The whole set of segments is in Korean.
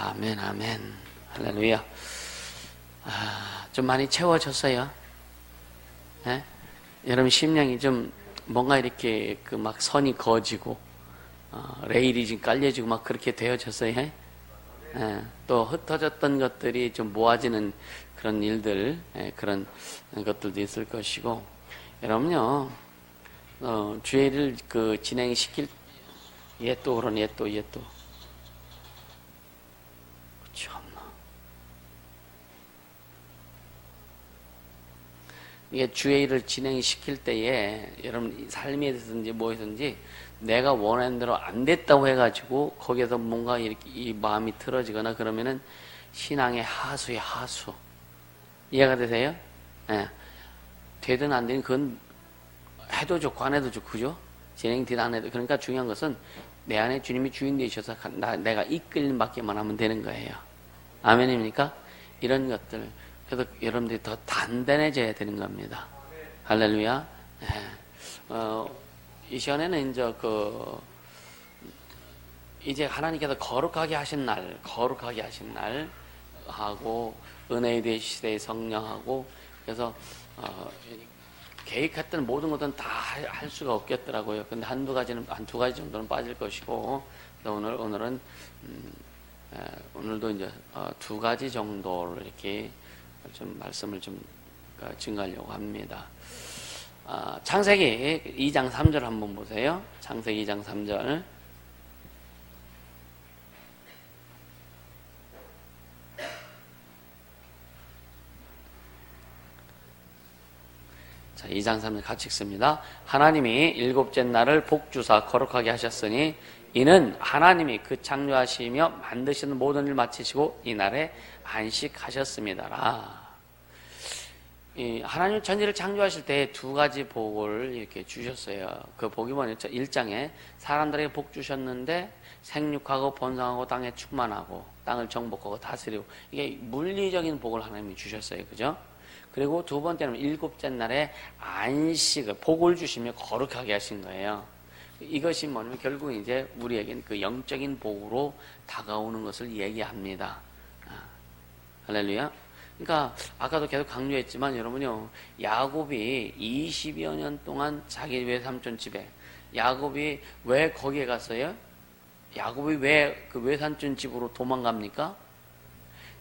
아멘, 아멘. 할렐루야. 좀 많이 채워졌어요. 예? 여러분 심령이 좀 뭔가 이렇게 그 막 선이 그어지고 레일이 좀 깔려지고 막 그렇게 되어졌어요. 예? 또 흩어졌던 것들이 좀 모아지는 그런 일들, 그런 것들도 있을 것이고, 여러분요, 주의를 그 진행시킬, 얘 또 그러네, 얘 또. 참나. 이게 주의를 진행시킬 때에, 여러분 삶에 대해서든지 뭐든지 내가 원하는 대로 안 됐다고 해가지고 거기에서 뭔가 이렇게 이 마음이 틀어지거나 그러면은 신앙의 하수의 하수. 이해가 되세요? 예. 되든 안 되든 그건 해도 좋고 안 해도 좋고, 그죠? 진행되든 안 해도. 그러니까 중요한 것은 내 안에 주님이 주인 되셔서 내가 이끌림 받기만 하면 되는 거예요. 아멘입니까? 이런 것들. 그래서 여러분들이 더 단단해져야 되는 겁니다. 할렐루야. 이 시간에는 이제 하나님께서 거룩하게 하신 날 하고 은혜의 대시대의 성령하고, 그래서 계획했던 모든 것은 다 할 수가 없겠더라고요. 근데 한두 가지 정도는 빠질 것이고, 오늘도 이제 두 가지 정도를 이렇게 좀 말씀을 좀 증가하려고 합니다. 창세기 2장 3절 한번 보세요. 창세기 2장 3절. 자, 2장 3절 같이 읽습니다. 하나님이 일곱째 날을 복주사 거룩하게 하셨으니 이는 하나님이 그 창조하시며 만드시는 모든 일 마치시고 이 날에 안식하셨습니다라. 하나님 천지를 창조하실 때 두 가지 복을 이렇게 주셨어요. 그 복이 뭐냐면 1장에 사람들에게 복 주셨는데 생육하고 번성하고 땅에 충만하고 땅을 정복하고 다스리고, 이게 물리적인 복을 하나님이 주셨어요. 그죠? 그리고 두 번째는 일곱째 날에 안식을, 복을 주시며 거룩하게 하신 거예요. 이것이 뭐냐면 결국 이제 우리에게는 그 영적인 복으로 다가오는 것을 얘기합니다. 할렐루야. 그러니까 아까도 계속 강조했지만 여러분요, 야곱이 20여 년 동안 자기 외삼촌 집에, 야곱이 왜 거기에 갔어요? 야곱이 왜 그 외삼촌 집으로 도망갑니까?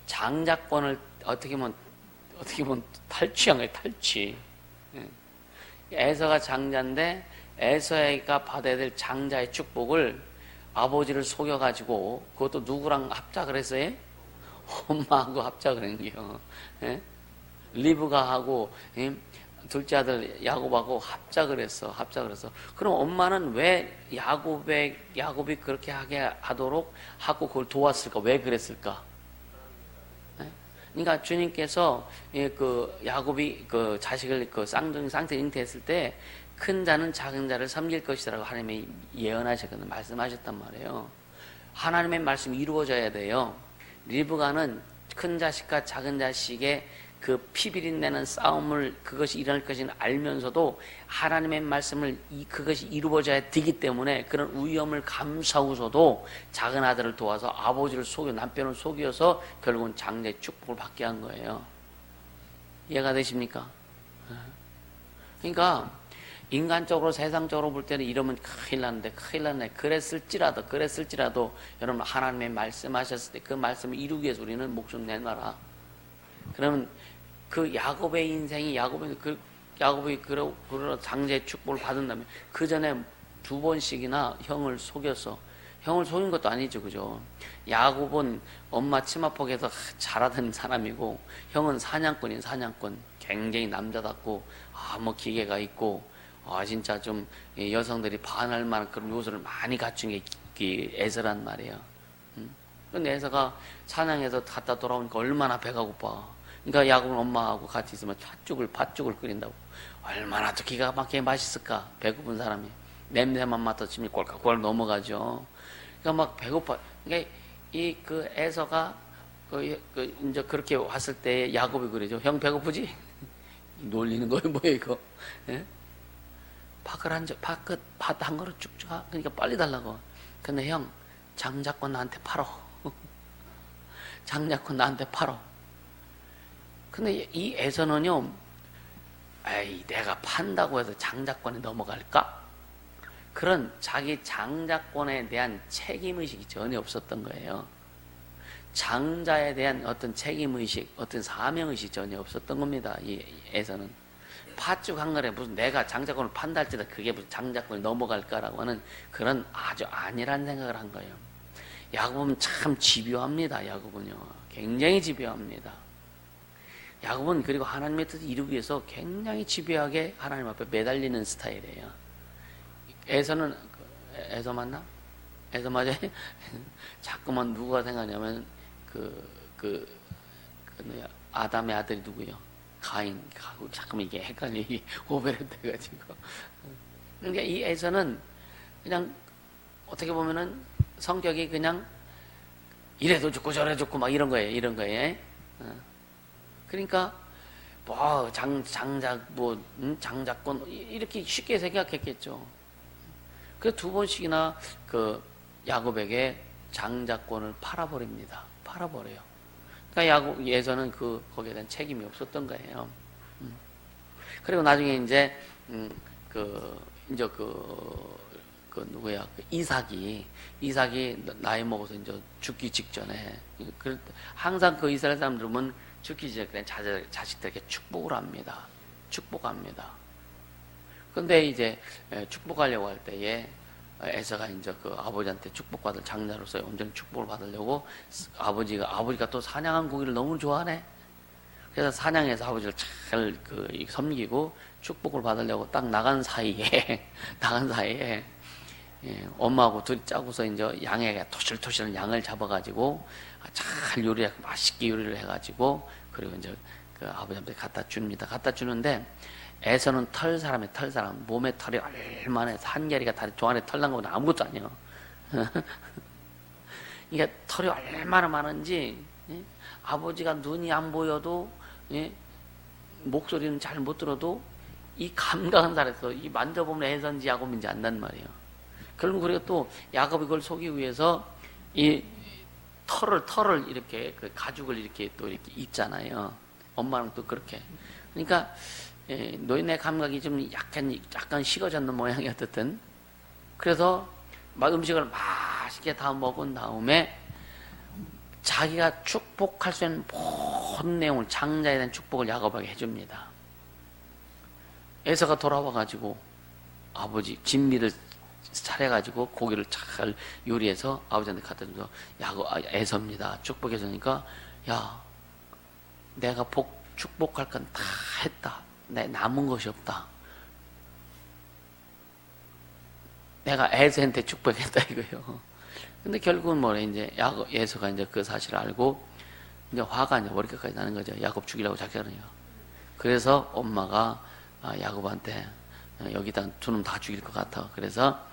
장자권을 어떻게 보면 탈취한 거예요. 탈취. 에서가 장자인데 에서가 받아야 될 장자의 축복을 아버지를 속여가지고, 그것도 누구랑 합작을 했어요? 엄마하고 합작을 한게요. 리브가하고 둘째 아들 야곱하고 합작을 했어. 그럼 엄마는 왜 야곱이 그렇게 하게 하도록 하고 그걸 도왔을까? 왜 그랬을까? 그러니까 주님께서 그 야곱이 그 자식을 그 쌍둥이 잉태했을 때 큰 자는 작은 자를 섬길 것이라고 하나님이 예언하셨거든요. 말씀하셨단 말이에요. 하나님의 말씀이 이루어져야 돼요. 리브가는 큰 자식과 작은 자식의 그 피비린내는 싸움을, 그것이 일어날 것을 알면서도 하나님의 말씀을 그것이 이루어져야 되기 때문에 그런 위험을 감수하고서도 작은 아들을 도와서 아버지를 속여, 남편을 속여서 결국은 장자의 축복을 받게 한 거예요. 이해가 되십니까? 그러니까 인간적으로, 세상적으로 볼 때는 이러면 큰일 났네. 그랬을지라도 여러분 하나님의 말씀하셨을 때 그 말씀을 이루기 위해서 우리는 목숨 내놔라. 그러면 그 야곱의 인생이, 야곱이 그런 장자의 축복을 받은다면 그 전에 두 번씩이나 형을 속여서, 형을 속인 것도 아니죠, 그죠? 야곱은 엄마 치마폭에서 자라던 사람이고, 형은 사냥꾼. 굉장히 남자답고, 뭐 기계가 있고, 진짜 좀 여성들이 반할 만한 그런 요소를 많이 갖춘 게 에서란 말이에요. 근데 에서가 사냥해서 갔다 돌아오니까 얼마나 배가 고파. 그러니까 야곱은 엄마하고 같이 있으면 팥죽을 끓인다고. 얼마나 또 기가 막히게 맛있을까. 배고픈 사람이 냄새만 맡아 침이 꼴깍꼴 넘어가죠. 그러니까 막 배고파. 그러니까 그 에서가 이제 그렇게 왔을 때 야곱이 그러죠. 형 배고프지? 놀리는 거예요, 뭐예요 이거? 예? 팥 한 그릇 쭉 줘. 그러니까 빨리 달라고. 근데 형, 장자권 나한테 팔어. 장자권 나한테 팔어. 근데 이 에서는요, 에이, 내가 판다고 해서 장자권에 넘어갈까? 그런 자기 장자권에 대한 책임의식이 전혀 없었던 거예요. 장자에 대한 어떤 책임의식, 어떤 사명의식이 전혀 없었던 겁니다. 이 에서는. 팥죽 한 그릇에 무슨 내가 장자권을 판다 할지라 그게 무슨 장자권에 넘어갈까라고 하는 그런 아주 안일한 생각을 한 거예요. 야곱은 참 집요합니다. 야곱은요. 굉장히 집요합니다. 야곱은 그리고 하나님의 뜻을 이루기 위해서 굉장히 집요하게 하나님 앞에 매달리는 스타일이에요. 에서는, 에서 맞나? 에서 맞아요? 자꾸만 누가 생각하냐면, 아담의 아들이 누구예요? 가인. 자꾸만 이게 헷갈리, 오베르 돼가지고. 그러니까 이 에서는 그냥, 어떻게 보면은 성격이 그냥, 이래도 좋고 저래도 좋고 막 이런 거예요. 이런 거예요. 그러니까, 뭐, 장자권, 이렇게 쉽게 생각했겠죠. 그래서 두 번씩이나 야곱에게 장자권을 팔아버립니다. 팔아버려요. 그러니까 야곱에서는 거기에 대한 책임이 없었던 거예요. 그리고 나중에 이제, 누구야, 이삭이 나이 먹어서 이제 죽기 직전에, 항상 이스라엘 사람들은 죽기 전에 그냥 자식들에게 축복을 합니다. 축복합니다. 근데 이제 축복하려고 할 때에 에서가 이제 아버지한테 축복받을 장자로서 온전히 축복을 받으려고 아버지가 또 사냥한 고기를 너무 좋아하네. 그래서 사냥해서 아버지를 잘 섬기고 축복을 받으려고 딱 나간 사이에 엄마하고 둘이 짜고서 이제 양에게 토실토실한 양을 잡아가지고 잘 맛있게 요리를 해가지고 그리고 이제 아버지한테 갖다 줍니다. 갖다 주는데 에서는 털사람, 몸에 털이 얼마나 한결이가 다리 종아리 털 난 거보다 아무것도 아니에요. 그러니까 털이 얼마나 많은지 아버지가 눈이 안 보여도 목소리는 잘 못 들어도 이 감각은 잘해서 이 만져보면 에서인지 야곱인지 안단 말이에요. 결국 우리가 또 야곱이 그걸 속이기 위해서 이 털을 이렇게 가죽을 이렇게 또 이렇게 입잖아요. 엄마는 또 그렇게. 그러니까 노인의 감각이 좀 약간 식어졌는 모양이 어떻든. 그래서 막 음식을 맛있게 다 먹은 다음에 자기가 축복할 수 있는 모든 내용을 장자에 대한 축복을 야곱에게 해줍니다. 에서가 돌아와가지고 아버지 진미를 차려가지고 고기를 잘 요리해서 아버지한테 갖다 줘서 에서입니다. 축복해주니까 야 내가 축복할 건 다 했다. 내 남은 것이 없다. 내가 에서한테 축복했다 이거요. 근데 결국은 뭐래 이제 에서가 이제 그 사실을 알고 이제 화가 이제 머리끝까지 나는 거죠. 야곱 죽이려고 작전해요. 그래서 엄마가 야곱한테 여기다 두놈 다 죽일 것 같아. 그래서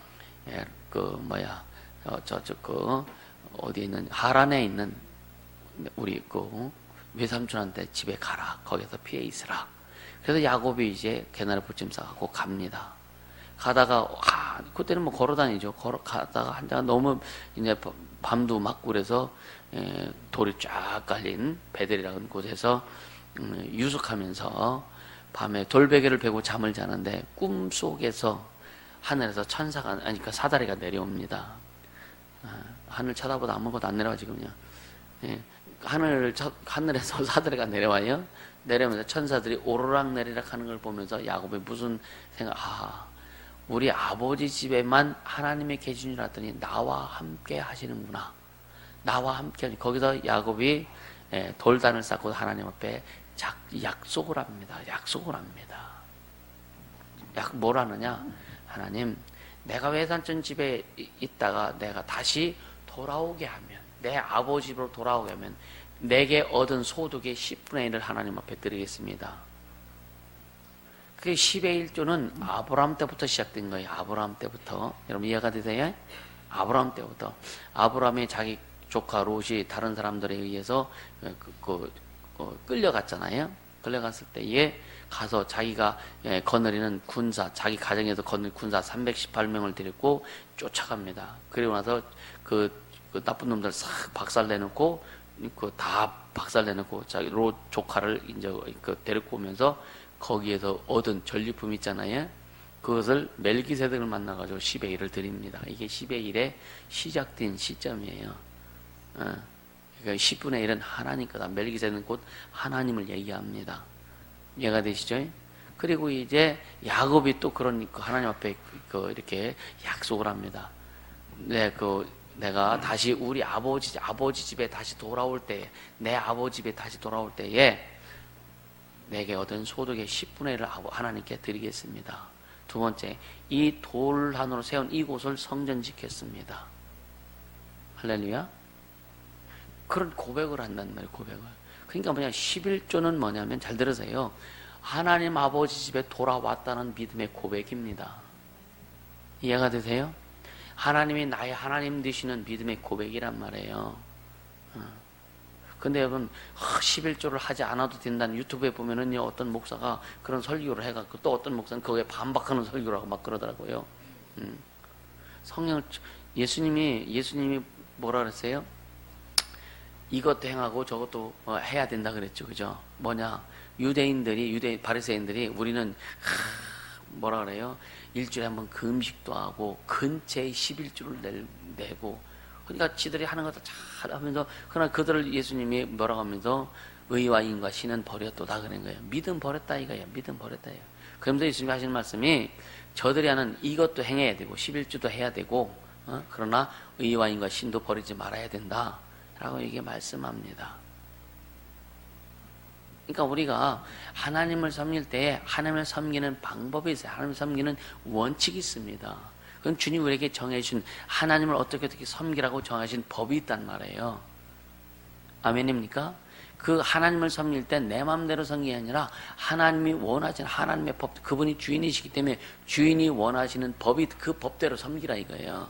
어디에 있는 하란에 있는 우리 외삼촌한테 집에 가라. 거기서 피해 있으라. 그래서 야곱이 이제 개나리 보침 싸갖고 갑니다. 가다가 그때는 뭐 걸어다니죠. 가다가 한자가 너무 이제 밤도 맞고 그래서 돌이 쫙 깔린 베델이라는 곳에서 유숙하면서 밤에 돌베개를 베고 잠을 자는데 꿈속에서 하늘에서 천사가 그러니까 사다리가 내려옵니다. 하늘 쳐다보다 아무것도 안 내려와 지금요. 하늘에서 사다리가 내려와요. 내려오면서 천사들이 오르락 내리락 하는 걸 보면서 야곱이 무슨 생각, 우리 아버지 집에만 하나님의 계신 줄 알았더니 나와 함께 하시는구나. 나와 함께 하니 거기서 야곱이 돌단을 쌓고 하나님 앞에 약속을 합니다. 약속을 합니다. 뭘 하느냐? 하나님, 내가 외삼촌 집에 있다가 내가 다시 돌아오게 하면, 내 아버지 집으로 돌아오게 하면 내게 얻은 소득의 10분의 1을 하나님 앞에 드리겠습니다. 그 10의 1조는 아브라함 때부터 시작된 거예요. 아브라함 때부터. 여러분 이해가 되세요? 아브라함 때부터. 아브라함이 자기 조카 롯이 다른 사람들에 의해서 끌려갔잖아요. 끌려갔을 때에 가서 자기가 거느리는 군사, 자기 가정에서 거느린 군사 318명을 데리고 쫓아갑니다. 그리고 나서 그 나쁜 놈들 싹 박살내놓고 그 다 박살내놓고 자기 롯 조카를 이제 그 데리고 오면서 거기에서 얻은 전리품 있잖아요. 그것을 멜기세덱을 만나가지고 10의 1을 드립니다. 이게 10의 1의 시작된 시점이에요. 그러니까 10분의 1은 하나님 거다. 멜기세덱은 곧 하나님을 얘기합니다. 이해가 되시죠? 그리고 이제 야곱이 또 그런 하나님 앞에 이렇게 약속을 합니다. 내가 다시 우리 아버지 집에 다시 돌아올 때, 내 아버지 집에 다시 돌아올 때에 내게 얻은 소득의 10분의 1을 하나님께 드리겠습니다. 두 번째, 이 돌 안으로 세운 이곳을 성전 짓겠습니다. 할렐루야. 그런 고백을 한단 말이에요. 고백을. 그러니까 뭐냐, 11조는 뭐냐면, 잘 들으세요, 하나님 아버지 집에 돌아왔다는 믿음의 고백입니다. 이해가 되세요? 하나님이 나의 하나님 되시는 믿음의 고백이란 말이에요. 근데 여러분, 11조를 하지 않아도 된다는 유튜브에 보면은요, 어떤 목사가 그런 설교를 해갖고 또 어떤 목사는 거기에 반박하는 설교를 하고 막 그러더라고요. 예수님이 뭐라 그랬어요? 이것도 행하고 저것도 해야 된다 그랬죠. 그죠? 뭐냐? 바리새인들이 우리는 뭐라 그래요? 일주일에 한 번 금식도 하고 근처에 11조를 내고, 그러니까 지들이 하는 것도 잘 하면서, 그러나 그들을 예수님이 뭐라고 하면서 의와 인과 신은 버렸도다 그런 거예요. 믿음 버렸다 이거예요. 믿음 버렸다 이거예요. 그러면서 예수님이 하시는 말씀이, 저들이 하는 이것도 행해야 되고 11조도 해야 되고, 그러나 의와 인과 신도 버리지 말아야 된다 라고 이게 말씀합니다. 그러니까 우리가 하나님을 섬길 때 하나님을 섬기는 방법이 있어요. 하나님을 섬기는 원칙이 있습니다. 그건 주님 우리에게 정해주신, 하나님을 어떻게 섬기라고 정하신 법이 있단 말이에요. 아멘입니까? 그 하나님을 섬길 때 내 마음대로 섬기는 게 아니라 하나님이 원하시는 하나님의 법, 그분이 주인이시기 때문에 주인이 원하시는 법이 그 법대로 섬기라 이거예요.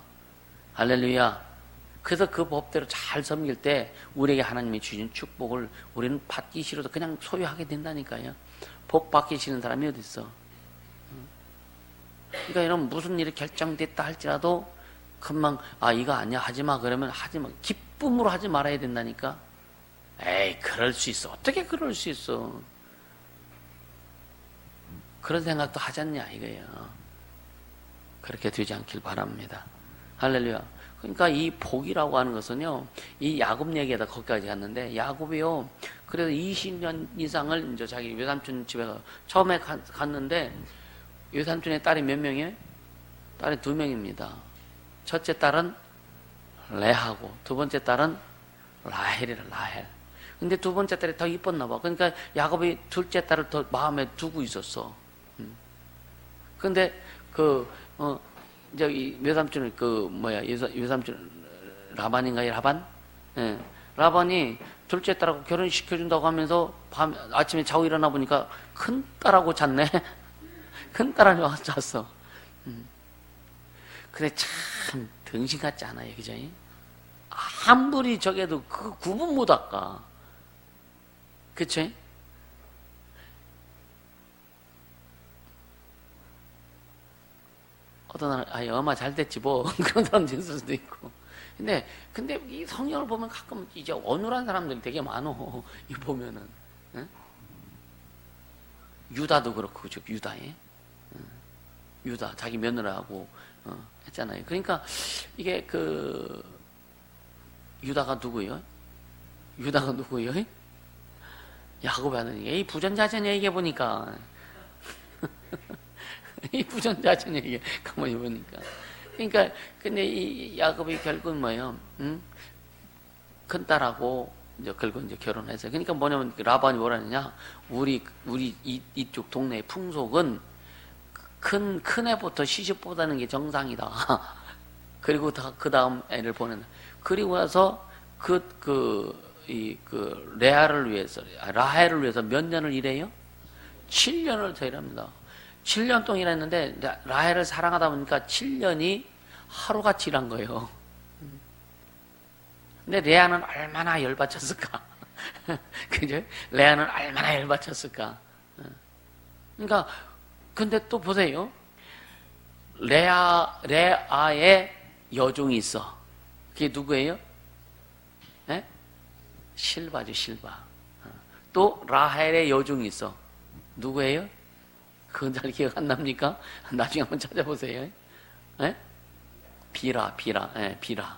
할렐루야. 그래서 그 법대로 잘 섬길 때 우리에게 하나님이 주신 축복을 우리는 받기 싫어도 그냥 소유하게 된다니까요. 복 받기 싫은 사람이 어디 있어? 그러니까 이런 무슨 일이 결정됐다 할지라도 금방 이거 아니야 하지마 그러면 하지마, 기쁨으로 하지 말아야 된다니까. 에이 그럴 수 있어. 어떻게 그럴 수 있어? 그런 생각도 하잖냐 이거예요. 그렇게 되지 않길 바랍니다. 할렐루야. 그러니까 이 복이라고 하는 것은요, 이 야곱 얘기에다 거기까지 갔는데, 야곱이요, 그래서 20년 이상을 이제 자기 외삼촌 집에 처음에 갔는데, 외삼촌의 딸이 몇 명이에요? 딸이 2명입니다. 첫째 딸은 레하고, 두 번째 딸은 라헬이라, 라헬. 근데 두 번째 딸이 더 이뻤나 봐. 그러니까 야곱이 둘째 딸을 더 마음에 두고 있었어. 근데 저기 외삼촌은 외삼촌 라반인가요? 라반? 예. 라반이 둘째 딸하고 결혼시켜준다고 하면서 아침에 자고 일어나 보니까 큰 딸하고 잤네. 큰 딸하고 와서 잤어. 근데 참 등신 같지 않아요, 그죠? 아무리 저게도 그 구분 못 할까. 그쵸? 어떤 사람, 엄마 잘 됐지 뭐 그런 사람도 있을 수도 있고. 근데 이 성경을 보면 가끔 이제 어눌한 사람들이 되게 많어. 이 보면은 유다도 그렇고, 그죠? 유다 자기 며느라하고 했잖아요. 그러니까 이게 유다가 누구요? 야곱의 아들이. 이 부전자전이야 이게 보니까. 이 부전자전 얘기 가만히 보니까. 그러니까 근데 이 야곱이 결국은 뭐예요? 큰 딸하고 이제 결국 이제 결혼해서. 그러니까 뭐냐면 라반이 뭐라느냐? 우리 이쪽 동네의 풍속은 큰 애부터 시집보다는 게 정상이다. 그리고 그 다음 애를 보낸다. 그리고 나서 라헬을 위해서 몇 년을 일해요? 7년을 더 일합니다. 7년 동안 일했는데 라헬을 사랑하다 보니까 7년이 하루같이 일한 거예요. 근데 레아는 얼마나 열받쳤을까? 그죠? 레아는 얼마나 열받쳤을까? 그러니까 근데 또 보세요. 레아의 여종이 있어. 그게 누구예요? 네? 실바죠, 실바. 또 라헬의 여종이 있어. 누구예요? 그건 잘 기억 안 납니까? 나중에 한번 찾아보세요. 예? 비라. 예, 비라.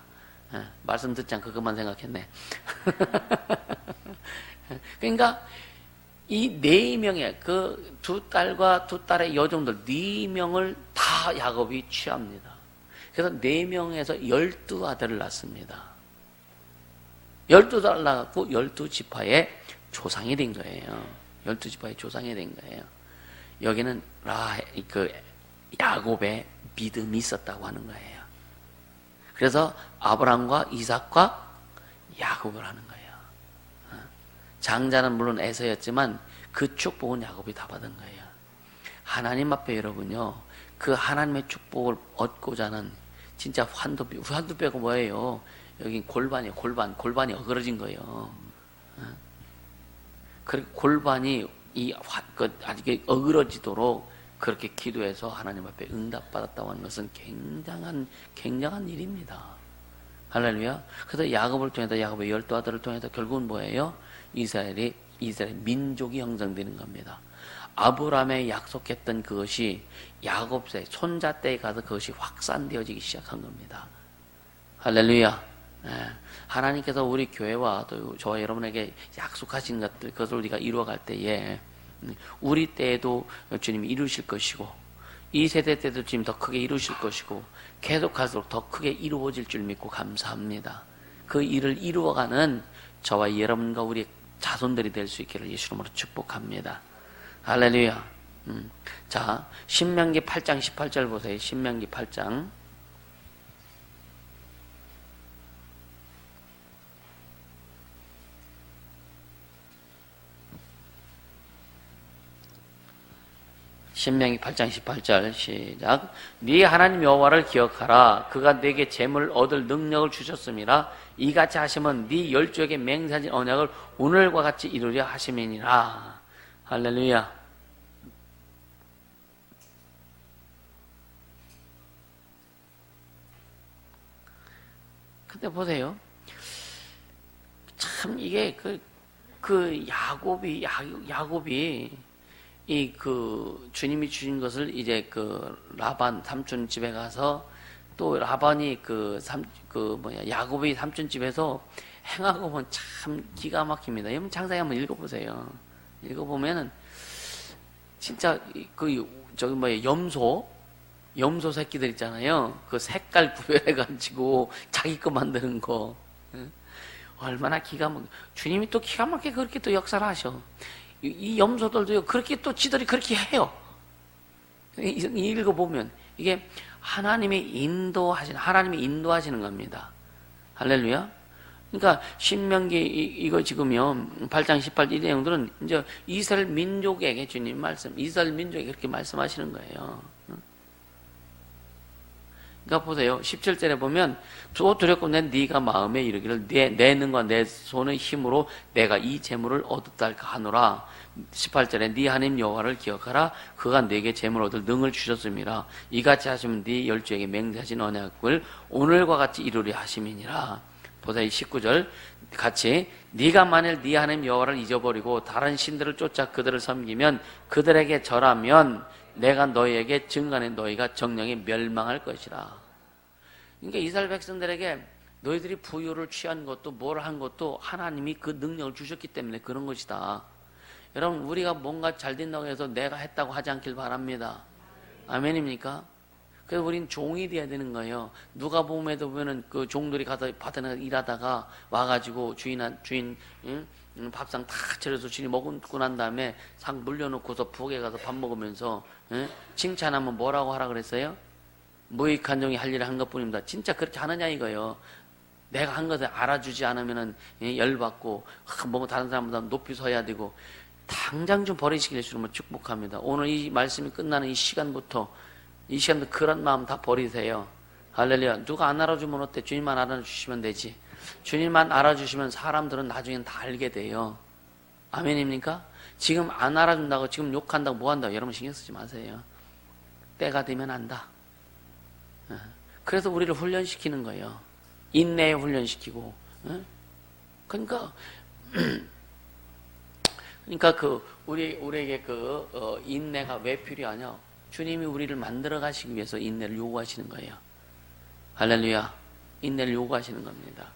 예, 말씀 듣지 않고 그것만 생각했네. 그러니까 이 4명의 그 2딸과 2딸의 여종들 4명을 다 야곱이 취합니다. 그래서 4명에서 12아들을 낳습니다. 12아들 낳았고 12지파의 조상이 된 거예요. 12지파의 조상이 된 거예요. 여기는 야곱의 믿음이 있었다고 하는 거예요. 그래서 아브라함과 이삭과 야곱을 하는 거예요. 장자는 물론 에서였지만 그 축복은 야곱이 다 받은 거예요. 하나님 앞에 여러분요, 그 하나님의 축복을 얻고자 하는 진짜 환도 빼고 뭐예요? 여기 골반이에요. 골반이 어그러진 거예요. 그리고 골반이 아직 어그러지도록 그렇게 기도해서 하나님 앞에 응답받았다고 하는 것은 굉장한 일입니다. 할렐루야. 그래서 야곱을 통해서 야곱의 12아들을 통해서 결국은 뭐예요? 이스라엘 민족이 형성되는 겁니다. 아브라함에 약속했던 그것이 야곱의 손자 때에 가서 그것이 확산되어지기 시작한 겁니다. 할렐루야. 네. 하나님께서 우리 교회와 또 저와 여러분에게 약속하신 것들, 그것을 우리가 이루어갈 때에 우리 때에도 주님이 이루실 것이고 이 세대 때도 주님 더 크게 이루실 것이고 계속 갈수록 더 크게 이루어질 줄 믿고 감사합니다. 그 일을 이루어가는 저와 여러분과 우리 자손들이 될 수 있기를 예수 이름으로 축복합니다. 할렐루야. 자, 신명기 8장 18절 보세요. 신명기 8장. 신명기 8장 18절 시작. 네 하나님 여호와를 기억하라. 그가 네게 재물 얻을 능력을 주셨음이라. 이같이 하시면 네 열조에게 맹세하신 언약을 오늘과 같이 이루려 하심이니라. 할렐루야. 근데 보세요. 참 이게 야곱이 주님이 주신 것을 이제 라반 삼촌 집에 가서 또 라반이 야곱의 삼촌 집에서 행하고 보면 참 기가 막힙니다. 여러분 창세기 한번 읽어보세요. 읽어보면은 진짜 염소 새끼들 있잖아요. 그 색깔 구별해가지고 자기 거 만드는 거. 얼마나 기가 막, 주님이 또 기가 막히게 그렇게 또 역사를 하셔. 이 염소들도요, 그렇게 또 지들이 그렇게 해요. 읽어보면, 이게 하나님이 인도하시는 겁니다. 할렐루야. 그러니까, 신명기, 이거 지금요, 8장 18절 이 내용들은 이제 이스라엘 민족에게 주님 이스라엘 민족에게 그렇게 말씀하시는 거예요. 그러니까 보세요. 17절에 보면 또 두렵고 네가 마음에 이르기를 내 능과 내 손의 힘으로 내가 이 재물을 얻었달까 하노라. 18절에 네 하나님 여호와를 기억하라. 그가 네게 재물 얻을 능을 주셨음이라. 이같이 하시면 네 열조에게 맹세하신 언약을 오늘과 같이 이루려 하심이니라. 보세요. 19절 같이 네가 만일 네 하나님 여호와를 잊어버리고 다른 신들을 쫓아 그들을 섬기면 그들에게 절하면 내가 너희에게 증거하는 너희가 정령에 멸망할 것이라. 그러니까 이스라엘 백성들에게 너희들이 부유를 취한 것도 뭘 한 것도 하나님이 그 능력을 주셨기 때문에 그런 것이다. 여러분 우리가 뭔가 잘 된다고 해서 내가 했다고 하지 않길 바랍니다. 아멘입니까? 그래서 우린 종이 돼야 되는 거예요. 누가복음에도 보면은 그 종들이 가서 밭에 일하다가 와가지고 주인 밥상 다 차려서 주인이 먹고 난 다음에 상 물려놓고서 부엌에 가서 밥 먹으면서 칭찬하면 뭐라고 하라 그랬어요? 무익한 종이 할 일을 한 것뿐입니다. 진짜 그렇게 하느냐 이거예요. 내가 한 것을 알아주지 않으면은 열받고 뭐 다른 사람보다 높이 서야 되고 당장 좀 버리시길 주시면 축복합니다. 오늘 이 말씀이 끝나는 이 시간부터 그런 마음 다 버리세요. 할렐루야. 누가 안 알아주면 어때? 주님만 알아주시면 되지. 주님만 알아주시면 사람들은 나중엔 다 알게 돼요. 아멘입니까? 지금 안 알아준다고 지금 욕한다고 뭐한다고 여러분 신경 쓰지 마세요. 때가 되면 안다. 그래서 우리를 훈련시키는 거예요. 인내에 훈련시키고. 그러니까 그러니까 우리에게 인내가 왜 필요하냐? 주님이 우리를 만들어 가시기 위해서 인내를 요구하시는 거예요. 할렐루야. 인내를 요구하시는 겁니다.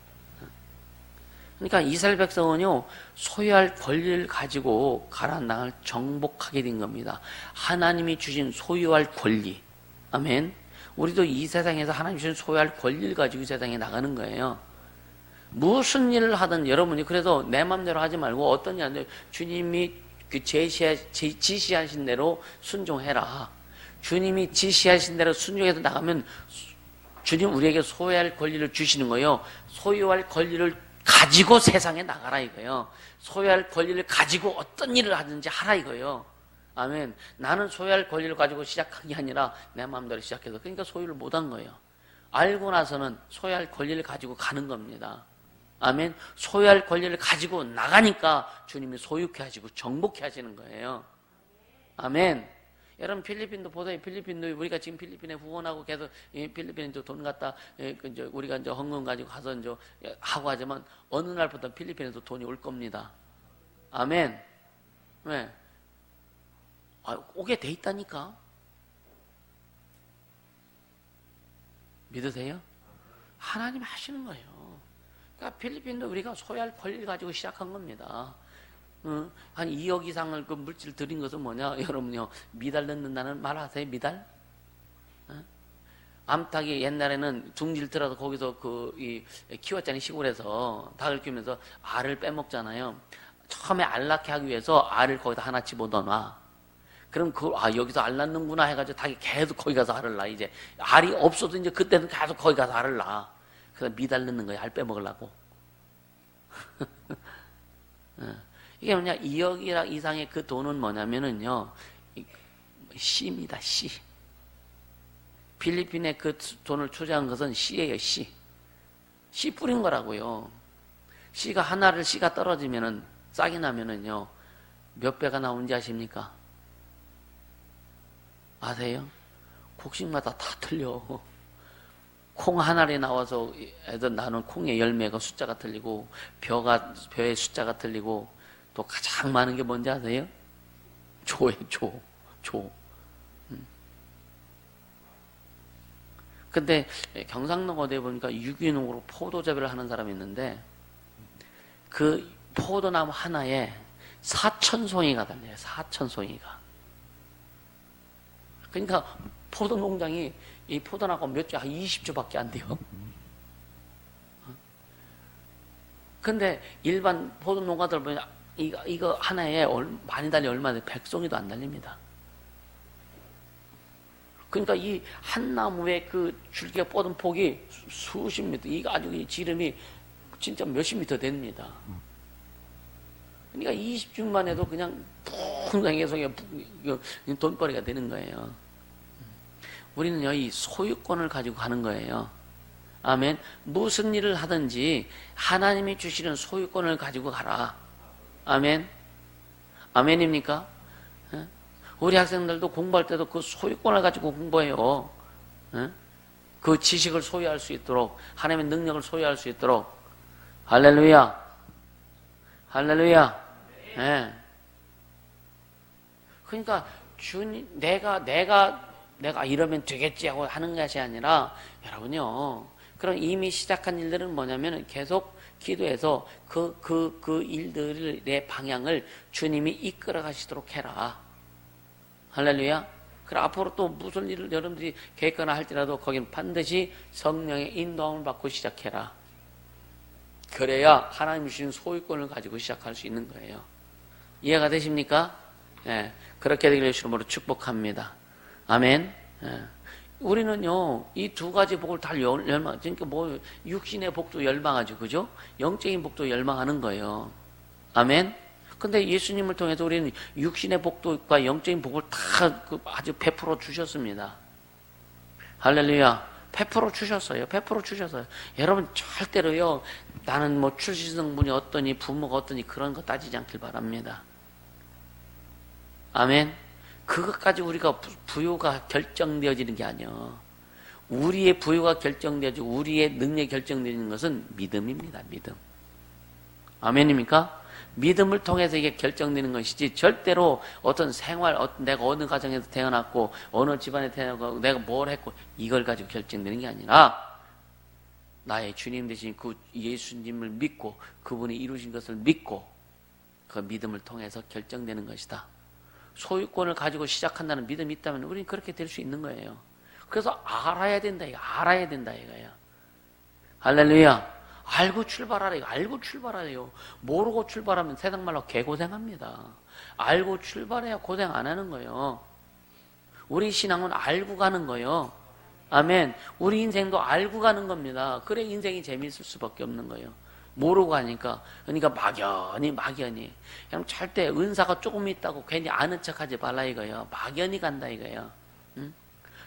그러니까 이스라엘 백성은요, 소유할 권리를 가지고 가나안 땅을 정복하게 된 겁니다. 하나님이 주신 소유할 권리. 아멘. 우리도 이 세상에서 하나님 주신 소유할 권리를 가지고 이 세상에 나가는 거예요. 무슨 일을 하든 여러분이 그래서 내 맘대로 하지 말고 어떤 일 하든 주님이 지시하신 대로 순종해라. 주님이 지시하신 대로 순종해서 나가면 주님 우리에게 소유할 권리를 주시는 거예요. 소유할 권리를 가지고 세상에 나가라 이거예요. 소유할 권리를 가지고 어떤 일을 하든지 하라 이거예요. 아멘. 나는 소유할 권리를 가지고 시작한 게 아니라 내 마음대로 시작해서 그러니까 소유를 못한 거예요. 알고 나서는 소유할 권리를 가지고 가는 겁니다. 아멘. 소유할 권리를 가지고 나가니까 주님이 소유케 하시고 정복케 하시는 거예요. 아멘. 여러분 필리핀도 보세요. 필리핀도 우리가 지금 필리핀에 후원하고 계속 필리핀에 돈 갖다 우리가 이제 헌금 가지고 가서 이제 하고 하지만 어느 날부터 필리핀에도 돈이 올 겁니다. 아멘. 왜? 오게 돼 있다니까. 믿으세요? 하나님 하시는 거예요. 그러니까 필리핀도 우리가 소유할 권리를 가지고 시작한 겁니다. 한 2억 이상을 그 물질 들인 것은 뭐냐? 여러분요, 미달 넣는다는 말 하세요? 미달? 암탉이 옛날에는 둥지를 들어서 거기서 키웠잖아요. 시골에서 닭을 키우면서 알을 빼먹잖아요. 처음에 알 낳게 하기 위해서 알을 거기다 하나 집어넣어놔. 그럼 여기서 알 낳는구나 해가지고 닭이 계속 거기 가서 알을 낳아. 이제 알이 없어도 이제 그때는 계속 거기 가서 알을 낳아. 그래서 미달 넣는 거야. 알 빼먹으려고. 이게 뭐냐, 2억 이상의 그 돈은 뭐냐면은요, 씨입니다, 씨. 필리핀에 그 돈을 투자한 것은 씨예요, 씨. 씨 뿌린 거라고요. 씨가 하나를 씨가 떨어지면은, 싹이 나면은요, 몇 배가 나오는지 아십니까? 아세요? 곡식마다 다 틀려. 콩 한 알이 나와서 애들 나는 콩의 열매가 숫자가 틀리고, 벼의 숫자가 틀리고, 또 가장 많은 게 뭔지 아세요? 조예요, 조. 근데 경상도 어디에 보니까 유기농으로 포도 재배를 하는 사람이 있는데 그 포도나무 하나에 4,000송이가 달려요. 4,000송이가. 그러니까 포도 농장이 이 포도나무가 몇 주, 한 20주밖에 안 돼요. 근데 일반 포도 농가들 보면 이거 하나에 많이 달려 얼마 돼? 100송이도 안 달립니다. 그러니까 이 한 나무에 그 줄기가 뻗은 폭이 수십 미터, 이거 아주 지름이 진짜 몇십 미터 됩니다. 그러니까 20주만 해도 그냥 풍성해서 돈벌이가 되는 거예요. 우리는요, 이 소유권을 가지고 가는 거예요. 아멘. 무슨 일을 하든지 하나님이 주시는 소유권을 가지고 가라. 아멘. 아멘입니까? 우리 학생들도 공부할 때도 그 소유권을 가지고 공부해요. 그 지식을 소유할 수 있도록, 하나님의 능력을 소유할 수 있도록. 할렐루야. 할렐루야. 네. 그러니까 주님, 내가 이러면 되겠지 하고 하는 것이 아니라, 여러분요, 그럼 이미 시작한 일들은 뭐냐면 계속 기도해서 그 일들의 방향을 주님이 이끌어 가시도록 해라. 할렐루야. 그럼 앞으로 또 무슨 일을 여러분들이 계획하나 할지라도 거기는 반드시 성령의 인도함을 받고 시작해라. 그래야 하나님이 주신 소유권을 가지고 시작할 수 있는 거예요. 이해가 되십니까? 예. 그렇게 되기를 주님으로 축복합니다. 아멘. 예. 우리는요, 이 두 가지 복을 다 열망, 그러니까 육신의 복도 열망하죠. 그죠? 영적인 복도 열망하는 거예요. 아멘. 근데 예수님을 통해서 우리는 육신의 복과 영적인 복을 다 아주 베풀어 주셨습니다. 할렐루야. 베풀어 주셨어요. 여러분 절대로요, 나는 출신성분이 어떠니, 부모가 어떠니 그런 거 따지지 않길 바랍니다. 아멘. 그것까지 우리가 부요가 결정되어지는 게 아니에요. 우리의 부요가 결정되어지고 우리의 능력이 결정되는 것은 믿음입니다. 믿음. 아멘입니까? 믿음을 통해서 이게 결정되는 것이지 절대로 어떤 생활, 내가 어느 가정에서 태어났고 어느 집안에 태어나고 내가 뭘 했고 이걸 가지고 결정되는 게 아니라 나의 주님 되신 그 예수님을 믿고 그분이 이루신 것을 믿고 그 믿음을 통해서 결정되는 것이다. 소유권을 가지고 시작한다는 믿음이 있다면 우리는 그렇게 될 수 있는 거예요. 그래서 알아야 된다 이거, 알아야 된다 이거예요. 할렐루야. 알고 출발하라 이거, 알고 출발하래요. 모르고 출발하면 세상 말로 개고생합니다. 알고 출발해야 고생 안 하는 거예요. 우리 신앙은 알고 가는 거예요. 아멘. 우리 인생도 알고 가는 겁니다. 그래 인생이 재미있을 수밖에 없는 거예요. 모르고 가니까. 그러니까 막연히. 그럼 절대 은사가 조금 있다고 괜히 아는 척하지 말라 이거예요. 막연히 간다 이거예요. 응?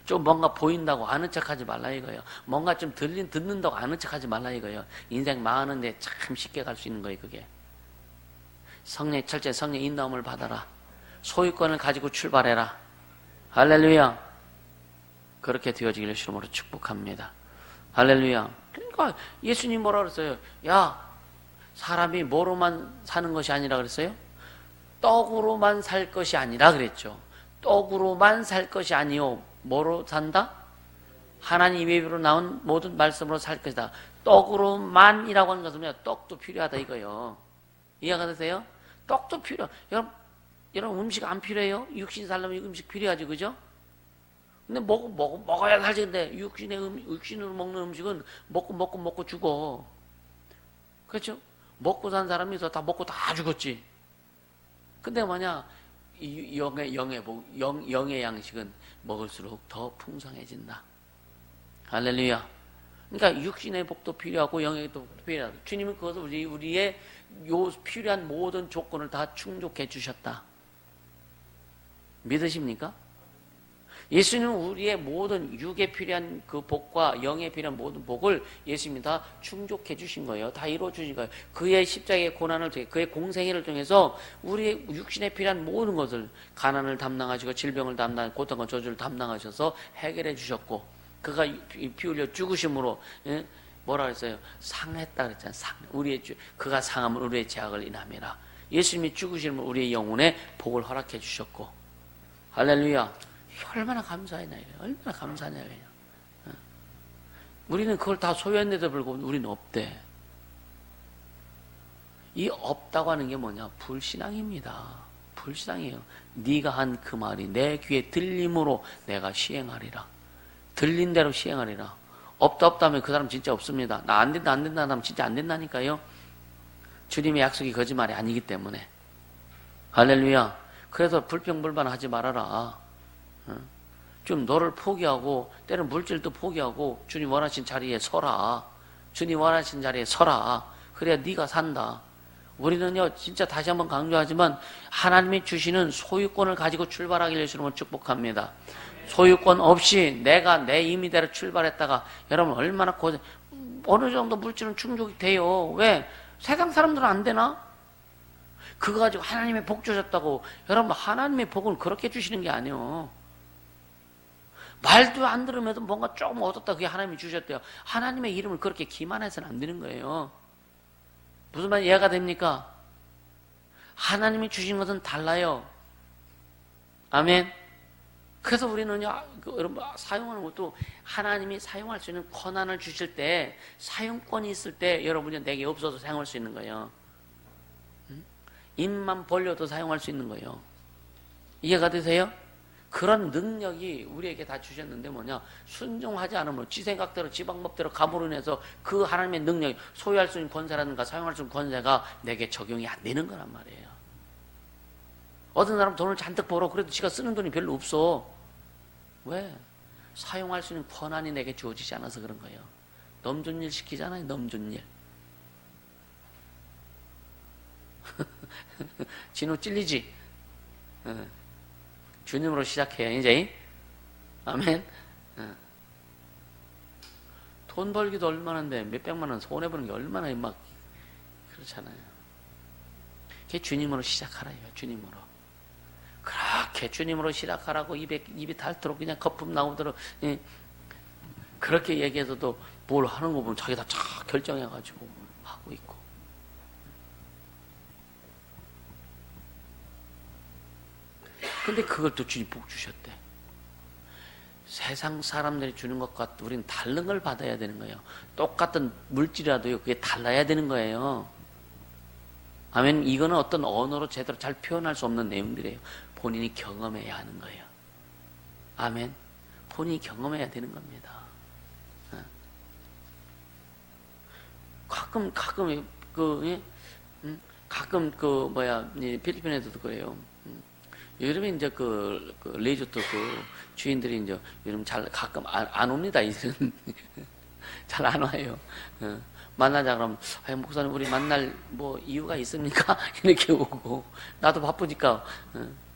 좀 뭔가 보인다고 아는 척하지 말라 이거예요. 뭔가 좀 듣는다고 아는 척하지 말라 이거예요. 인생 망하는데 참 쉽게 갈 수 있는 거예요 그게. 철저히 성령 인도함을 받아라. 소유권을 가지고 출발해라. 할렐루야. 그렇게 되어지기를 주름으로 축복합니다. 할렐루야. 그러니까 예수님 뭐라 그랬어요? 야, 사람이 뭐로만 사는 것이 아니라 그랬어요? 떡으로만 살 것이 아니라 그랬죠. 떡으로만 살 것이 아니요. 뭐로 산다? 하나님의 입으로 나온 모든 말씀으로 살 것이다. 떡으로만이라고 하는 것은 떡도 필요하다 이거요. 이해가 되세요? 떡도 필요. 여러분 음식 안 필요해요? 육신 살려면 음식 필요하지, 그죠? 근데 먹어야 살지. 근데 육신으로 먹는 음식은 먹고 죽어. 그렇죠? 먹고 산 사람이 다 먹고 다 죽었지. 근데 뭐냐? 영의 양식은 먹을수록 더 풍성해진다. 할렐루야. 그러니까 육신의 복도 필요하고 영의 복도 필요하고 주님은 그것을 우리의 요 필요한 모든 조건을 다 충족해 주셨다. 믿으십니까? 예수님은 우리의 모든 육에 필요한 그 복과 영에 필요한 모든 복을 예수님이 다 충족해 주신 거예요. 다 이루어 주신 거예요. 그의 십자가의 고난을 통해 그의 공생애를 통해서 우리의 육신에 필요한 모든 것을 가난을 담당하시고 질병을 담당하고 고통과 저주를 담당하셔서 해결해 주셨고 그가 피 흘려 죽으심으로 뭐라 그랬어요? 상했다 그랬잖아요. 그가 상함을 우리의 죄악을 인함이라. 예수님이 죽으심으로 우리의 영혼에 복을 허락해 주셨고 할렐루야. 얼마나 감사하냐 이거예요. 얼마나 감사하냐 이거예요. 우리는 그걸 다 소유했는데도 불구하고 우리는 없대. 이 없다고 하는 게 뭐냐? 불신앙입니다. 불신앙이에요. 네가 한 그 말이 내 귀에 들림으로 내가 시행하리라. 들린 대로 시행하리라. 없다 하면 그 사람 진짜 없습니다. 나 안 된다 하면 진짜 안 된다니까요. 주님의 약속이 거짓말이 아니기 때문에. 할렐루야. 그래서 불평불만하지 말아라. 좀 너를 포기하고 때로는 물질도 포기하고 주님 원하신 자리에 서라. 주님 원하신 자리에 서라. 그래야 네가 산다. 우리는요 진짜 다시 한번 강조하지만 하나님이 주시는 소유권을 가지고 출발하기를 주님을 축복합니다. 소유권 없이 내가 내 임의대로 출발했다가 여러분 얼마나 어느 정도 물질은 충족이 돼요. 왜? 세상 사람들은 안 되나? 그거 가지고 하나님의 복 주셨다고. 여러분 하나님의 복은 그렇게 주시는 게 아니에요. 말도 안 들으면서 뭔가 조금 얻었다 그게 하나님이 주셨대요. 하나님의 이름을 그렇게 기만해서는 안 되는 거예요. 무슨 말 이해가 됩니까? 하나님이 주신 것은 달라요. 아멘. 그래서 우리는요, 여러분 사용하는 것도 하나님이 사용할 수 있는 권한을 주실 때 사용권이 있을 때 여러분이 내게 없어도 사용할 수 있는 거예요. 입만 벌려도 사용할 수 있는 거예요. 이해가 되세요? 그런 능력이 우리에게 다 주셨는데 뭐냐? 순종하지 않으면 지 생각대로 지 방법대로 감으로 인해서 그 하나님의 능력이 소유할 수 있는 권세라든가 사용할 수 있는 권세가 내게 적용이 안 되는 거란 말이에요. 어떤 사람 돈을 잔뜩 벌어 그래도 지가 쓰는 돈이 별로 없어. 왜? 사용할 수 있는 권한이 내게 주어지지 않아서 그런 거예요. 넘준 일 시키잖아요. 넘준 일. 진호 찔리지? 주님으로 시작해요, 이제. 아멘. 돈 벌기도 얼마나인데 몇백만 원 손해보는 게 얼마나 막 그렇잖아요. 그게 주님으로 시작하라, 이거 주님으로. 그렇게 주님으로 시작하라고 입이 닳도록 그냥 거품 나오도록 그렇게 얘기해서도 뭘 하는 거 보면 자기 다 결정해가지고 하고 있고. 근데 그걸 또 주님 복 주셨대. 세상 사람들이 주는 것과 우리는 다른 걸 받아야 되는 거예요. 똑같은 물질이라도요, 그게 달라야 되는 거예요. 아멘. 이거는 어떤 언어로 제대로 잘 표현할 수 없는 내용들이에요. 본인이 경험해야 하는 거예요. 아멘. 본인이 경험해야 되는 겁니다. 가끔 필리핀에서도 그래요. 요즘에 이제 리조트 주인들이 이제 요즘 가끔 안 옵니다. 이들은 잘 안 와요. 만나자 그러면, 목사님 우리 만날 뭐 이유가 있습니까? 이렇게 오고, 나도 바쁘니까.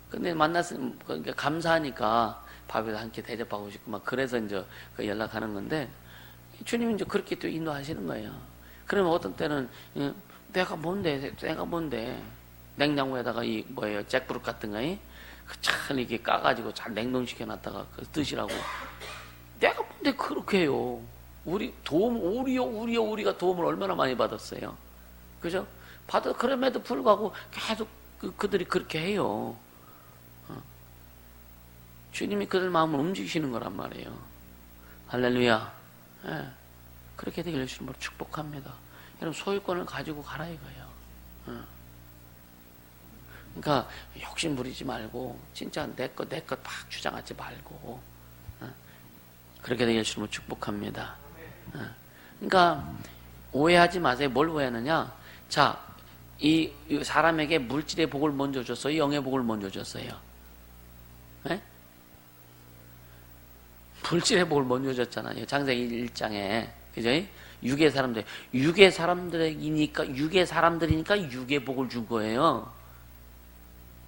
근데 만났으면 그러니까 감사하니까 밥에도 함께 대접하고 싶고 막 그래서 이제 연락하는 건데, 주님이 이제 그렇게 또 인도하시는 거예요. 그러면 어떤 때는 내가 뭔데 냉장고에다가 잭프루트 같은 거 잘 이렇게 까가지고 잘 냉동시켜 놨다가 드시라고. 내가 뭔데 그렇게 해요. 우리가 도움을 얼마나 많이 받았어요. 그죠? 그럼에도 불구하고 계속 그들이 그렇게 해요. 주님이 그들 마음을 움직이시는 거란 말이에요. 할렐루야. 예. 그렇게 되길 주님으로 축복합니다. 여러분, 소유권을 가지고 가라 이거예요. 그러니까 욕심 부리지 말고 진짜 내 것 막 주장하지 말고 그렇게 되길 주님으로 축복합니다. 그러니까 오해하지 마세요. 뭘 오해하느냐? 자, 이 사람에게 물질의 복을 먼저 줬어요? 영의 복을 먼저 줬어요? 네? 물질의 복을 먼저 줬잖아요. 창세기 1장에. 그죠? 육의 사람들이니까 육의 복을 준 거예요.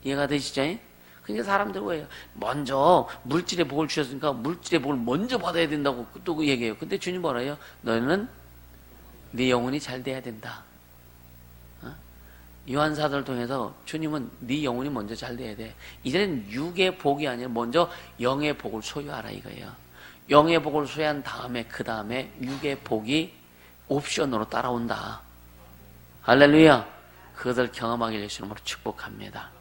이해가 되시죠? 그러니까 사람들 왜요? 먼저 물질의 복을 주셨으니까 물질의 복을 먼저 받아야 된다고 또 얘기해요. 근데 주님 뭐라요? 너는 네 영혼이 잘 돼야 된다. 요한사도를 통해서 주님은 네 영혼이 먼저 잘 돼야 돼. 이제는 육의 복이 아니라 먼저 영의 복을 소유하라 이거예요. 영의 복을 소유한 다음에 그 다음에 육의 복이 옵션으로 따라온다. 할렐루야. 그것을 경험하게 해주시는 으로 축복합니다.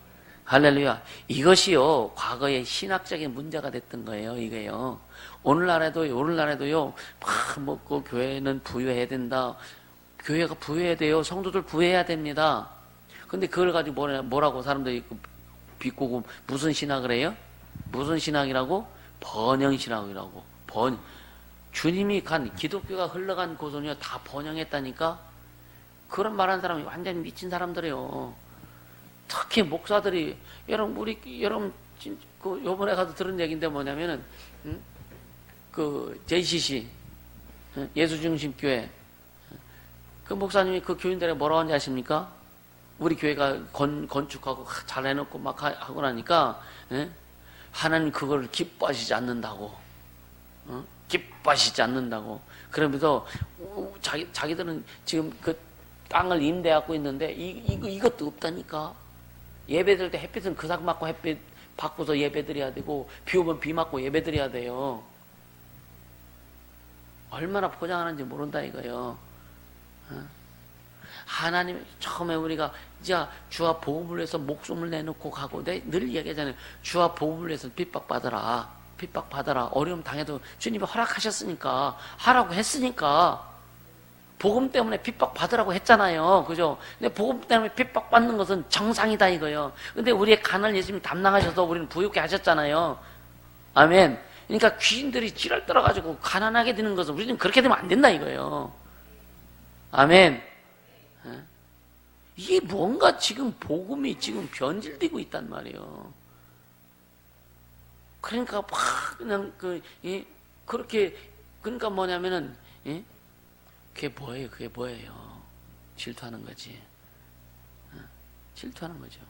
할렐루야. 이것이요 과거의 신학적인 문제가 됐던 거예요. 이게요. 오늘날에도요 그 교회는 부유해야 된다. 교회가 부유해야 돼요. 성도들 부유해야 됩니다. 근데 그걸 가지고 뭐라고 사람들이 비꼬고 무슨 신학을 해요? 무슨 신학이라고? 번영신학이라고. 주님이 기독교가 흘러간 곳은요 다 번영했다니까. 그런 말하는 사람이 완전히 미친 사람들이에요. 특히 목사들이 여러분 요번에 가서 들은 얘기인데 뭐냐면은 JCC 예수중심교회 그 목사님이 그 교인들에게 뭐라고 하는지 아십니까? 우리 교회가 건축하고 잘 해놓고 막 하고 나니까 하나님 그걸 기뻐하시지 않는다고. 기뻐하시지 않는다고. 그러면서 자기들은 지금 그 땅을 임대하고 있는데 이것도 없다니까. 예배 드릴 때 햇빛은 그삭 맞고 햇빛 받고서 예배 드려야 되고 비 오면 비 맞고 예배 드려야 돼요. 얼마나 포장하는지 모른다 이거요. 하나님 처음에 우리가 이제 주와 복음을 위해서 목숨을 내놓고 가고 늘 얘기하잖아요. 주와 복음을 위해서 핍박받아라. 어려움 당해도 주님이 허락하셨으니까 하라고 했으니까 복음 때문에 핍박받으라고 했잖아요. 그죠? 근데 복음 때문에 핍박받는 것은 정상이다 이거예요. 근데 우리의 가난을 예수님이 담당하셔서 우리는 부유케 하셨잖아요. 아멘. 그러니까 귀신들이 찌를 떨어가지고 가난하게 되는 것은 우리는 그렇게 되면 안 된다 이거예요. 아멘. 이게 뭔가 지금 복음이 지금 변질되고 있단 말이에요. 그러니까 막 그냥 그렇게 그러니까 뭐냐면은 그게 뭐예요? 질투하는 거지. 질투하는 거죠.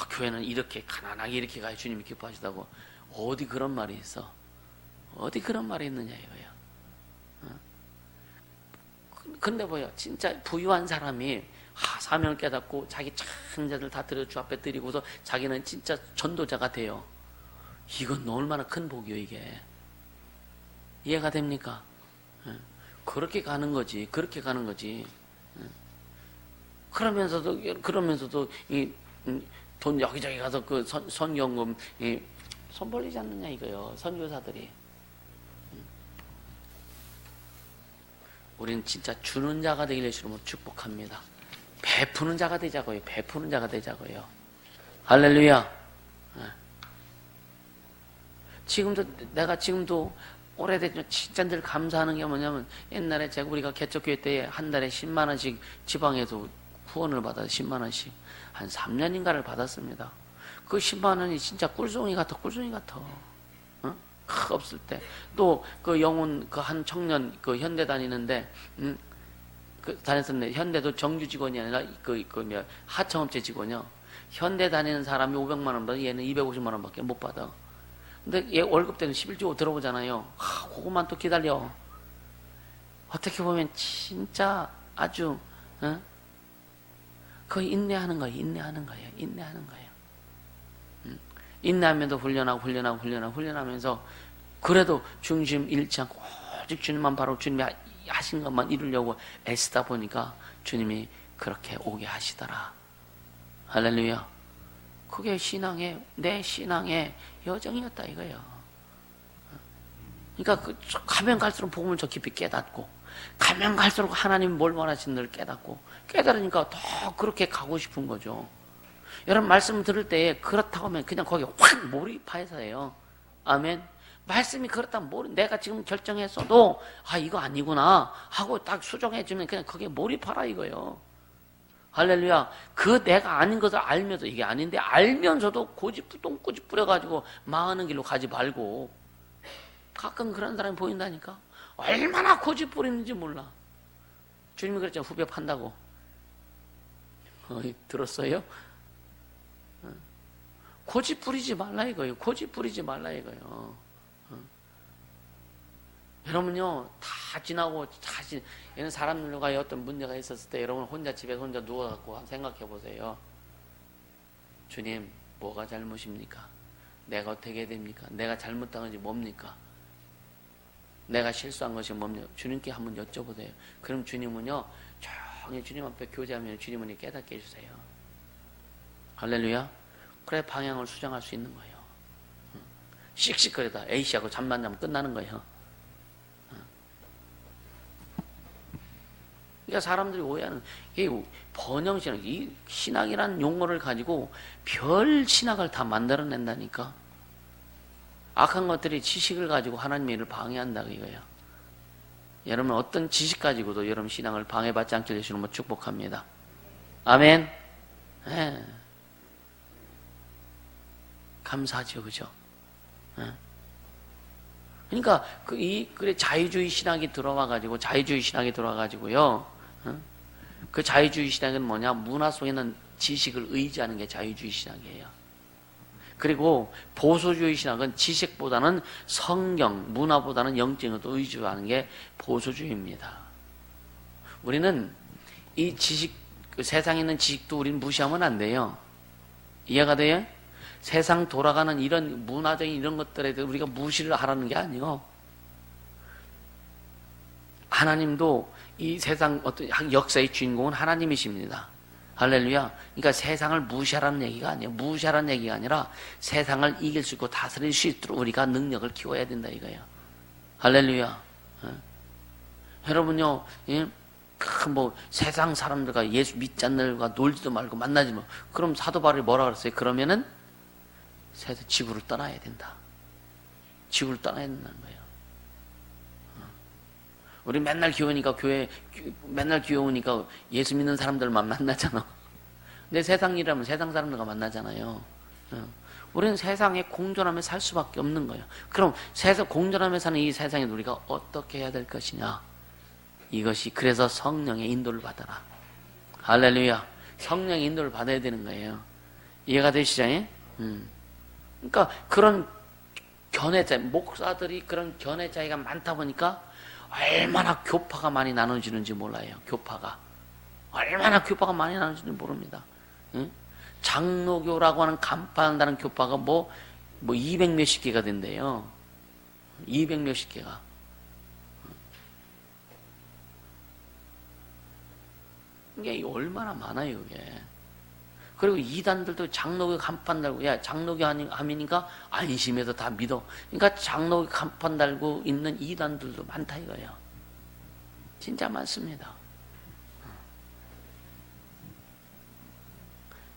교회는 이렇게 가난하게 이렇게 가야 주님이 기뻐하시다고. 어디 그런 말이 있어? 어디 그런 말이 있느냐 이거야. 근데 뭐야? 진짜 부유한 사람이 사명을 깨닫고 자기 착한 자들 다 들여 주 앞에 드리고서 자기는 진짜 전도자가 돼요. 이건 얼마나 큰 복이요 이게. 이해가 됩니까? 그렇게 가는 거지. 그러면서도 돈 여기저기 가서 그 선교금 손 벌리지 않느냐 이거요. 선교사들이. 우리는 진짜 주는 자가 되기를 주로 축복합니다. 베푸는 자가 되자고요. 베푸는 자가 되자고요. 할렐루야. 내가 지금도 오래됐죠. 진짜 늘 감사하는 게 뭐냐면 옛날에 우리가 개척교회 때 한 달에 10만 원씩 지방에서 후원을 받아서 10만 원씩 한 3년인가를 받았습니다. 그 10만 원이 진짜 꿀송이 같아. 없을 때. 또 그 영혼 그 한 청년 그 현대 다니는데 다녔었는데 현대도 정규 직원이 아니라 하청업체 직원이요. 현대 다니는 사람이 500만 원 받아 얘는 250만 원밖에 못 받아. 근데 얘 월급 때는 11조 들어오잖아요. 그것만 또 기다려. 어떻게 보면 진짜 아주 거의 인내하는 거예요. 인내하면서 훈련하면서 그래도 중심 잃지 않고 오직 주님만 바로 주님이 하신 것만 이루려고 애쓰다 보니까 주님이 그렇게 오게 하시더라. 할렐루야. 그게 내 신앙의 여정이었다 이거예요. 그러니까 가면 갈수록 복음을 더 깊이 깨닫고 가면 갈수록 하나님이 뭘 원하시는지를 깨달으니까 더 그렇게 가고 싶은 거죠. 여러분 말씀을 들을 때 그렇다고 하면 그냥 거기에 확 몰입해서 해요. 아멘. 말씀이 그렇다면 내가 지금 결정했어도 이거 아니구나 하고 딱 수정해주면 그냥 거기에 몰입하라 이거예요. 할렐루야. 그 내가 아닌 것을 알면서 이게 아닌데 알면서도 똥꼬집 뿌려가지고 망하는 길로 가지 말고 가끔 그런 사람이 보인다니까. 얼마나 고집 부리는지 몰라. 주님이 그랬잖아요. 후배 판다고. 들었어요? 고집 부리지 말라 이거예요. 여러분요, 다 지나고, 얘는 사람들과 어떤 문제가 있었을 때 여러분 혼자 집에서 혼자 누워갖고 생각해 보세요. 주님, 뭐가 잘못입니까? 내가 어떻게 해야 됩니까? 내가 잘못한 것이 뭡니까? 내가 실수한 것이 뭡니까? 주님께 한번 여쭤보세요. 그럼 주님은요, 조용히 주님 앞에 교제하면 주님은 깨닫게 해주세요. 할렐루야. 그래 방향을 수정할 수 있는 거예요. 씩씩거리다 A씨하고 잠만 자면 끝나는 거예요. 그러니까 사람들이 오해하는 이 번영신앙, 이 신앙이라는 용어를 가지고 별 신학을 다 만들어낸다니까. 악한 것들이 지식을 가지고 하나님의 일을 방해한다 이거예요. 여러분 어떤 지식 가지고도 여러분 신앙을 방해받지 않게 되시는 분 축복합니다. 아멘. 네. 감사하죠, 그죠? 네. 그러니까 그래 자유주의 신학이 들어와가지고요. 그 자유주의 신학은 뭐냐? 문화 속에 있는 지식을 의지하는 게 자유주의 신학이에요. 그리고 보수주의 신학은 지식보다는 성경, 문화보다는 영적인 것도 의지하는 게 보수주의입니다. 우리는 이 지식, 세상에 있는 지식도 우리는 무시하면 안 돼요. 이해가 돼요? 세상 돌아가는 이런 문화적인 이런 것들에 대해서 우리가 무시를 하라는 게 아니에요. 하나님도 이 세상 어떤 역사의 주인공은 하나님이십니다. 할렐루야. 그러니까 세상을 무시하라는 얘기가 아니에요. 무시하라는 얘기가 아니라 세상을 이길 수 있고 다스릴 수 있도록 우리가 능력을 키워야 된다 이거예요. 할렐루야. 여러분요, 세상 사람들과 예수 믿지 않는 들과 놀지도 말고 만나지 마. 그럼 사도 바울이 뭐라 그랬어요? 그러면은 지구를 떠나야 된다. 지구를 떠나야 된다는 거예요. 우리 맨날 맨날 교회 오니까 예수 믿는 사람들만 만나잖아. 근데 세상 일하면 세상 사람들과 만나잖아요. 우리는 세상에 공존하며 살 수밖에 없는 거예요. 그럼 공존하며 사는 이 세상에 우리가 어떻게 해야 될 것이냐? 이것이 그래서 성령의 인도를 받아라. 할렐루야. 성령의 인도를 받아야 되는 거예요. 이해가 되시죠? 그러니까 그런 목사들이 그런 견해 차이가 많다 보니까 얼마나 교파가 많이 나눠지는지 몰라요. 얼마나 교파가 많이 나눠지는지 모릅니다. 장로교라고 하는 간파한다는 교파가 200 몇십 개가 된대요. 200 몇십 개가. 이게 얼마나 많아요, 이게. 그리고 이단들도 장로교 간판 달고, 야, 장로교 하니까 안심해서 다 믿어. 그러니까 장로교 간판 달고 있는 이단들도 많다 이거예요. 진짜 많습니다.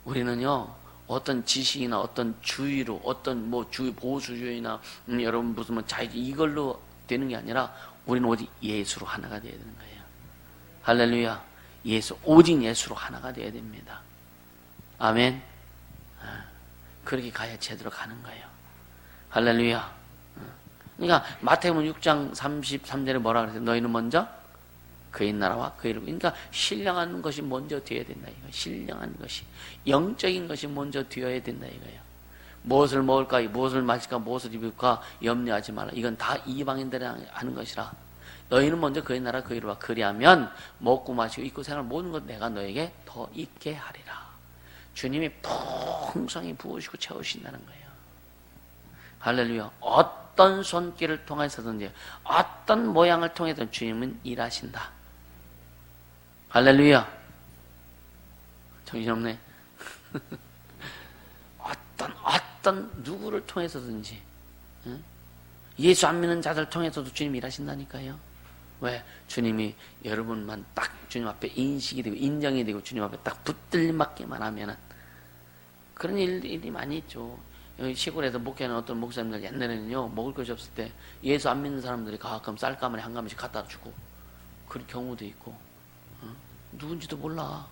우리는요, 어떤 지식이나 어떤 주의로, 어떤 뭐 보수주의나, 여러분 무슨 뭐 자유, 이걸로 되는 게 아니라 우리는 오직 예수로 하나가 되어야 되는 거예요. 할렐루야. 오직 예수로 하나가 되어야 됩니다. 아멘. 그렇게 가야 제대로 가는 거예요. 할렐루야. 그러니까 마태복음 6장 33절에 뭐라 그랬어요? 너희는 먼저 그의 나라와 그의 이름. 그러니까 신령한 것이 먼저 되어야 된다 이거예요. 신령한 것이, 영적인 것이 먼저 되어야 된다 이거예요. 무엇을 먹을까, 무엇을 마실까, 무엇을 입을까 염려하지 말라. 이건 다 이방인들이 하는 것이라. 너희는 먼저 그의 나라 그의 이름과 그리하면 먹고 마시고 입고 생활 모든 것 내가 너에게 더 있게 하리라. 주님이 풍성히 부으시고 채우신다는 거예요. 할렐루야. 어떤 손길을 통해서든지 어떤 모양을 통해서 주님은 일하신다. 할렐루야. 정신없네. 어떤 누구를 통해서든지, 예수 안 믿는 자들 통해서도 주님이 일하신다니까요. 왜? 주님이 여러분만 딱 주님 앞에 인식이 되고 인정이 되고 주님 앞에 딱 붙들맞기만 하면은, 그런 일이 많이 있죠. 여기 시골에서 목회하는 어떤 목사님들 옛날에는요, 먹을 것이 없을 때 예수 안 믿는 사람들이 가끔 쌀가마니 한 가마씩 갖다 주고, 그런 경우도 있고, 누군지도 몰라.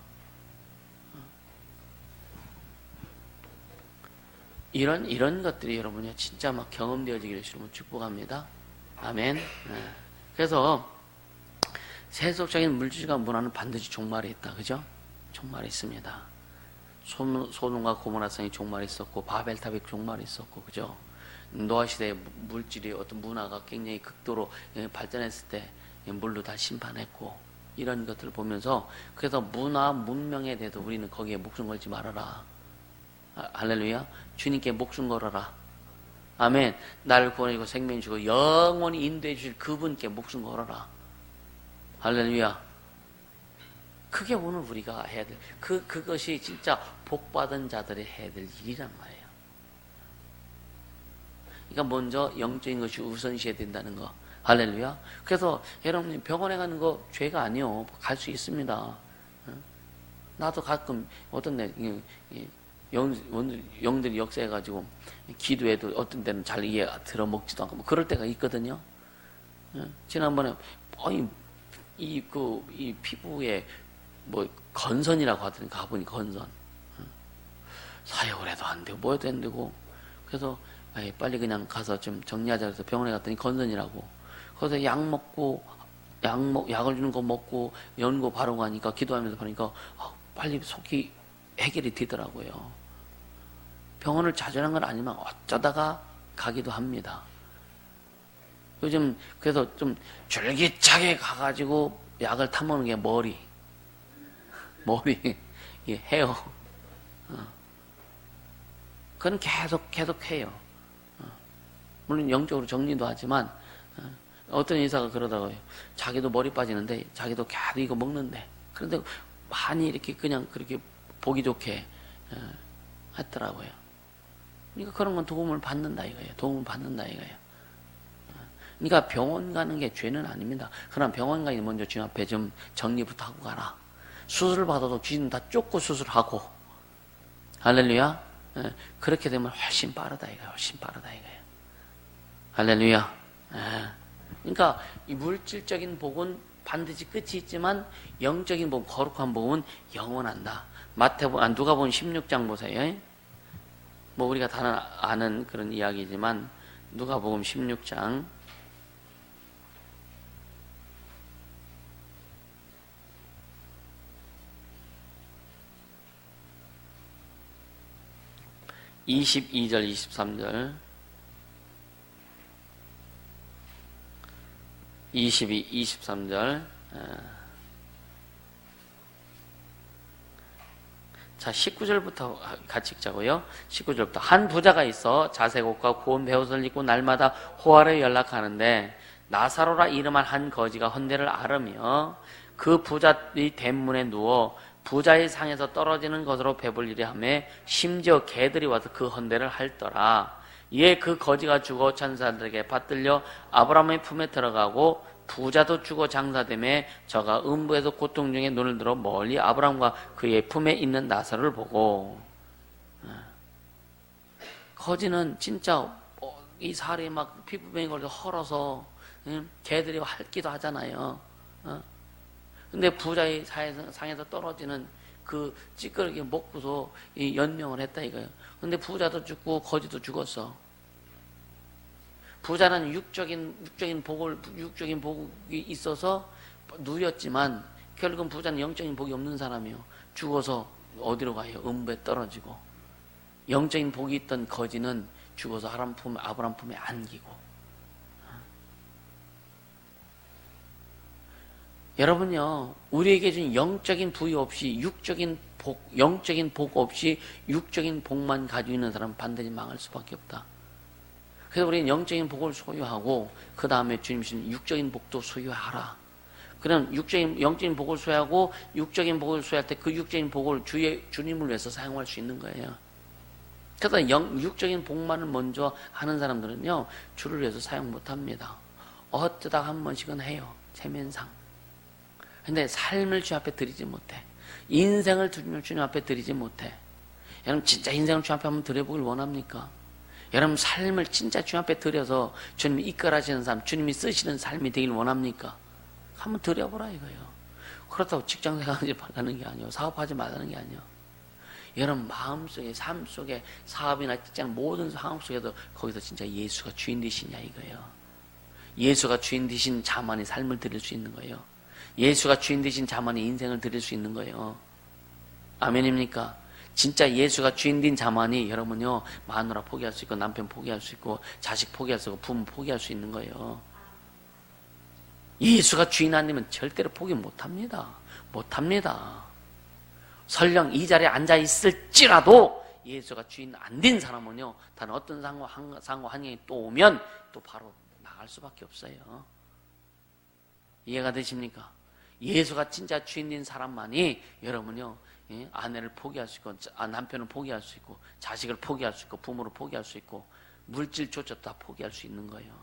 이런 것들이 여러분이 진짜 막 경험되어지기를 주님은 축복합니다. 아멘. 그래서 세속적인 물질과 문화는 반드시 종말이 있다. 그죠? 종말이 있습니다. 소돔과 고모라성이 종말이 있었고, 바벨탑이 종말이 있었고, 그죠? 노아 시대의 물질이 어떤 문화가 굉장히 극도로 발전했을 때 물로 다 심판했고, 이런 것들을 보면서, 그래서 문화, 문명에 대해서 우리는 거기에 목숨 걸지 말아라. 할렐루야. 주님께 목숨 걸어라. 아멘. 나를 구원해주고 생명 주고 영원히 인도해 주실 그분께 목숨 걸어라. 할렐루야. 그게 오늘 우리가 해야 될, 그것이 진짜 복받은 자들이 해야 될 일이란 말이에요. 그러니까 먼저 영적인 것이 우선시해야 된다는 거. 할렐루야. 그래서 여러분 병원에 가는 거 죄가 아니요. 갈 수 있습니다. 나도 가끔 어떤 데 영들이 역사해가지고 기도해도 어떤 때는 잘 이해 들어먹지도 않고 뭐 그럴 때가 있거든요. 지난번에 이 피부에 뭐 건선이라고 하더니 가보니 건선 사역을 해도 안 되고 뭐 해도 안 되고, 그래서 빨리 그냥 가서 좀 정리하자 해서 병원에 갔더니 건선이라고. 거기서 약을 주는 거 먹고 연고 바르고 하니까, 기도하면서 바르니까 빨리 속이 해결이 되더라고요. 병원을 자주 하는 건 아니면 어쩌다가 가기도 합니다. 요즘 그래서 좀 줄기차게 가가지고 약을 타먹는 게 머리, 이 헤어. 그건 계속 해요. 물론 영적으로 정리도 하지만, 어떤 의사가 그러다가요, 자기도 머리 빠지는데 자기도 계속 이거 먹는데, 그런데 많이 이렇게 그냥 그렇게 보기 좋게 했더라고요. 그러니까 그런 건 도움을 받는다 이거예요. 도움을 받는다 이거예요. 그러니까 병원 가는 게 죄는 아닙니다. 그러나 병원 가기 먼저 주님 앞에 좀 정리부터 하고 가라. 수술 받아도 귀는 다 쫓고 수술하고. 할렐루야. 그렇게 되면 훨씬 빠르다 이거예요. 훨씬 빠르다 이거예요. 할렐루야. 그러니까 이 물질적인 복은 반드시 끝이 있지만 영적인 복, 거룩한 복은 영원한다. 누가복음 16장 보세요. 뭐 우리가 다 아는 그런 이야기지만 누가복음 16장 22절 23절 23절. 자, 19절부터 같이 읽자고요. 19절부터. 한 부자가 있어 자색 옷과 고운 베옷을 입고 날마다 호화를 연락하는데, 나사로라 이름한 한 거지가 헌데를 앓으며 그 부자의 대문에 누워 부자의 상에서 떨어지는 것으로 배불리려 하며 심지어 개들이 와서 그 헌대를 할더라. 이에 그 거지가 죽어 천사들에게 받들려 아브라함의 품에 들어가고 부자도 죽어 장사되매 저가 음부에서 고통 중에 눈을 들어 멀리 아브라함과 그의 품에 있는 나사를 보고. 거지는 진짜 이 살이 막 피부병이 걸려 헐어서 개들이 핥기도 하잖아요. 근데 부자의 상에서 떨어지는 그 찌끄러기 먹고서 이 연명을 했다 이거예요. 근데 부자도 죽고 거지도 죽었어. 부자는 육적인 복이 있어서 누렸지만 결국은 부자는 영적인 복이 없는 사람이요. 죽어서 어디로 가요? 음부에 떨어지고. 영적인 복이 있던 거지는 죽어서 아브라함 품에 안기고. 여러분요, 우리에게 준 영적인 부위 없이 영적인 복 없이 육적인 복만 가지고 있는 사람은 반드시 망할 수밖에 없다. 그래서 우리는 영적인 복을 소유하고 그 다음에 주님 주신 육적인 복도 소유하라. 그럼 영적인 복을 소유하고 육적인 복을 소유할 때 그 육적인 복을 주님을 위해서 사용할 수 있는 거예요. 그래서 육적인 복만을 먼저 하는 사람들은요, 주를 위해서 사용 못합니다. 어쩌다 한 번씩은 해요. 체면상. 근데 삶을 주님 앞에 드리지 못해. 인생을 주님 앞에 드리지 못해. 여러분 진짜 인생을 주님 앞에 한번 드려보길 원합니까? 여러분 삶을 진짜 주님 앞에 드려서 주님이 이끌어하시는 삶, 주님이 쓰시는 삶이 되길 원합니까? 한번 드려보라 이거예요. 그렇다고 직장생활하지 말라는 게 아니에요. 사업하지 말라는 게 아니에요. 여러분 마음속에, 삶 속에, 사업이나 직장 모든 상황 속에도 거기서 진짜 예수가 주인 되시냐 이거예요. 예수가 주인 되신 자만이 삶을 드릴 수 있는 거예요. 예수가 주인 되신 자만이 인생을 드릴 수 있는 거예요. 아멘입니까? 진짜 예수가 주인 된 자만이 여러분요, 마누라 포기할 수 있고 남편 포기할 수 있고 자식 포기할 수 있고 부모 포기할 수 있는 거예요. 예수가 주인 안 되면 절대로 포기 못합니다. 못합니다. 설령 이 자리에 앉아 있을지라도 예수가 주인 안 된 사람은요, 다른 어떤 상호 환경이 또 오면 또 바로 나갈 수밖에 없어요. 이해가 되십니까? 예수가 진짜 주인 된 사람만이 여러분요, 아내를 포기할 수 있고 남편을 포기할 수 있고 자식을 포기할 수 있고 부모를 포기할 수 있고 물질조차 다 포기할 수 있는 거예요.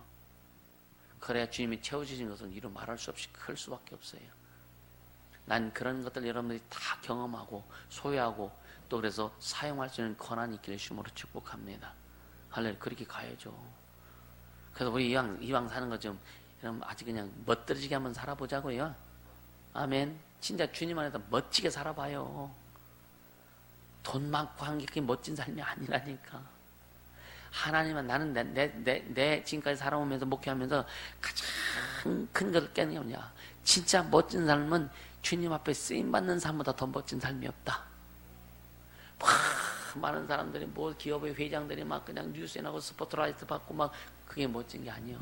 그래야 주님이 채워주신 것은 이루 말할 수 없이 클 수밖에 없어요. 난 그런 것들 여러분들이 다 경험하고 소유하고 또 그래서 사용할 수 있는 권한이 있기를 주님으로 축복합니다. 할렐루야. 그렇게 가야죠. 그래서 우리 이왕 사는 거 좀 여러분 아직 그냥 멋들어지게 한번 살아보자고요. 아멘. 진짜 주님 안에서 멋지게 살아봐요. 돈 많고 한 게 그게 멋진 삶이 아니라니까. 하나님은 나는 내 지금까지 살아오면서 목회하면서 가장 큰 것을 깨는 게 뭐냐. 진짜 멋진 삶은 주님 앞에 쓰임받는 삶보다 더 멋진 삶이 없다. 많은 사람들이 뭐 기업의 회장들이 막 그냥 뉴스에 나고 스포트라이트 받고 막 그게 멋진 게 아니에요.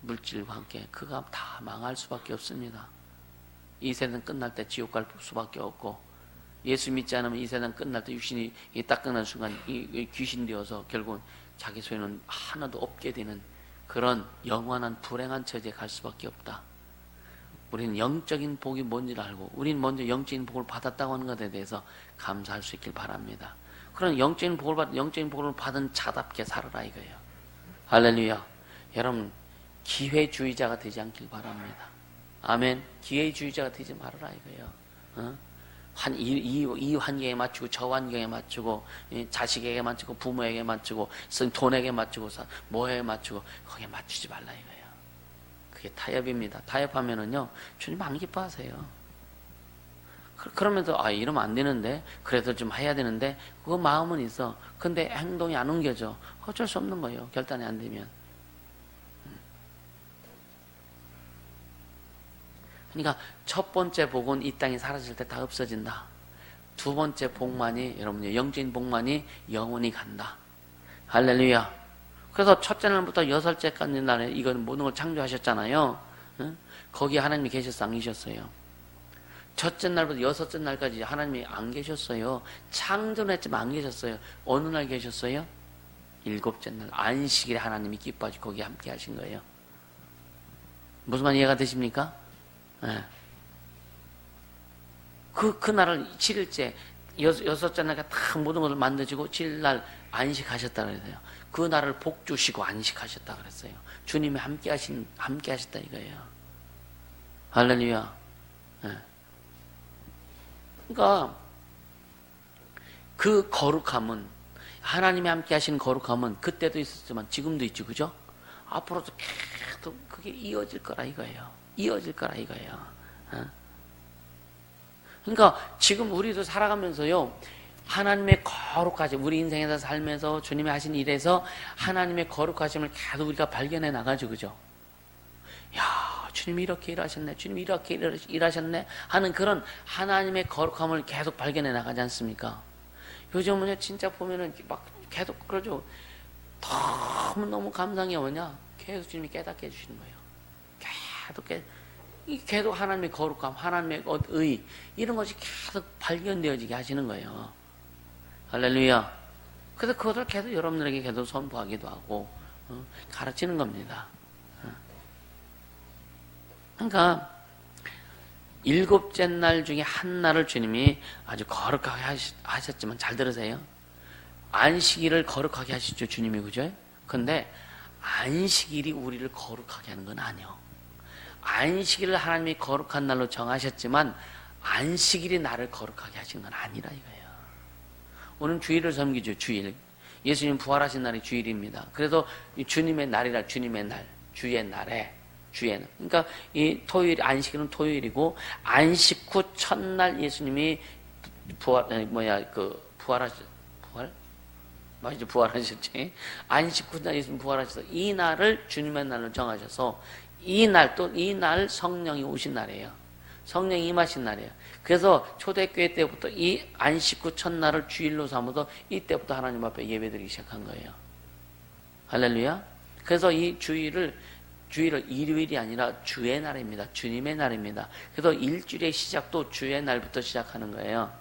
물질과 함께 그가 다 망할 수밖에 없습니다. 이 세상 끝날 때 지옥 갈 수밖에 없고 예수 믿지 않으면 이 세상 끝날 때 육신이 딱 끝난 순간 이 귀신 되어서 결국은 자기 소유는 하나도 없게 되는 그런 영원한 불행한 처지에 갈 수밖에 없다. 우리는 영적인 복이 뭔지를 알고 우리는 먼저 영적인 복을 받았다고 하는 것에 대해서 감사할 수 있길 바랍니다. 그런 영적인 복을 받은 자답게 살아라 이거예요. 할렐루야. 여러분 기회주의자가 되지 않길 바랍니다. 아멘. 기회주의자가 되지 말아라 이거예요. 이 환경에 맞추고 저 환경에 맞추고 자식에게 맞추고 부모에게 맞추고 돈에게 맞추고 뭐에 맞추고 거기에 맞추지 말라 이거예요. 그게 타협입니다. 타협하면은요 주님 안 기뻐하세요. 그러면서 이러면 안 되는데 그래도 좀 해야 되는데 그 마음은 있어. 근데 행동이 안 옮겨져. 어쩔 수 없는 거예요. 결단이 안 되면. 그러니까 첫 번째 복은 이 땅이 사라질 때 다 없어진다. 두 번째 복만이 여러분요 영적인 복만이 영원히 간다. 할렐루야. 그래서 첫째 날부터 여섯째까지 날에 이건 모든 걸 창조하셨잖아요. 응? 거기 하나님이 계셨어 안 계셨어요? 첫째 날부터 여섯째 날까지 하나님이 안 계셨어요. 창조는 했지만 안 계셨어요. 어느 날 계셨어요? 일곱째 날 안식일에 하나님이 기뻐하시고 거기 함께 하신 거예요. 무슨 말 이해가 되십니까? 네. 그날을 7일째, 여섯째 날에 다 모든 것을 만드시고 7일날 안식하셨다 그랬어요. 그 날을 복 주시고 안식하셨다 그랬어요. 주님이 함께 하셨다 이거예요. 할렐루야. 네. 그러니까 그 거룩함은, 하나님이 함께 하신 거룩함은 그때도 있었지만 지금도 있죠. 그죠? 앞으로도 계속 그게 이어질 거라 이거예요. 이어질 거라 이거예요. 그러니까 지금 우리도 살아가면서요, 하나님의 거룩하심, 우리 인생에서 살면서 주님이 하신 일에서 하나님의 거룩하심을 계속 우리가 발견해 나가죠. 그죠? 야, 주님이 이렇게 일하셨네, 주님이 이렇게 일하셨네 하는 그런 하나님의 거룩함을 계속 발견해 나가지 않습니까? 요즘은요, 진짜 보면은 막 계속 그러죠. 너무 감상이 뭐냐? 계속 주님이 깨닫게 해주시는 거예요. 계속 하나님의 거룩함, 하나님의 의, 이런 것이 계속 발견되어지게 하시는 거예요. 할렐루야. 그래서 그것을 계속 여러분들에게 계속 선포하기도 하고, 가르치는 겁니다. 그러니까, 7째 날 중에 한 날을 주님이 아주 거룩하게 하셨지만, 잘 들으세요. 안식일을 거룩하게 하시죠, 주님이. 그죠? 근데, 안식일이 우리를 거룩하게 하는 건 아니요. 안식일을 하나님이 거룩한 날로 정하셨지만, 안식일이 나를 거룩하게 하신 건 아니라 이거예요. 오늘 주일을 섬기죠, 주일. 예수님 부활하신 날이 주일입니다. 그래서 주님의 날이라, 주님의 날, 주의 날에, 그러니까 이 토요일, 안식일은 토요일이고, 안식 후 첫날 예수님이 부활하셨지. 안식 후 날 예수님 부활하셔서 이 날을 주님의 날로 정하셔서, 이 날 성령이 오신 날이에요. 성령이 임하신 날이에요. 그래서 초대교회 때부터 이 안식 후 첫날을 주일로 삼아서 이때부터 하나님 앞에 예배드리기 시작한 거예요. 할렐루야. 그래서 이 주일을 일요일이 아니라 주의 날입니다. 주님의 날입니다. 그래서 일주일의 시작도 주의 날부터 시작하는 거예요.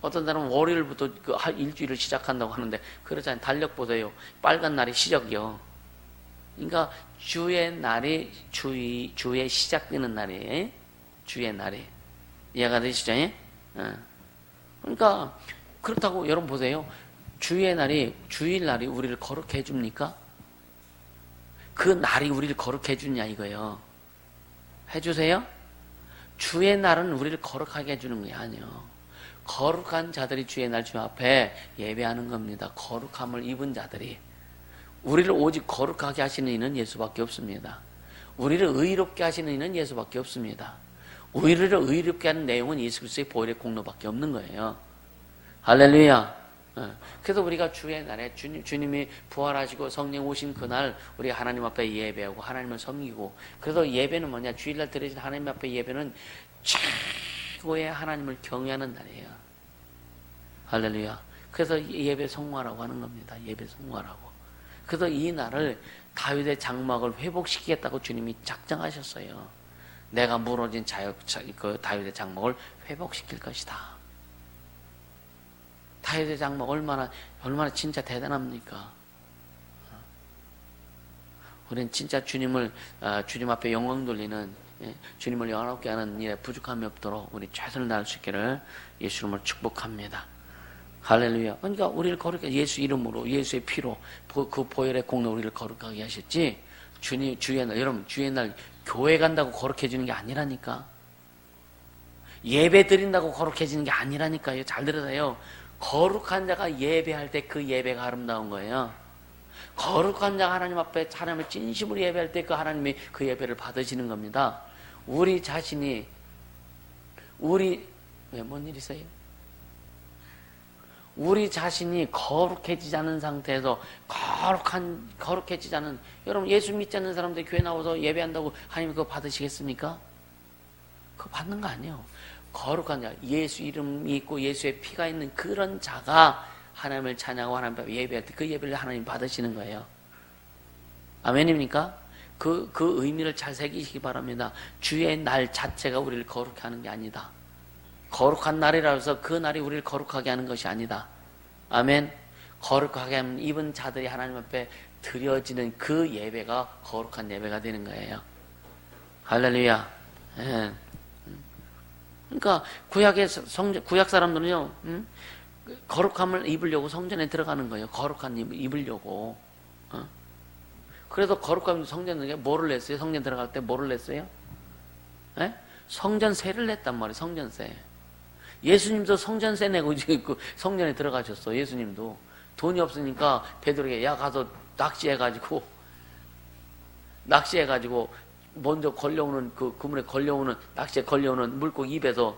어떤 사람은 월요일부터 일주일을 시작한다고 하는데 그렇잖아요. 달력 보세요. 빨간 날이 시작이요. 그러니까 주의 날이 주의 시작되는 날이에요. 주의 날이. 이해가 되시죠? 그러니까 그렇다고 여러분 보세요. 주일날이 우리를 거룩해 해줍니까? 그 날이 우리를 거룩해 해주냐 이거예요. 해주세요? 주의 날은 우리를 거룩하게 해주는 게 아니에요. 거룩한 자들이 주의 날 주 앞에 예배하는 겁니다. 거룩함을 입은 자들이. 우리를 오직 거룩하게 하시는 이는 예수밖에 없습니다. 우리를 의롭게 하시는 이는 예수밖에 없습니다. 우리를 의롭게 하는 내용은 예수 그리스도의 보혈의 공로밖에 없는 거예요. 할렐루야. 그래서 우리가 주의 날에 주님이 부활하시고 성령 오신 그날 우리가 하나님 앞에 예배하고 하나님을 섬기고, 그래서 예배는 뭐냐? 주일날 드려진 하나님 앞에 예배는 최고의 하나님을 경외하는 날이에요. 할렐루야. 그래서 예배 성화라고 하는 겁니다. 예배 성화라고. 그래서 이 날을 다윗의 장막을 회복시키겠다고 주님이 작정하셨어요. 내가 무너진 그 다윗의 장막을 회복시킬 것이다. 다윗의 장막 얼마나 진짜 대단합니까? 우리는 진짜 주님 앞에 영광 돌리는, 주님을 영화롭게 하는 일에 부족함이 없도록 우리 최선을 다할 수 있기를 예수 이름으로 축복합니다. 할렐루야. 그러니까 우리를 거룩하게, 예수 이름으로, 예수의 피로, 그 보혈의 공로 우리를 거룩하게 하셨지. 주의 날, 여러분, 주의 날 교회 간다고 거룩해지는 게 아니라니까. 예배 드린다고 거룩해지는 게 아니라니까요. 잘 들으세요. 거룩한 자가 예배할 때 그 예배가 아름다운 거예요. 거룩한 자가 하나님 앞에 하나님을 진심으로 예배할 때 그 하나님이 그 예배를 받으시는 겁니다. 우리 자신이, 왜 뭔 일 있어요? 우리 자신이 거룩해지지 않은 상태에서 거룩해지지 않은, 여러분 예수 믿지 않는 사람들이 교회 나와서 예배한다고 하나님 그거 받으시겠습니까? 그거 받는 거 아니에요. 거룩한 자, 예수 이름이 있고 예수의 피가 있는 그런 자가 하나님을 찬양하고 하나님 앞에 예배할 때 그 예배를 하나님 받으시는 거예요. 아멘입니까? 그 의미를 잘 새기시기 바랍니다. 주의 날 자체가 우리를 거룩하게 하는 게 아니다. 거룩한 날이라 해서 그 날이 우리를 거룩하게 하는 것이 아니다. 아멘. 거룩하게 하면 입은 자들이 하나님 앞에 드려지는 그 예배가 거룩한 예배가 되는 거예요. 할렐루야. 예. 그러니까 구약 사람들은요, 거룩함을 입으려고 성전에 들어가는 거예요. 거룩한 입으려고. 그래서 거룩함 성전에 뭐를 냈어요? 성전 들어갈 때 뭐를 냈어요? 예? 성전세를 냈단 말이에요. 성전세. 예수님도 성전세 내고 그 성전에 들어가셨어. 예수님도 돈이 없으니까 베드로에게 야 가서 낚시해가지고 먼저 걸려오는 그 그물에 걸려오는 낚시에 걸려오는 물고기 입에서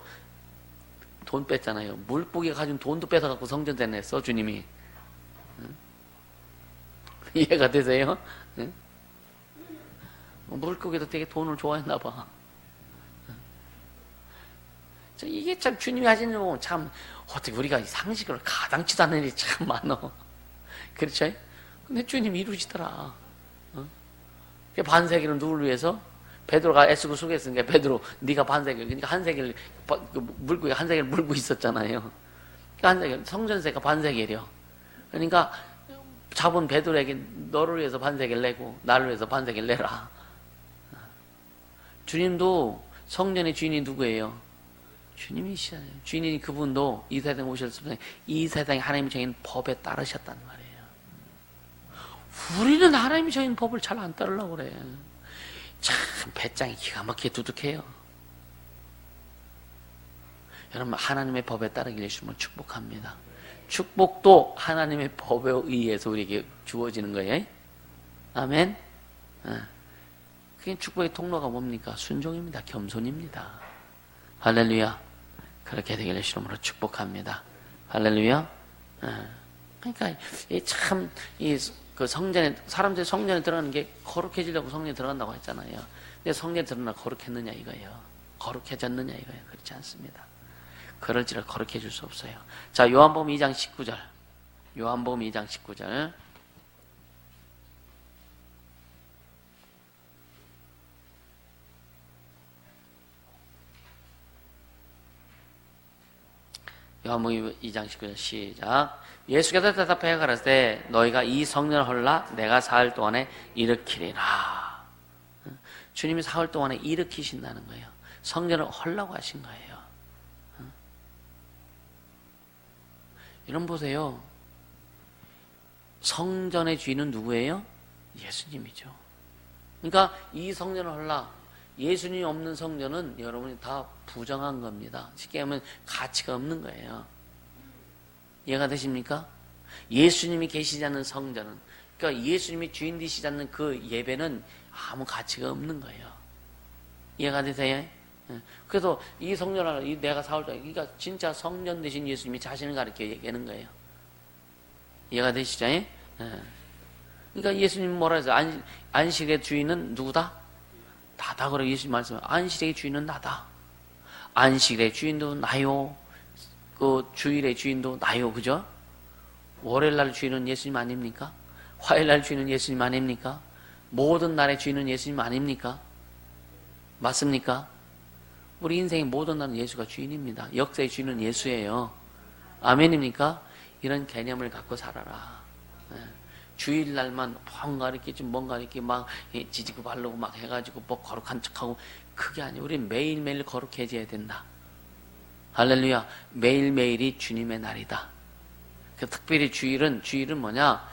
돈 뺐잖아요. 물고기가 가진 돈도 뺏어갖고 성전세 냈어 주님이. 응? 이해가 되세요? 응? 물고기도 되게 돈을 좋아했나 봐. 이게 참 주님이 하시는 거 보면 참 어떻게 우리가 상식으로 가당치도 않는 일이 참 많어. 그렇죠? 근데 주님이 이루시더라. 반세기는 누구를 위해서? 베드로가 애쓰고 수고했으니까 베드로 네가 반세기를, 그러니까 한 세기를 물고 한 세기를 물고 있었잖아요. 그러니까 한 세기 성전세가 반세기래요. 그러니까 잡은 베드로에게 너를 위해서 반세기를 내고 나를 위해서 반세기를 내라. 주님도 성전의 주인이 누구예요? 주님이시잖아요. 주인이 그분도 이 세상에 오셨을 때 이 세상에 하나님이 정한 법에 따르셨단 말이에요. 우리는 하나님이 정한 법을 잘 안 따르려고 그래. 참 배짱이 기가 막히게 두둑해요. 여러분 하나님의 법에 따르기를 주시면 축복합니다. 축복도 하나님의 법에 의해서 우리에게 주어지는 거예요. 아멘. 그게 축복의 통로가 뭡니까? 순종입니다. 겸손입니다. 할렐루야. 그렇게 되기를 주님으로 축복합니다. 할렐루야. 그러니까 참 그 성전에 사람들이 성전에 들어가는 게 거룩해지려고 성전에 들어간다고 했잖아요. 근데 성전에 들어가나 거룩했느냐 이거예요. 거룩해졌느냐 이거예요. 그렇지 않습니다. 그럴지라 거룩해질 수 없어요. 자, 요한복음 2장 19절. 요한복음 2장 19절. 요한복음 2장 19절 시작. 예수께서 대답하여 가라사대 너희가 이 성전을 헐라 내가 사흘 동안에 일으키리라. 주님이 사흘 동안에 일으키신다는 거예요. 성전을 헐라고 하신 거예요. 여러분 보세요. 성전의 주인은 누구예요? 예수님이죠. 그러니까 이 성전을 헐라. 예수님이 없는 성전은 여러분이 다 부정한 겁니다. 쉽게 하면 가치가 없는 거예요. 이해가 되십니까? 예수님이 계시지 않는 성전은, 그러니까 예수님이 주인 되시지 않는 그 예배는 아무 가치가 없는 거예요. 이해가 되세요? 그래서 이 성전을 내가 사올 때, 그러니까 진짜 성전 되신 예수님이 자신을 가르쳐 얘기하는 거예요. 이해가 되시죠? 그러니까 예수님 뭐라 해서 안식의 주인은 누구다? 나다. 그래 예수님 말씀. 안식의 주인은 나다. 안식의 주인도 나요. 그 주일의 주인도 나요. 그죠? 월요일날 주인은 예수님 아닙니까? 화요일날 주인은 예수님 아닙니까? 모든 날의 주인은 예수님 아닙니까? 맞습니까? 우리 인생의 모든 날은 예수가 주인입니다. 역사의 주인은 예수예요. 아멘입니까? 이런 개념을 갖고 살아라. 주일날만 뭔가 이렇게 막 지지고 바르고 막 해가지고 뭐 거룩한 척하고, 그게 아니에요. 우리 매일매일 거룩해져야 된다. 할렐루야. 매일매일이 주님의 날이다. 특별히 주일은 뭐냐?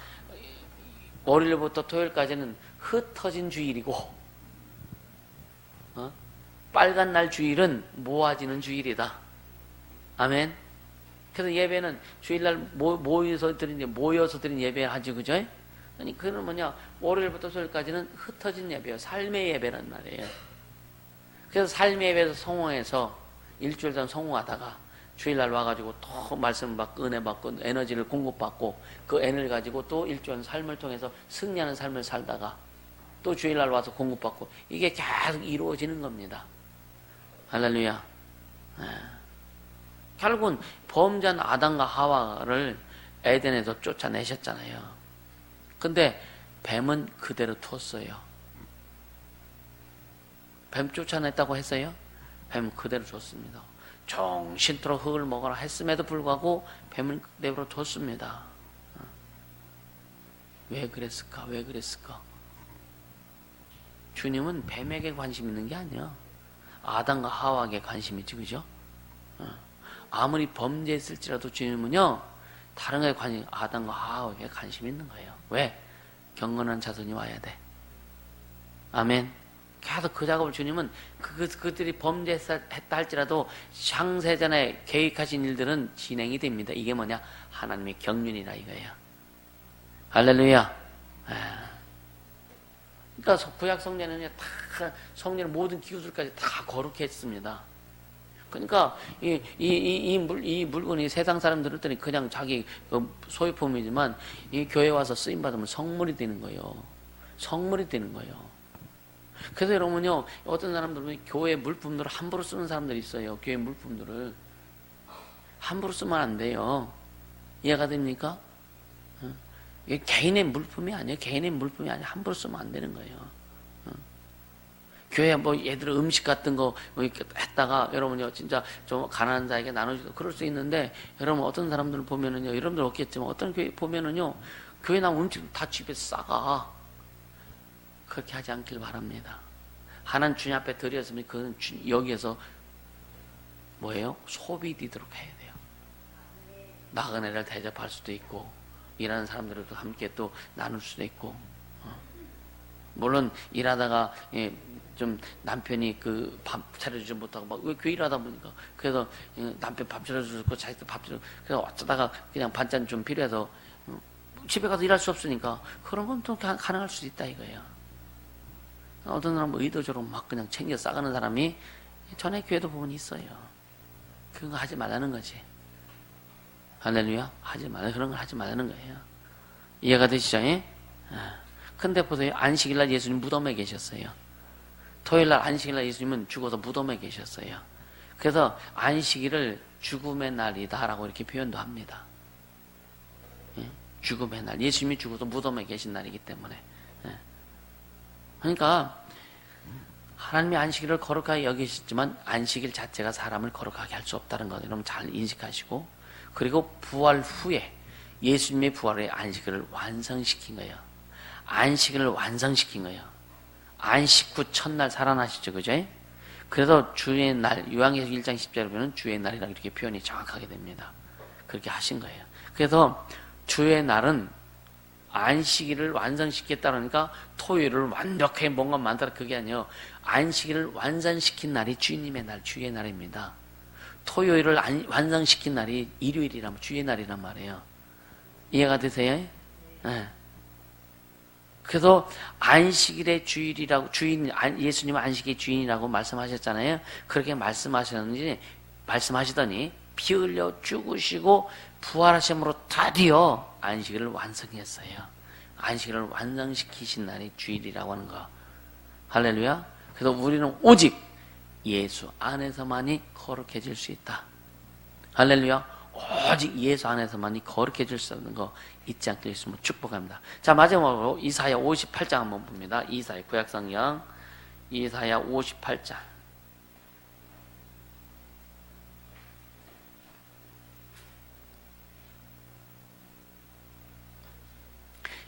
월요일부터 토요일까지는 흩어진 주일이고, 빨간 날 주일은 모아지는 주일이다. 아멘. 그래서 예배는 주일날 모여서 드린 예배 하지, 그죠? 아니, 그는 뭐냐? 월요일부터 토요일까지는 흩어진 예배예요. 삶의 예배란 말이에요. 그래서 삶의 예배에서 성공해서 일주일 전 성공하다가 주일날 와가지고 또 말씀 받고 은혜 받고 에너지를 공급받고 그 에너지를 가지고 또 일주일 삶을 통해서 승리하는 삶을 살다가 또 주일날 와서 공급받고, 이게 계속 이루어지는 겁니다. 할렐루야. 결국은 범죄한 아담과 하와를 에덴에서 쫓아내셨잖아요. 근데 뱀은 그대로 뒀어요. 뱀 쫓아냈다고 했어요? 뱀은 그대로 뒀습니다. 정신토록 흙을 먹어라 했음에도 불구하고 뱀은 그대로 뒀습니다. 왜 그랬을까? 왜 그랬을까? 주님은 뱀에게 관심 있는 게 아니야. 아담과 하와에게 관심이지, 그죠? 아무리 범죄했을지라도 주님은요, 다른 거에 아담과 하와에게 관심이 있는 거예요. 왜? 경건한 자손이 와야 돼. 아멘. 계속 그 작업을 주님은 그들이 범죄했다 할지라도 창세전에 계획하신 일들은 진행이 됩니다. 이게 뭐냐? 하나님의 경륜이라 이거예요. 할렐루야. 그러니까 구약 성전에는 다 성전의 모든 기구들까지 다 거룩해 했습니다. 그러니까 이 물건이 세상 사람들을 때는 그냥 자기 소유품이지만 이 교회 와서 쓰임 받으면 성물이 되는 거예요. 성물이 되는 거예요. 그래서 여러분요, 어떤 사람들은 교회 물품들을 함부로 쓰는 사람들이 있어요. 교회 물품들을 함부로 쓰면 안 돼요. 이해가 됩니까? 이게 개인의 물품이 아니에요. 개인의 물품이 아니에요. 함부로 쓰면 안 되는 거예요. 교회 뭐 얘들 음식 같은 거 뭐 이렇게 했다가 여러분요 진짜 좀 가난한 자에게 나눠주고 그럴 수 있는데, 여러분 어떤 사람들을 보면은요, 여러분들 없겠지만 어떤 교회 보면은요, 교회 나온 음식 다 집에서 싸가. 그렇게 하지 않길 바랍니다. 하나님 주님 앞에 드렸으면 그건 여기에서 뭐예요? 소비되도록 해야 돼요. 나그네를 대접할 수도 있고, 일하는 사람들과 함께 또 나눌 수도 있고, 물론 일하다가 좀 남편이 그 밥 차려주지 못하고 막 왜 교회 일하다 보니까 그래서 남편 밥 차려주고 자기도 밥 차려, 그래서 어쩌다가 그냥 반찬 좀 필요해서 집에 가서 일할 수 없으니까 그런 건 또 가능할 수 있다 이거예요. 어떤 사람은 의도적으로 막 그냥 챙겨 싸가는 사람이 전에 교회도 보면 있어요. 그런 거 하지 말라는 거지. 할렐루야. 하지 말라. 그런 걸 하지 말라는 거예요. 이해가 되시죠? 근데 보세요. 안식일날 예수님 무덤에 계셨어요. 토요일날 안식일날 예수님은 죽어서 무덤에 계셨어요. 그래서 안식일을 죽음의 날이다라고 이렇게 표현도 합니다. 죽음의 날. 예수님이 죽어서 무덤에 계신 날이기 때문에. 그러니까 하나님이 안식일을 거룩하게 여기셨지만 안식일 자체가 사람을 거룩하게 할 수 없다는 거 여러분 잘 인식하시고, 그리고 부활 후에 예수님의 부활에 안식일을 완성시킨 거예요. 안식일을 완성시킨 거예요. 안식 후 첫날 살아나시죠, 그죠? 그래서 주의 날, 요한계시록 1장 10절에 보면 주의 날이라고 이렇게 표현이 정확하게 됩니다. 그렇게 하신 거예요. 그래서 주의 날은 안식일을 완성시켰다니까 토요일을 완벽하게 뭔가 만들어, 그게 아니에요. 안식일을 완성시킨 날이 주님의 날, 주의 날입니다. 토요일을 완성시킨 날이 일요일이란 주의 날이란 말이에요. 이해가 되세요? 네. 그래서 안식일의 주일이라고, 예수님은 안식의 주인이라고 말씀하셨잖아요. 그렇게 말씀하시더니 피 흘려 죽으시고 부활하심으로 드디어 안식일을 완성했어요. 안식일을 완성시키신 날이 주일이라고 하는 거. 할렐루야. 그래서 우리는 오직 예수 안에서만이 거룩해질 수 있다. 할렐루야. 오직 예수 안에서만이 거룩해질 수 있는 거 잊지 않게 있으면 축복합니다. 자, 마지막으로 이사야 58장 한번 봅니다. 이사야 구약성경 이사야 58장.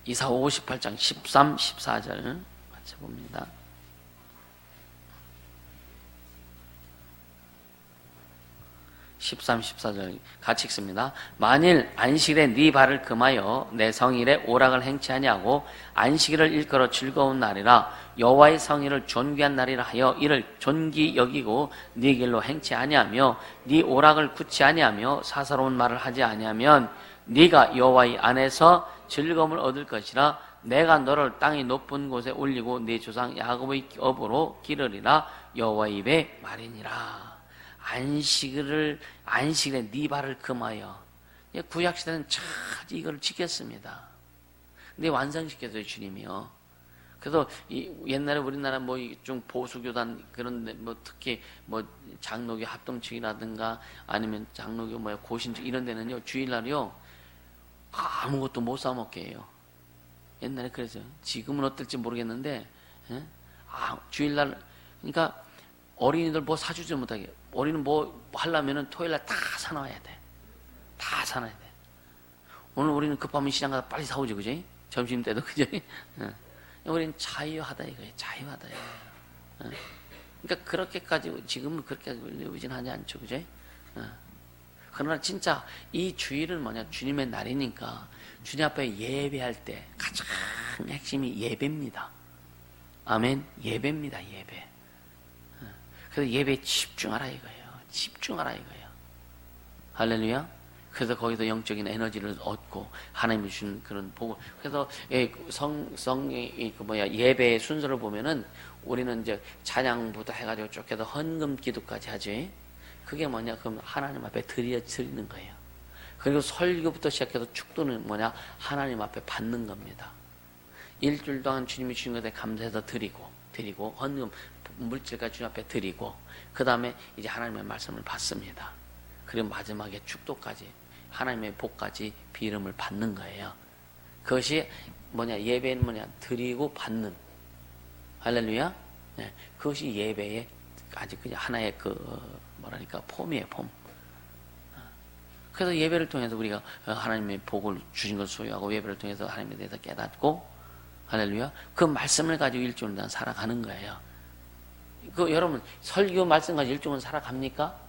이사 58장 13, 14절 같이 봅니다. 13, 14절 같이 읽습니다. 만일 안식일에 네 발을 금하여 내 성일에 오락을 행치 아니하고 안식일을 일컬어 즐거운 날이라 여호와의 성일을 존귀한 날이라 하여 이를 존귀 여기고 네 길로 행치 아니하며 네 오락을 굳지 아니하며 사사로운 말을 하지 아니하면 네가 여호와의 안에서 즐거움을 얻을 것이라. 내가 너를 땅의 높은 곳에 올리고 네 조상 야곱의 업으로 기르리라. 여호와의 입의 말이니라. 안식일에 네 발을 금하여. 구약시대는 참 이걸 지켰습니다. 근데 완성시켰어요, 주님이요. 그래서 옛날에 우리나라 뭐 좀 보수교단 그런데 뭐 특히 뭐 장로교 합동측이라든가 아니면 장로교 뭐야 고신측 이런 데는요, 주일날이요 아무것도 못 사 먹게 해요. 옛날에 그랬어요. 지금은 어떨지 모르겠는데, 주일날 그러니까 어린이들 뭐 사주지 못하게. 어린이 뭐 하려면은 토요일날 다 사놔야 돼. 다 사놔야 돼. 오늘 우리는 급하면 시장 가서 빨리 사오죠, 그지? 점심 때도 그죠? 우리는 자유하다 이거예요. 자유하다 이거예요. 그러니까 그렇게까지 지금은 그렇게 의진하지 않죠, 그죠? 그러나 진짜 이 주일은 뭐냐? 주님의 날이니까 주님 앞에 예배할 때 가장 핵심이 예배입니다. 아멘. 예배입니다. 예배. 그래서 예배에 집중하라 이거예요. 집중하라 이거예요. 할렐루야. 그래서 거기서 영적인 에너지를 얻고 하나님이 주신 그런 복을. 그래서 예배의 순서를 보면은 우리는 이제 찬양부터 해가지고 쭉 해서 헌금 기도까지 하지. 그게 뭐냐? 그럼 하나님 앞에 드리는 거예요. 그리고 설교부터 시작해서 축도는 뭐냐? 하나님 앞에 받는 겁니다. 일주일 동안 주님이 주신 것에 감사해서 드리고 헌금 물질까지 주님 앞에 드리고 그 다음에 이제 하나님의 말씀을 받습니다. 그리고 마지막에 축도까지 하나님의 복까지 비름을 받는 거예요. 그것이 뭐냐? 예배는 뭐냐? 드리고 받는. 할렐루야. 네. 그것이 예배의 아주 그냥 하나의 폼이에요, 폼. 그래서 예배를 통해서 우리가 하나님의 복을 주신 걸 소유하고 예배를 통해서 하나님에 대해서 깨닫고 할렐루야. 그 말씀을 가지고 일주일 동안 살아가는 거예요. 여러분 설교 말씀 가지고 일주일 동안 살아갑니까?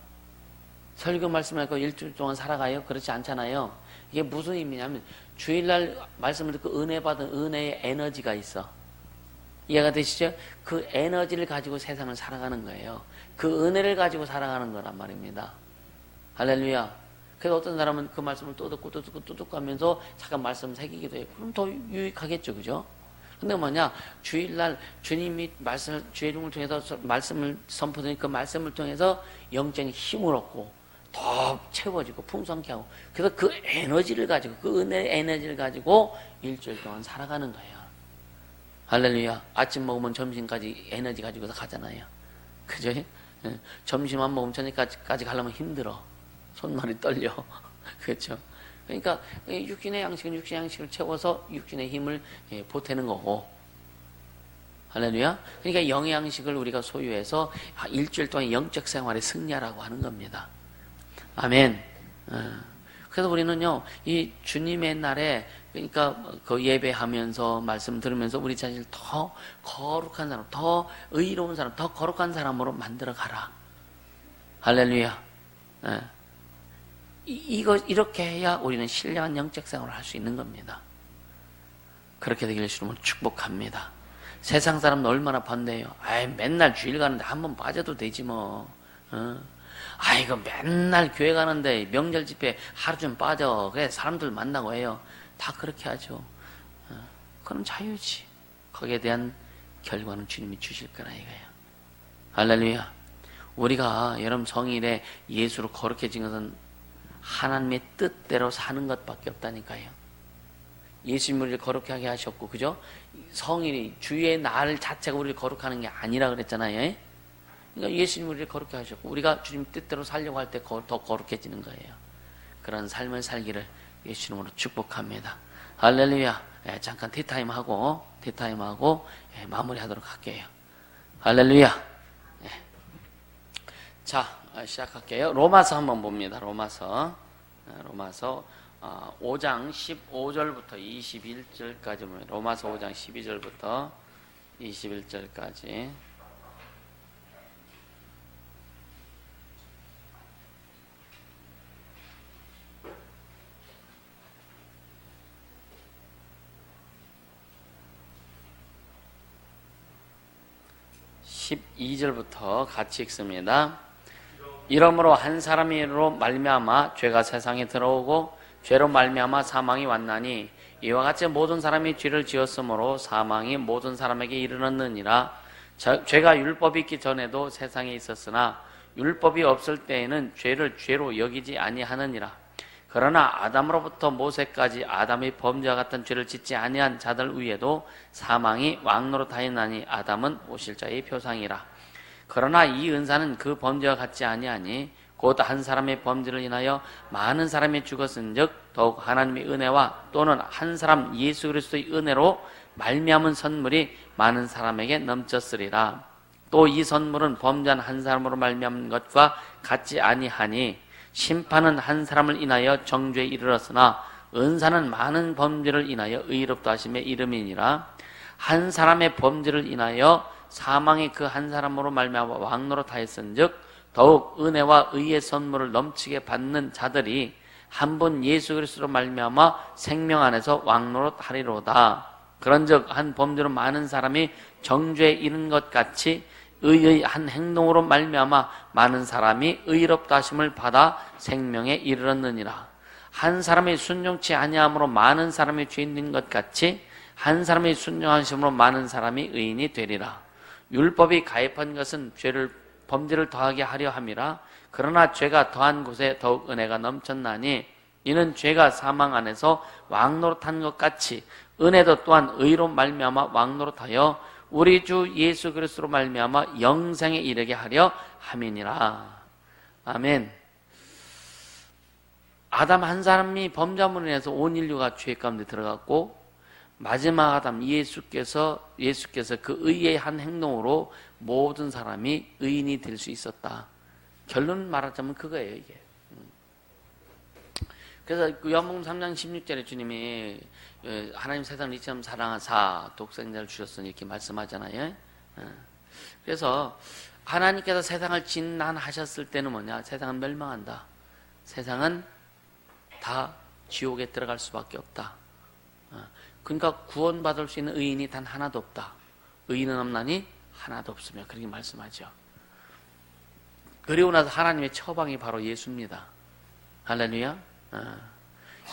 설교 말씀을 가지고 일주일 동안 살아가요? 그렇지 않잖아요. 이게 무슨 의미냐면 주일날 말씀을 듣고 은혜 받은 은혜의 에너지가 있어. 이해가 되시죠? 그 에너지를 가지고 세상을 살아가는 거예요. 그 은혜를 가지고 살아가는 거란 말입니다. 할렐루야. 그래서 어떤 사람은 그 말씀을 또 듣고 하면서 잠깐 말씀 새기기도 해요. 그럼 더 유익하겠죠. 그죠? 근데 뭐냐? 주일날 주님이 주의 이름을 통해서 말씀을 선포되니 그 말씀을 통해서 영적인 힘을 얻고 더 채워지고 풍성케 하고 그래서 그 에너지를 가지고 그 은혜의 에너지를 가지고 일주일 동안 살아가는 거예요. 할렐루야. 아침 먹으면 점심까지 에너지 가지고서 가잖아요. 그죠? 점심 안 먹으면 저녁까지 가려면 힘들어. 손발이 떨려. 그렇죠? 그러니까 육신의 양식은 육신의 양식을 채워서 육신의 힘을 보태는 거고. 할렐루야. 그러니까 영의 양식을 우리가 소유해서 일주일 동안 영적 생활에 승리하라고 하는 겁니다. 아멘. 그래서 우리는요, 이 주님의 날에 그러니까 그 예배하면서 말씀 들으면서 우리 자신을 더 거룩한 사람, 더 의로운 사람, 더 거룩한 사람으로 만들어 가라. 할렐루야. 이렇게 해야 우리는 신령한 영적 생활을 할 수 있는 겁니다. 그렇게 되기를 주님은 축복합니다. 세상 사람은 얼마나 반대해요. 맨날 주일 가는데 한 번 빠져도 되지 뭐. 이거 맨날 교회 가는데 명절 집회 하루 좀 빠져. 그래 사람들 만나고 해요. 다 그렇게 하죠. 그건 자유지. 거기에 대한 결과는 주님이 주실 거라 이거예요. 할렐루야. 우리가 여러분 성일에 예수로 거룩해진 것은 하나님의 뜻대로 사는 것밖에 없다니까요. 예수님이 우리를 거룩하게 하셨고, 그죠? 성일이 주의 날 자체가 우리를 거룩하는 게 아니라 그랬잖아요. 그러니까 예수님이 우리를 거룩하게 하셨고 우리가 주님 뜻대로 살려고 할 때 더 거룩해지는 거예요. 그런 삶을 살기를 예수님으로 축복합니다. 할렐루야. 잠깐 티타임하고 마무리하도록 할게요. 할렐루야. 자, 시작할게요. 로마서 한번 봅니다. 로마서 5장 15절부터 21절까지 보면 로마서 5장 12절부터 21절까지 12절부터 같이 읽습니다. 이러므로 한 사람으로 말미암아 죄가 세상에 들어오고 죄로 말미암아 사망이 왔나니 이와 같이 모든 사람이 죄를 지었으므로 사망이 모든 사람에게 이르렀느니라. 죄가 율법이 있기 전에도 세상에 있었으나 율법이 없을 때에는 죄를 죄로 여기지 아니하느니라. 그러나 아담으로부터 모세까지 아담의 범죄와 같은 죄를 짓지 아니한 자들 위에도 사망이 왕노릇하였나니 아담은 오실자의 표상이라. 그러나 이 은사는 그 범죄와 같지 아니하니 곧 한 사람의 범죄를 인하여 많은 사람이 죽었은즉 더욱 하나님의 은혜와 또는 한 사람 예수 그리스도의 은혜로 말미암은 선물이 많은 사람에게 넘쳤으리라. 또 이 선물은 범죄한 한 사람으로 말미암은 것과 같지 아니하니 심판은 한 사람을 인하여 정죄에 이르렀으나 은사는 많은 범죄를 인하여 의롭다 하심에 이름이니라. 한 사람의 범죄를 인하여 사망이 그 한 사람으로 말미암아 왕노릇하였은즉 더욱 은혜와 의의 선물을 넘치게 받는 자들이 한 번 예수 그리스도로 말미암아 생명 안에서 왕노릇하리로다. 그런즉 한 범죄로 많은 사람이 정죄에 이른 것 같이 의의 한 행동으로 말미암아 많은 사람이 의롭다 하심을 받아 생명에 이르렀느니라. 한 사람이 순종치 아니함으로 많은 사람이 죄인인 것 같이 한 사람이 순종하심으로 많은 사람이 의인이 되리라. 율법이 가입한 것은 범죄를 더하게 하려 함이라. 그러나 죄가 더한 곳에 더욱 은혜가 넘쳤나니 이는 죄가 사망 안에서 왕노릇한 것 같이 은혜도 또한 의로 말미암아 왕노릇하여 우리 주 예수 그리스도로 말미암아 영생에 이르게 하려 함이니라. 아멘. 아담 한 사람이 범죄함으로 인해서 온 인류가 죄 가운데 들어갔고 마지막 아담 예수께서 그 의의 한 행동으로 모든 사람이 의인이 될 수 있었다. 결론 말하자면 그거예요, 이게. 그래서 그 요한복음 3장 16절에 주님이 하나님 세상을 이처럼 사랑하사 독생자를 주셨으니 이렇게 말씀하잖아요. 그래서 하나님께서 세상을 진난하셨을 때는 뭐냐? 세상은 멸망한다. 세상은 다 지옥에 들어갈 수밖에 없다. 그러니까 구원받을 수 있는 의인이 단 하나도 없다. 의인은 없나니 하나도 없으며 그렇게 말씀하죠. 그리고 나서 하나님의 처방이 바로 예수입니다. 할렐루야.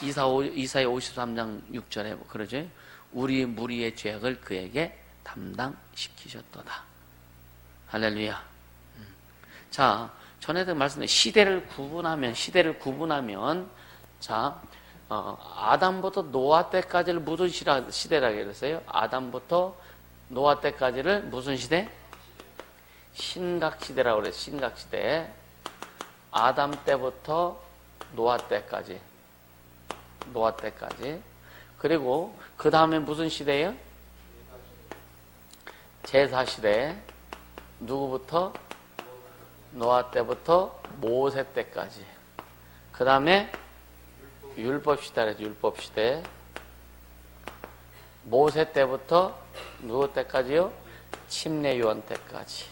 이사야 53장 6절에 그러죠. 우리 무리의 죄악을 그에게 담당시키셨도다. 할렐루야. 자, 전에도 말씀드린 시대를 구분하면 자, 아담부터 노아 때까지를 무슨 시대라고 그랬어요? 아담부터 노아 때까지를 무슨 시대? 신각시대라고 그랬어요. 신각시대. 아담 때부터 노아 때까지. 그리고 그 다음에 무슨 시대예요? 제사시대. 누구부터? 노아 때부터 모세 때까지. 그 다음에 율법시대래죠. 율법시대. 모세 때부터 누구 때까지요? 침례 요한 때까지.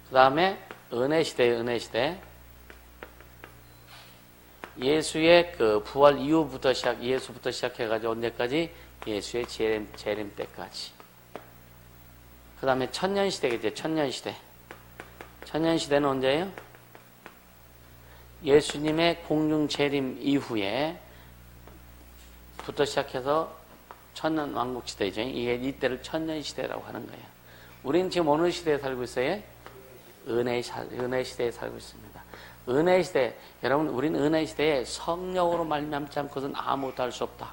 그 다음에 은혜시대. 예수의 그 부활 이후부터 예수부터 시작해가지고 언제까지? 예수의 재림 때까지. 그 다음에 천년시대겠죠. 천년시대는 언제예요? 예수님의 공중 재림 이후에 부터 시작해서 천년왕국시대죠. 이때를 천년시대라고 하는 거예요. 우리는 지금 어느 시대에 살고 있어요? 은혜 시대에 살고 있습니다. 은혜 시대, 여러분, 우리는 은혜 시대에 성령으로 말미암지 않고서는 아무것도 할 수 없다.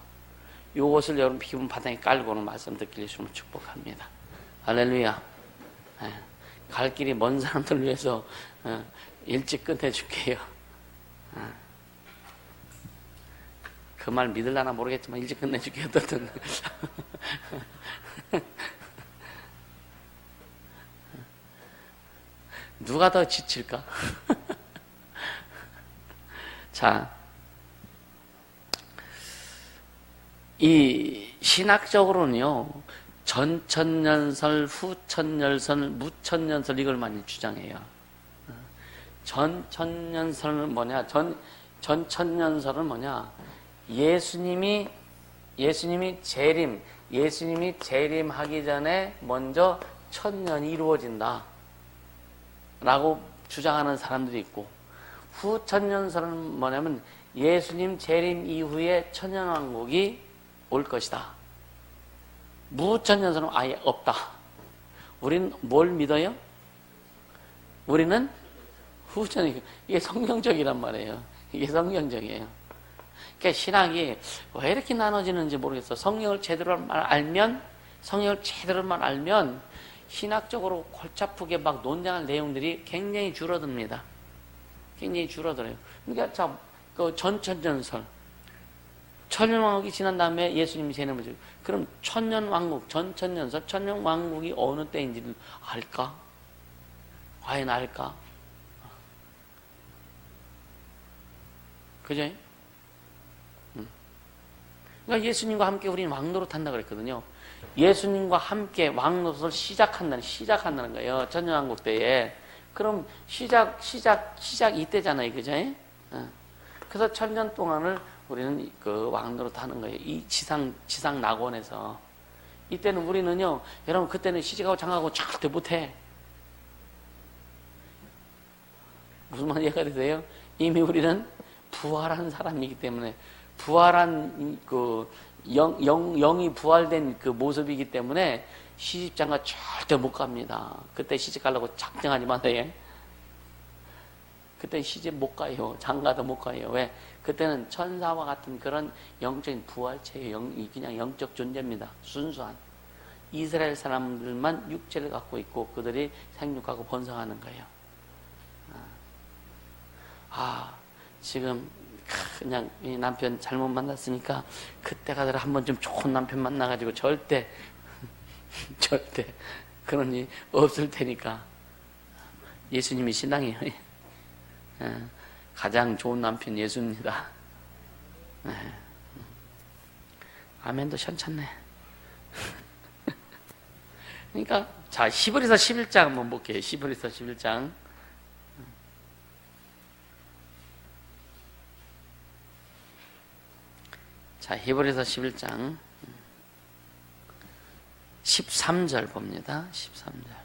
이것을 여러분 기분 바닥에 깔고는 말씀 듣길 주시면 축복합니다. 할렐루야. 갈 길이 먼 사람들 위해서 일찍 끝내줄게요. 그 말 믿을라나 모르겠지만 일찍 끝내줄게요. 어떻든. 누가 더 지칠까? 자, 이 신학적으로는요, 전천년설, 후천년설, 무천년설 이걸 많이 주장해요. 전천년설은 뭐냐? 전천년설은 뭐냐? 예수님이 재림하기 전에 먼저 천년이 이루어진다 라고 주장하는 사람들이 있고, 후천년설은 뭐냐면 예수님 재림 이후에 천년왕국이 올 것이다. 무천년설은 아예 없다. 우리는 뭘 믿어요? 우리는 후천년. 이게 성경적이란 말이에요. 이게 성경적이에요. 그러니까 신학이 왜 이렇게 나눠지는지 모르겠어. 성경을 제대로만 알면 신학적으로 골치 아프게 막 논쟁할 내용들이 굉장히 줄어듭니다. 굉장히 줄어들어요. 그러니까 자, 그 전천년설. 천년왕국이 지난 다음에 예수님이 재림을 지고, 그럼 천년왕국, 전천년설, 천년왕국이 어느 때인지를 알까? 과연 알까? 그죠? 그러니까 예수님과 함께 우리는 왕노릇 한다 그랬거든요. 예수님과 함께 왕노릇을 시작한다는 거예요. 천년왕국 때에. 그럼 시작 이때잖아요. 그죠? 그래서 천년 동안을 우리는 그 왕노릇 하는 거예요. 이 지상 낙원에서. 이때는 우리는요, 여러분, 그때는 시집가고 장가고 절대 못해. 무슨 말 이해가 되세요? 이미 우리는 부활한 사람이기 때문에, 부활한 영이 부활된 그 모습이기 때문에 시집장가 절대 못 갑니다. 그때 시집 가려고 작정하지 마세요. 그때 시집 못 가요. 장가도 못 가요. 왜? 그때는 천사와 같은 그런 영적인 부활체예요. 그냥 영적 존재입니다. 순수한. 이스라엘 사람들만 육체를 갖고 있고 그들이 생육하고 번성하는 거예요. 지금 그냥 이 남편 잘못 만났으니까 그때 가더라 한번 좀 좋은 남편 만나가지고 절대 그런 일 없을 테니까. 예수님이 신앙이에요. 가장 좋은 남편 예수입니다. 아멘도 현찮네. 그러니까 자, 히브리서 11장 한번 볼게요. 히브리서 11장. 자, 히브리서 11장 13절 봅니다. 13절.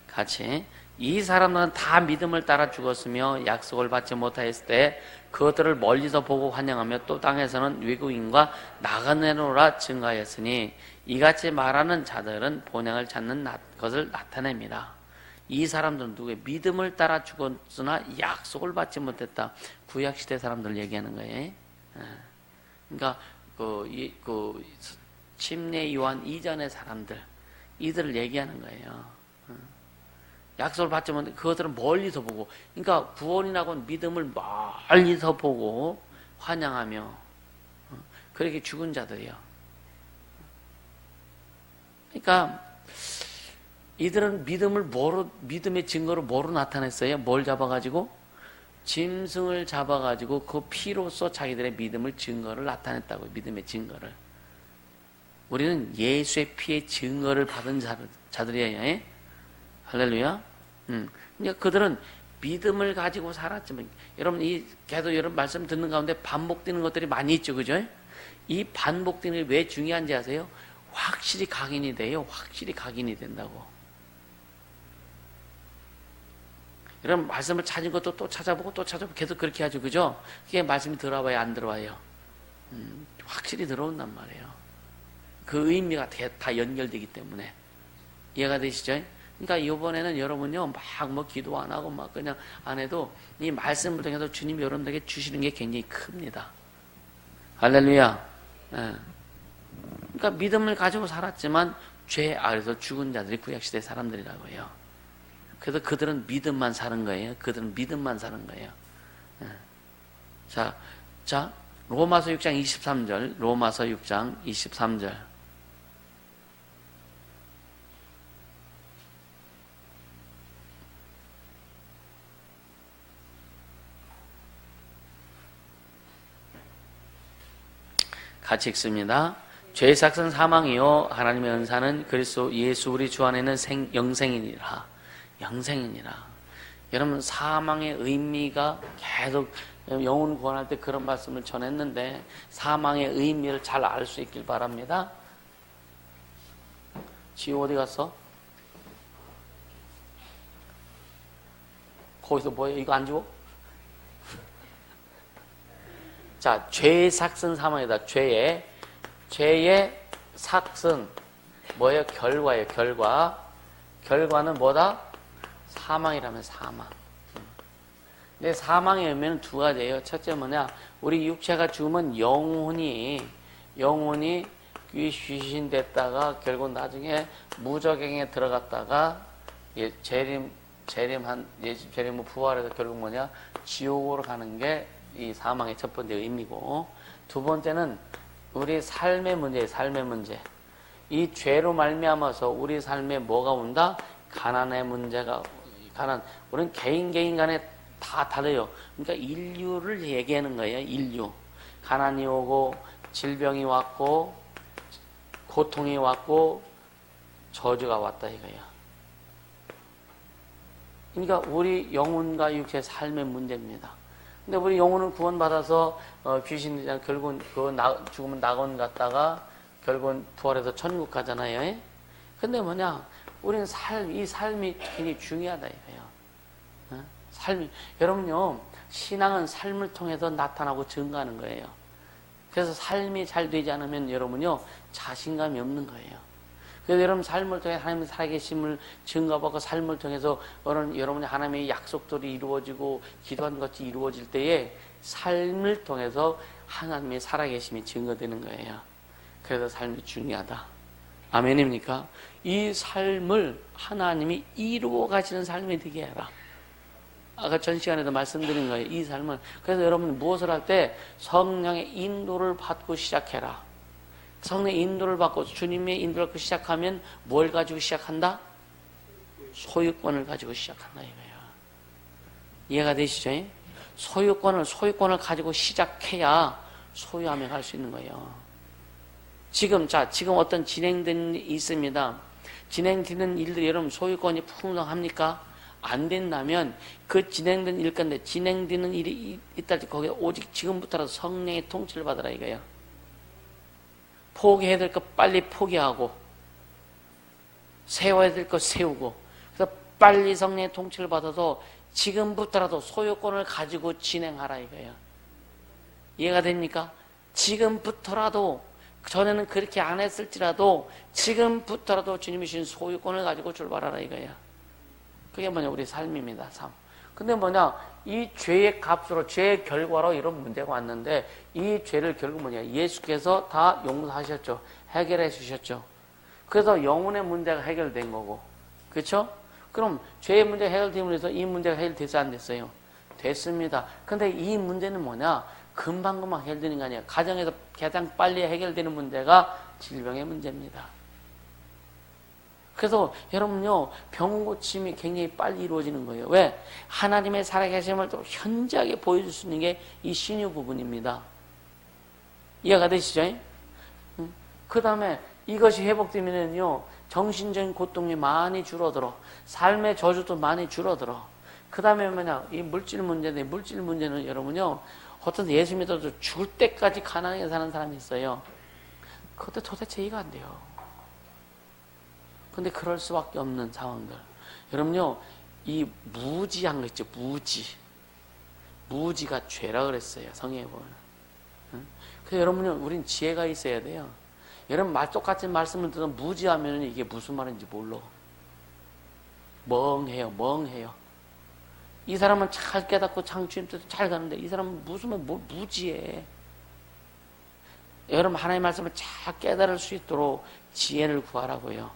같이. 이 사람들은 다 믿음을 따라 죽었으며 약속을 받지 못하였을 때 그것들을 멀리서 보고 환영하며 또 땅에서는 외국인과 나그네로라 증가하였으니 이같이 말하는 자들은 본향을 찾는 것을 나타냅니다. 이 사람들은 누구의 믿음을 따라 죽었으나 약속을 받지 못했다. 구약시대 사람들 얘기하는 거예요. 그러니까 침례 요한 이전의 사람들, 이들을 얘기하는 거예요. 약속을 받지 못해 그것들은 멀리서 보고, 그러니까 구원이라고 하는 믿음을 멀리서 보고 환영하며 그렇게 죽은 자들이요. 그러니까 이들은 믿음의 증거로 뭐로 나타냈어요? 뭘 잡아가지고? 짐승을 잡아가지고 그 피로써 자기들의 믿음을 증거를 나타냈다고요. 믿음의 증거를. 우리는 예수의 피의 증거를 받은 자들이에요. 예? 할렐루야. 그러니까 그들은 믿음을 가지고 살았지만, 여러분 계속 여러분 말씀 듣는 가운데 반복되는 것들이 많이 있죠, 그죠? 이 반복되는 게 왜 중요한지 아세요? 확실히 각인이 돼요. 확실히 각인이 된다고. 여러분 말씀을 찾은 것도 또 찾아보고 계속 그렇게 하죠, 그죠? 그게 말씀이 들어와요, 안 들어와요? 확실히 들어온단 말이에요. 그 의미가 다 연결되기 때문에. 이해가 되시죠? 그러니까 이번에는 여러분요, 막 기도 안 하고 막 그냥 안 해도 이 말씀을 통해서 주님이 여러분들에게 주시는 게 굉장히 큽니다. 할렐루야. 그러니까 믿음을 가지고 살았지만 죄 아래서 죽은 자들이 구약시대 사람들이라고 해요. 그래서 그들은 믿음만 사는 거예요. 그들은 믿음만 사는 거예요. 자, 로마서 6장 23절, 로마서 6장 23절. 같이 읽습니다. 죄의 삭은 사망이요 하나님의 은사는 그리스도 예수 우리 주 안에는 영생이니라. 영생이니라. 여러분 사망의 의미가 계속 영혼 구원할 때 그런 말씀을 전했는데 사망의 의미를 잘 알 수 있길 바랍니다. 지우 어디 갔어? 거기서 뭐예요? 이거 안 주워? 자, 죄의 삭은 사망이다. 죄의 삭은 뭐예요? 결과예요. 결과는 뭐다? 사망이라면 사망. 근데 사망의 의미는 두 가지예요. 첫째 뭐냐? 우리 육체가 죽으면 영혼이 귀신됐다가 결국 나중에 무저갱에 들어갔다가 재림 부활해서 결국 뭐냐? 지옥으로 가는 게 이 사망의 첫 번째 의미고, 두 번째는 우리 삶의 문제예요. 삶의 문제. 이 죄로 말미암아서 우리 삶에 뭐가 온다? 가난의 문제가, 우리는 개인 간에 다 달라요. 그러니까 인류를 얘기하는 거예요. 인류. 가난이 오고 질병이 왔고 고통이 왔고 저주가 왔다 이거야. 그러니까 우리 영혼과 육체의 삶의 문제입니다. 근데 우리 영혼은 구원받아서 귀신 결국은 죽으면 낙원 갔다가 결국은 부활해서 천국 가잖아요. 근데 뭐냐? 우리는 이 삶이 굉장히 중요하다 이거예요. 삶이 여러분요, 신앙은 삶을 통해서 나타나고 증가하는 거예요. 그래서 삶이 잘 되지 않으면 여러분요, 자신감이 없는 거예요. 그래서 여러분 삶을 통해 하나님의 살아계심을 증거받고 삶을 통해서 여러분의 하나님의 약속들이 이루어지고 기도한 것이 이루어질 때에 삶을 통해서 하나님의 살아계심이 증거되는 거예요. 그래서 삶이 중요하다. 아멘입니까? 이 삶을 하나님이 이루어 가시는 삶이 되게 해라. 아까 전 시간에도 말씀드린 거예요. 이 삶을. 그래서 여러분 무엇을 할 때 성령의 인도를 받고 시작해라. 성령의 인도를 받고 주님의 인도를 받고 시작하면 뭘 가지고 시작한다? 소유권을 가지고 시작한다 이거예요. 이해가 되시죠? 소유권을 가지고 시작해야 소유하며 갈 수 있는 거예요. 지금 어떤 진행된 일이 있습니다. 진행되는 일들이 여러분 소유권이 풍성합니까? 안 된다면 그 진행된 일 가운데 진행되는 일이 있다 할 때 거기에 오직 지금부터라도 성령의 통치를 받으라 이거예요. 포기해야 될 거 빨리 포기하고 세워야 될 거 세우고 그래서 빨리 성령의 통치를 받아서 지금부터라도 소유권을 가지고 진행하라 이거예요. 이해가 됩니까? 지금부터라도 전에는 그렇게 안 했을지라도 지금부터라도 주님이 주신 소유권을 가지고 출발하라 이거예요. 그게 뭐냐? 우리 삶입니다. 삶. 근데 뭐냐? 이 죄의 값으로, 죄의 결과로 이런 문제가 왔는데 이 죄를 결국 뭐냐? 예수께서 다 용서하셨죠. 해결해 주셨죠. 그래서 영혼의 문제가 해결된 거고. 그렇죠? 그럼 죄의 문제가 해결됨으로 해서 이 문제가 해결됐어요? 안 됐어요? 됐습니다. 근데 이 문제는 뭐냐? 금방금방 해결되는 게 아니에요. 가정에서 가장 빨리 해결되는 문제가 질병의 문제입니다. 그래서 여러분요, 병 고침이 굉장히 빨리 이루어지는 거예요. 왜? 하나님의 살아계심을 또 현저하게 보여줄 수 있는 게 이 신유 부분입니다. 이해가 되시죠? 그 다음에 이것이 회복되면요, 정신적인 고통이 많이 줄어들어. 삶의 저주도 많이 줄어들어. 그 다음에 뭐냐, 이 물질 문제인데, 물질 문제는 여러분요, 어떤 예수 믿어도 죽을 때까지 가난하게 사는 사람이 있어요. 그것도 도대체 이해가 안 돼요. 근데 그럴 수밖에 없는 상황들. 여러분요, 이 무지한 거 있죠, 무지가 죄라 그랬어요, 성경에 보면. 그래서 여러분요, 우린 지혜가 있어야 돼요. 여러분 똑같은 말씀을 들으면 무지하면 이게 무슨 말인지 몰라. 멍해요. 이 사람은 잘 깨닫고 장주님 뜻도 잘 가는데 이 사람은 무지해. 여러분 하나님의 말씀을 잘 깨달을 수 있도록 지혜를 구하라고요.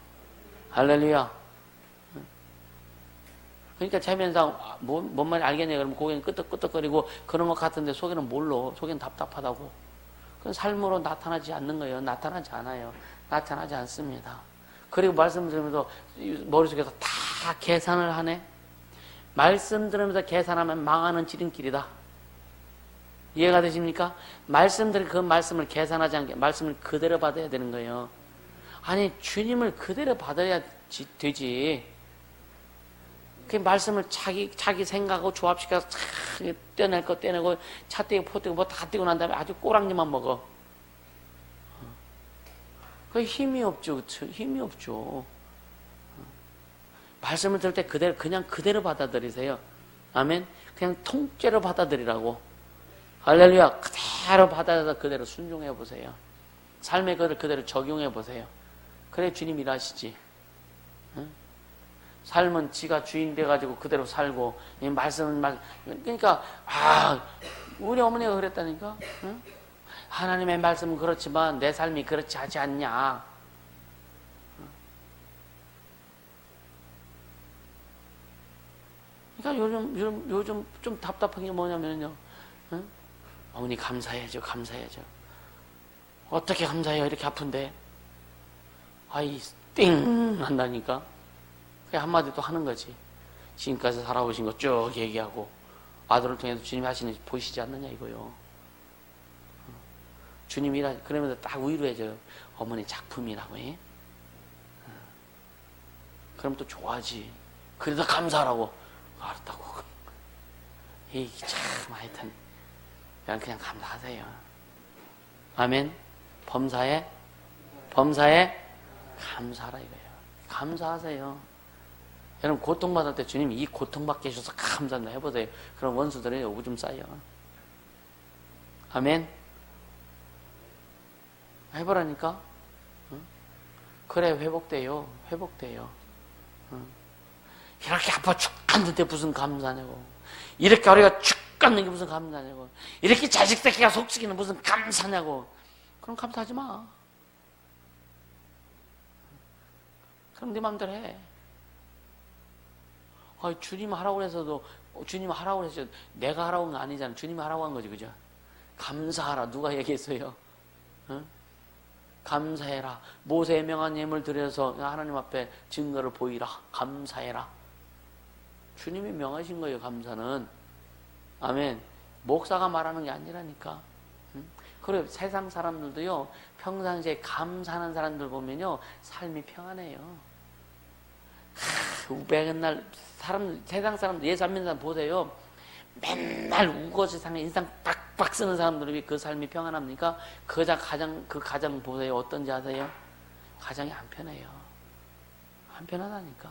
할렐루야. 그러니까 체면상 뭔 말인지 알겠냐 그러면 고개는 끄덕끄덕거리고 그런 것 같은데 속에는 몰라. 속에는 답답하다고. 그건 삶으로 나타나지 않는 거예요. 나타나지 않아요. 나타나지 않습니다. 그리고 말씀 들으면서 머릿속에서 다 계산을 하네. 말씀 들으면서 계산하면 망하는 지름길이다. 이해가 되십니까? 말씀들 그 말씀을 계산하지 않게 말씀을 그대로 받아야 되는 거예요. 아니 주님을 그대로 받아야 되지. 그 말씀을 자기 생각하고 조합시켜서 떼낼 거 떼내고 차 떼고 포 떼고 뭐 다 떼고 난 다음에 아주 꼬랑지만 먹어. 그 힘이 없죠. 그쵸? 힘이 없죠. 말씀을 들을 때 그냥 그대로 받아들이세요. 아멘. 그냥 통째로 받아들이라고. 할렐루야. 그대로 받아서 그대로 순종해 보세요. 삶의 것을 그대로 적용해 보세요. 그래 주님 일하시지. 응? 삶은 지가 주인 돼가지고 그대로 살고 이 말씀은 그러니까 우리 어머니가 그랬다니까. 응? 하나님의 말씀은 그렇지만 내 삶이 그렇지 하지 않냐. 그러니까 요즘 좀 답답한 게 뭐냐면요. 응? 어머니 감사해야죠. 어떻게 감사해요? 이렇게 아픈데. 띵 한다니까. 그게 한마디 또 하는 거지. 지금까지 살아오신 거 쭉 얘기하고 아들을 통해서 주님이 하시는 보시지 않느냐 이거요. 주님이 그러면서 딱 위로해줘요. 어머니 작품이라고. 그럼 또 좋아하지. 그래도 감사하라고. 알았다고. 이게 참 하여튼 그냥 감사하세요. 아멘. 범사에 감사하라 이거예요. 감사하세요. 여러분 고통받을 때 주님이 이 고통받게 해주셔서 감사한다 해보세요. 그럼 원수들의 오줌 쌓여. 아멘. 해보라니까. 그래 회복돼요. 이렇게 아파 죽겠는데 무슨 감사냐고. 이렇게 허리가 죽겠는 게 무슨 감사냐고. 이렇게 자식 새끼가 속쓰기는 무슨 감사냐고. 그럼 감사하지 마. 그럼 네 맘대로 해. 주님 하라고 해서도 주님 하라고 해서 내가 하라고 한 거 아니잖아. 주님이 하라고 한 거지, 그죠? 감사하라. 누가 얘기했어요? 응? 감사해라. 모세의 명한 예물 드려서 하나님 앞에 증거를 보이라. 감사해라. 주님이 명하신 거예요, 감사는. 아멘. 목사가 말하는 게 아니라니까. 응? 그리고 세상 사람들도요, 평상시에 감사하는 사람들 보면요, 삶이 평안해요. 맨날 세상 사람들, 예수 안 믿는 사람 보세요. 맨날 우고 세상에 인상 빡빡 쓰는 사람들이 그 삶이 평안합니까? 그 가정 보세요. 어떤지 아세요? 가정이 안 편해요. 안 편하다니까.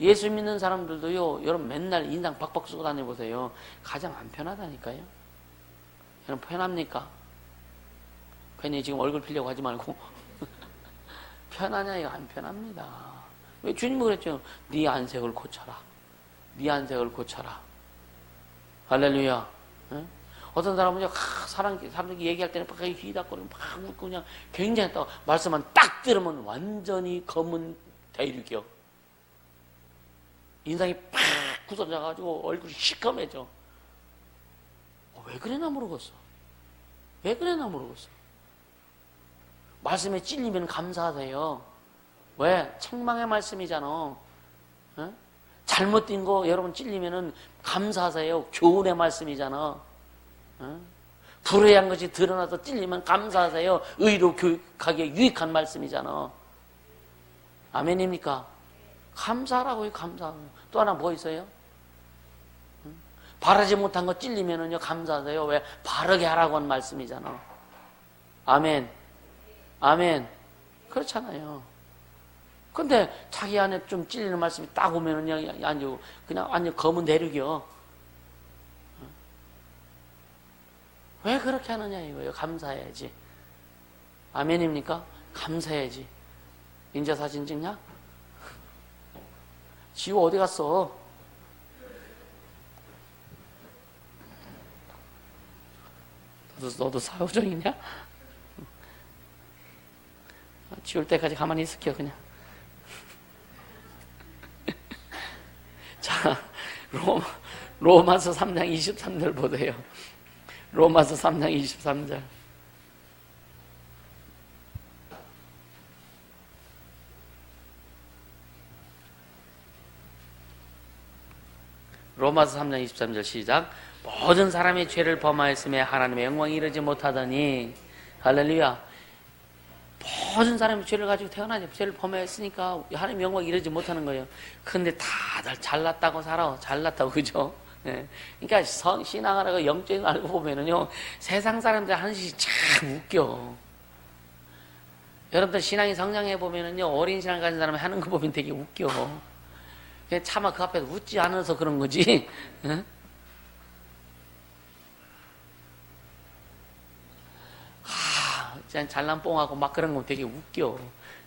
예수 믿는 사람들도요, 여러분 맨날 인상 빡빡 쓰고 다녀보세요. 가정 안 편하다니까요. 여러분 편합니까? 괜히 지금 얼굴 피려고 하지 말고. 편하냐? 이거 안 편합니다. 왜 주님은 그랬죠? 네 안색을 고쳐라. 네 안색을 고쳐라. 할렐루야. 응? 어떤 사람은요, 사람들이 얘기할 때는 막 휘닥거리고 막 웃고 그냥 굉장히 또 말씀만 딱 들으면 완전히 검은 대륙이요. 인상이 팍 굳어져가지고 얼굴이 시커매져. 왜 그래나 모르겠어. 왜 그래나 모르겠어. 말씀에 찔리면 감사하세요. 왜? 책망의 말씀이잖아. 응? 잘못된 거 여러분 찔리면은 감사하세요. 교훈의 말씀이잖아. 응? 불의한 것이 드러나서 찔리면 감사하세요. 의로 교육하기에 유익한 말씀이잖아. 아멘입니까? 감사하라고요. 감사하고. 또 하나 뭐 있어요? 응? 바르지 못한 거 찔리면은요 감사하세요. 왜? 바르게 하라고 한 말씀이잖아. 아멘. 아멘. 그렇잖아요. 근데 자기 안에 좀 찔리는 말씀이 딱 오면은 그냥 완전 검은 대륙이요. 왜 그렇게 하느냐 이거예요. 감사해야지. 아멘입니까? 감사해야지. 인자사진 찍냐? 지호 어디 갔어? 너도 사후정이냐? 지울 때까지 가만히 있을게요, 그냥. 자, 로마서 3장 23절 보세요. 로마서 3장 23절. 로마서 3장 23절 시작. 모든 사람이 죄를 범하였음에 하나님의 영광이 이르지 못하더니. 할렐루야. 모든 사람이 죄를 가지고 태어나죠. 죄를 범했으니까 하나님의 영광이 이르지 못하는 거예요. 그런데 다들 잘났다고 살아. 잘났다고, 그죠? 네. 그러니까 신앙하라고 영적인 거 알고 보면은요, 세상 사람들 하는 짓이 참 웃겨. 여러분들 신앙이 성장해 보면은요, 어린 신앙 가진 사람이 하는 거 보면 되게 웃겨. 차마 그 앞에서 웃지 않아서 그런 거지. 네? 잘난 뽕하고 막 그런 거 되게 웃겨.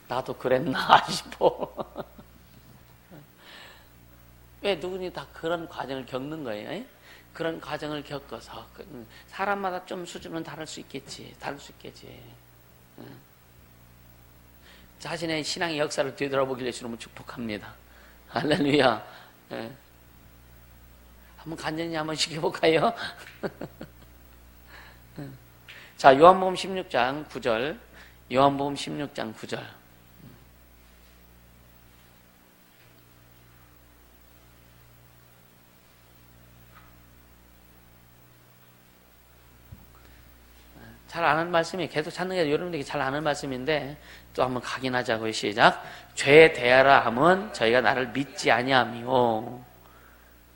나도 그랬나 싶어. 왜 누구니 다 그런 과정을 겪는 거예요. 에? 그런 과정을 겪어서 사람마다 좀 수준은 다를 수 있겠지. 자신의 신앙의 역사를 되돌아보길래 주님은 축복합니다. 할렐루야. 예. 한번 간절히 한번 시켜볼까요? 자, 요한복음 16장 9절. 요한복음 16장 9절. 잘 아는 말씀이 계속 찾는 게 여러분들이 잘 아는 말씀인데 또 한번 확인하자고요. 시작. 죄 대하라 함은 저희가 나를 믿지 아니하미요.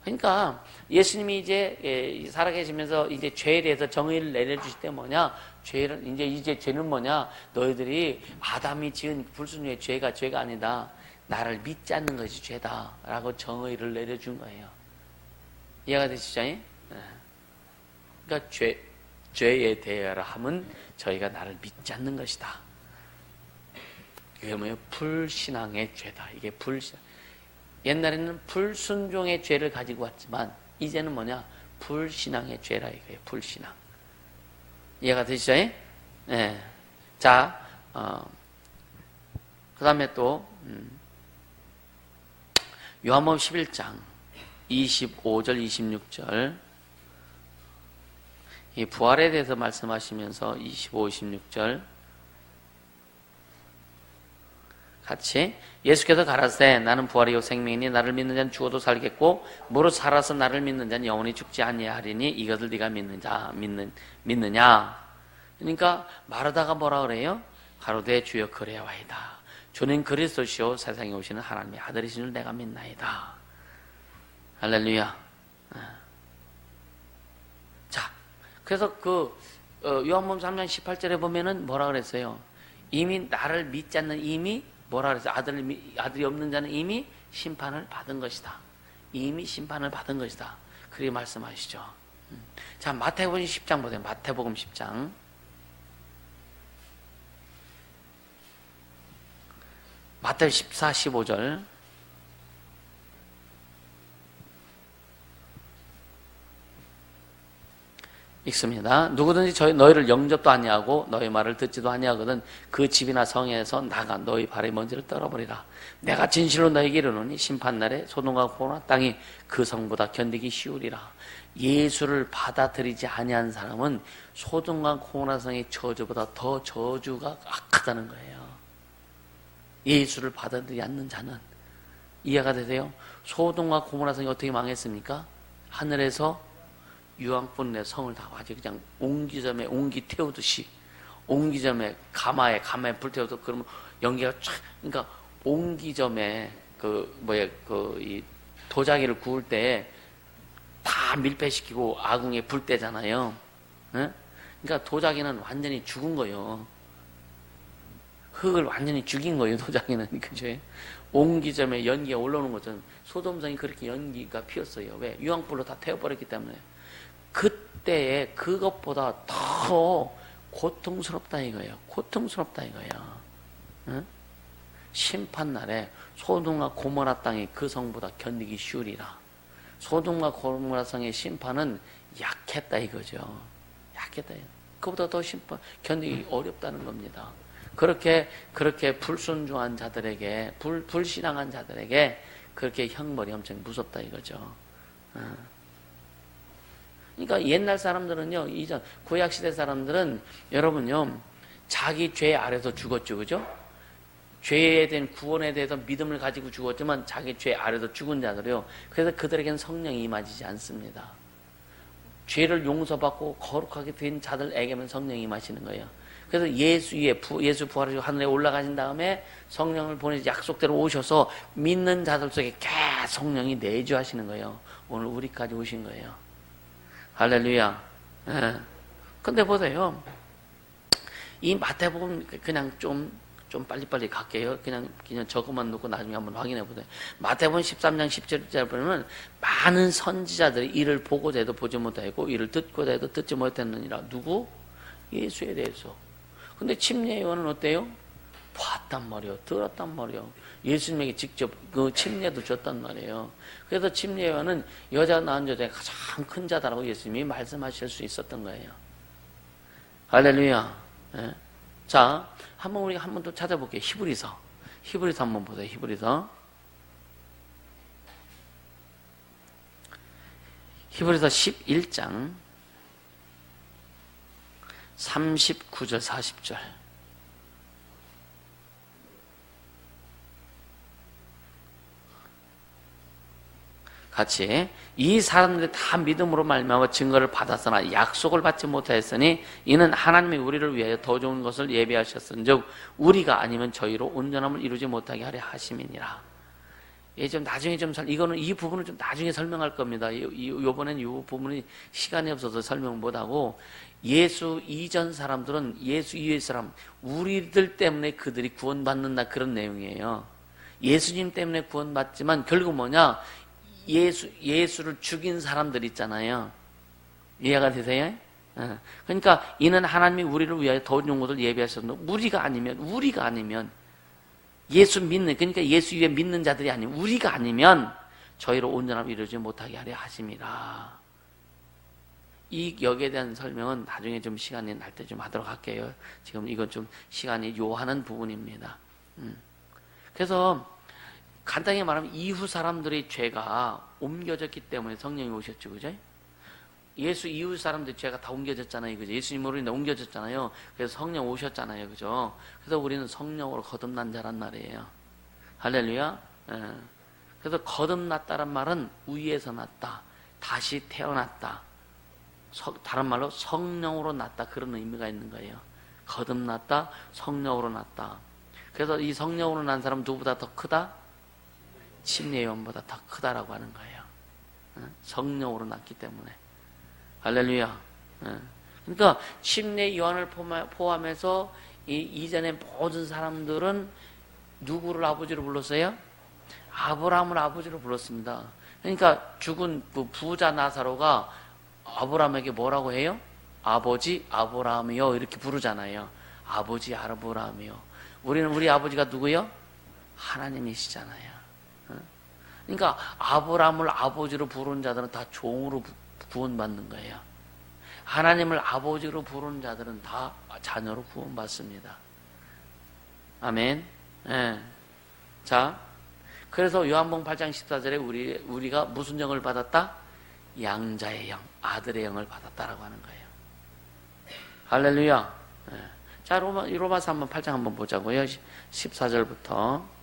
그러니까 예수님이 이제 살아계시면서 이제 죄에 대해서 정의를 내려주실 때 뭐냐? 죄는 이제 죄는 뭐냐? 너희들이 아담이 지은 불순종의 죄가 아니다. 나를 믿지 않는 것이 죄다라고 정의를 내려준 거예요. 이해가 되시죠? 그러니까 죄에 대하라 함은 저희가 나를 믿지 않는 것이다. 그게 뭐예요? 불신앙의 죄다. 이게 불신앙. 옛날에는 불순종의 죄를 가지고 왔지만 이제는 뭐냐? 불신앙의 죄라 이거예요. 불신앙. 이해가 되시죠? 네. 자, 그 다음에 또 요한복음 11장 25절 26절 이 부활에 대해서 말씀하시면서 25, 26절 같이 예수께서 가라사대 나는 부활이요 생명이니 나를 믿는 자는 죽어도 살겠고 무릇 살아서 나를 믿는 자는 영원히 죽지 아니하리니 이것을 네가 믿느냐. 그러니까 마르다가 뭐라 그래요? 가로되 주여 그래와이다. 주는 그리스도시요 세상에 오시는 하나님의 아들이신 줄 내가 믿나이다. 할렐루야. 자, 그래서 요한복음 3장 18절에 보면은 뭐라 그랬어요? 이미 나를 믿지 않는 이미 뭐라 그랬어요? 아들이 없는 자는 이미 심판을 받은 것이다. 이미 심판을 받은 것이다. 그렇게 말씀하시죠. 자, 마태복음 10장 보세요. 마태복음 10장. 마태복음 14, 15절. 읽습니다. 누구든지 너희를 영접도 아니하고 너희 말을 듣지도 아니하거든 그 집이나 성에서 나가 너희 발의 먼지를 떨어버리라. 내가 진실로 너희에게 이르노니 심판날에 소돔과 고모라 땅이 그 성보다 견디기 쉬우리라. 예수를 받아들이지 아니한 사람은 소돔과 고모라 성의 저주보다 더 저주가 악하다는 거예요. 예수를 받아들이지 않는 자는. 이해가 되세요? 소돔과 고모라 성이 어떻게 망했습니까? 하늘에서 유황불내 성을 다 아주 그냥 옹기점에 옹기 태우듯이 옹기점에 가마에 불 태워도 그러면 연기가 촥 그러니까 옹기점에 이 도자기를 구울 때 다 밀폐시키고 아궁이에 불 때잖아요. 네? 그러니까 도자기는 완전히 죽은 거예요. 흙을 완전히 죽인 거예요. 도자기는 그죠? 옹기점에 연기가 올라오는 것처럼 소돔성이 그렇게 연기가 피었어요. 왜? 유황불로 다 태워버렸기 때문에. 그때에 그것보다 더 고통스럽다 이거예요. 고통스럽다 이거예요. 응? 심판날에 소돔과 고모라 땅이 그 성보다 견디기 쉬우리라. 소돔과 고모라 성의 심판은 약했다 이거죠. 약했다. 그보다 더 심판 견디기 어렵다는 겁니다. 그렇게 불순종한 자들에게 불신앙한 자들에게 그렇게 형벌이 엄청 무섭다 이거죠. 그러니까 옛날 사람들은요, 이전 구약 시대 사람들은 여러분요, 자기 죄 아래서 죽었죠, 그죠? 죄에 대한 구원에 대해서 믿음을 가지고 죽었지만 자기 죄 아래서 죽은 자들이요. 그래서 그들에게는 성령이 임하지 않습니다. 죄를 용서받고 거룩하게 된 자들에게만 성령이 임하시는 거예요. 그래서 예수 부활하시고 하늘에 올라가신 다음에 성령을 보내서 약속대로 오셔서 믿는 자들 속에 계속 성령이 내주하시는 거예요. 오늘 우리까지 오신 거예요. 할렐루야. 예. 근데 보세요. 이 마태복음 그냥 좀 빨리빨리 갈게요. 그냥 저것만 놓고 나중에 한번 확인해 보세요. 마태복음 13장 17절 보면 많은 선지자들이 이를 보고자 해도 보지 못하고 이를 듣고자 해도 듣지 못했느니라. 누구? 예수에 대해서. 근데 침례 요한은 어때요? 봤단 말이에요. 들었단 말이에요. 예수님에게 직접 그 침례도 줬단 말이에요. 그래서 침례 요한은 여자 낳은 여자가 가장 큰 자다라고 예수님이 말씀하실 수 있었던 거예요. 할렐루야. 네. 자, 우리가 한 번 더 찾아볼게요. 히브리서 한번 보세요. 히브리서 11장 39절 40절. 같이 이 사람들이 다 믿음으로 말미암아 증거를 받았으나 약속을 받지 못하였으니 이는 하나님이 우리를 위하여 더 좋은 것을 예비하셨은즉 우리가 아니면 저희로 온전함을 이루지 못하게 하려 하심이니라. 예, 좀 나중에 이거는 이 부분을 좀 나중에 설명할 겁니다. 요번엔 이 부분이 시간이 없어서 설명 못하고, 예수 이전 사람들은 예수 이후의 사람, 우리들 때문에 그들이 구원받는다, 그런 내용이에요. 예수님 때문에 구원받지만 결국 뭐냐? 예수를 죽인 사람들 있잖아요. 이해가 되세요? 그러니까 이는 하나님이 우리를 위하여 더 좋은 것을 예비하셨는데 우리가 아니면 예수 믿는, 그러니까 예수 위에 믿는 자들이 아니면, 우리가 아니면 저희로 온전함을 이루지 못하게 하려 하심이라. 이 역에 대한 설명은 나중에 좀 시간이 날 때 좀 하도록 할게요. 지금 이건 좀 시간이 요하는 부분입니다. 그래서 간단히 말하면 이후 사람들의 죄가 옮겨졌기 때문에 성령이 오셨죠, 그죠? 예수 이후 사람들 죄가 다 옮겨졌잖아요, 그죠? 예수님으로 인해 옮겨졌잖아요. 그래서 성령 오셨잖아요, 그죠? 그래서 우리는 성령으로 거듭난 자란 말이에요. 할렐루야. 예. 그래서 거듭났다란 말은 위에서 났다, 다시 태어났다, 다른 말로 성령으로 났다, 그런 의미가 있는 거예요. 거듭났다, 성령으로 났다. 그래서 이 성령으로 난 사람 누구보다 더 크다? 침례요한보다 더 크다라고 하는 거예요. 성령으로 났기 때문에. 할렐루야. 그러니까 침례 요한을 포함해서 이전의 모든 사람들은 누구를 아버지로 불렀어요? 아브라함을 아버지로 불렀습니다. 그러니까 죽은 부자 나사로가 아브라함에게 뭐라고 해요? 아버지 아브라함이요, 이렇게 부르잖아요. 아버지 아브라함이요. 우리는 우리 아버지가 누구요? 하나님이시잖아요. 그러니까 아브라함을 아버지로 부르는 자들은 다 종으로 구원받는 거예요. 하나님을 아버지로 부르는 자들은 다 자녀로 구원받습니다. 아멘. 예. 자, 그래서 요한복음 8장 14절에 우리가 무슨 영을 받았다? 양자의 영, 아들의 영을 받았다라고 하는 거예요. 할렐루야. 예. 자, 로마서 한번 8장 한번 보자고요. 14절부터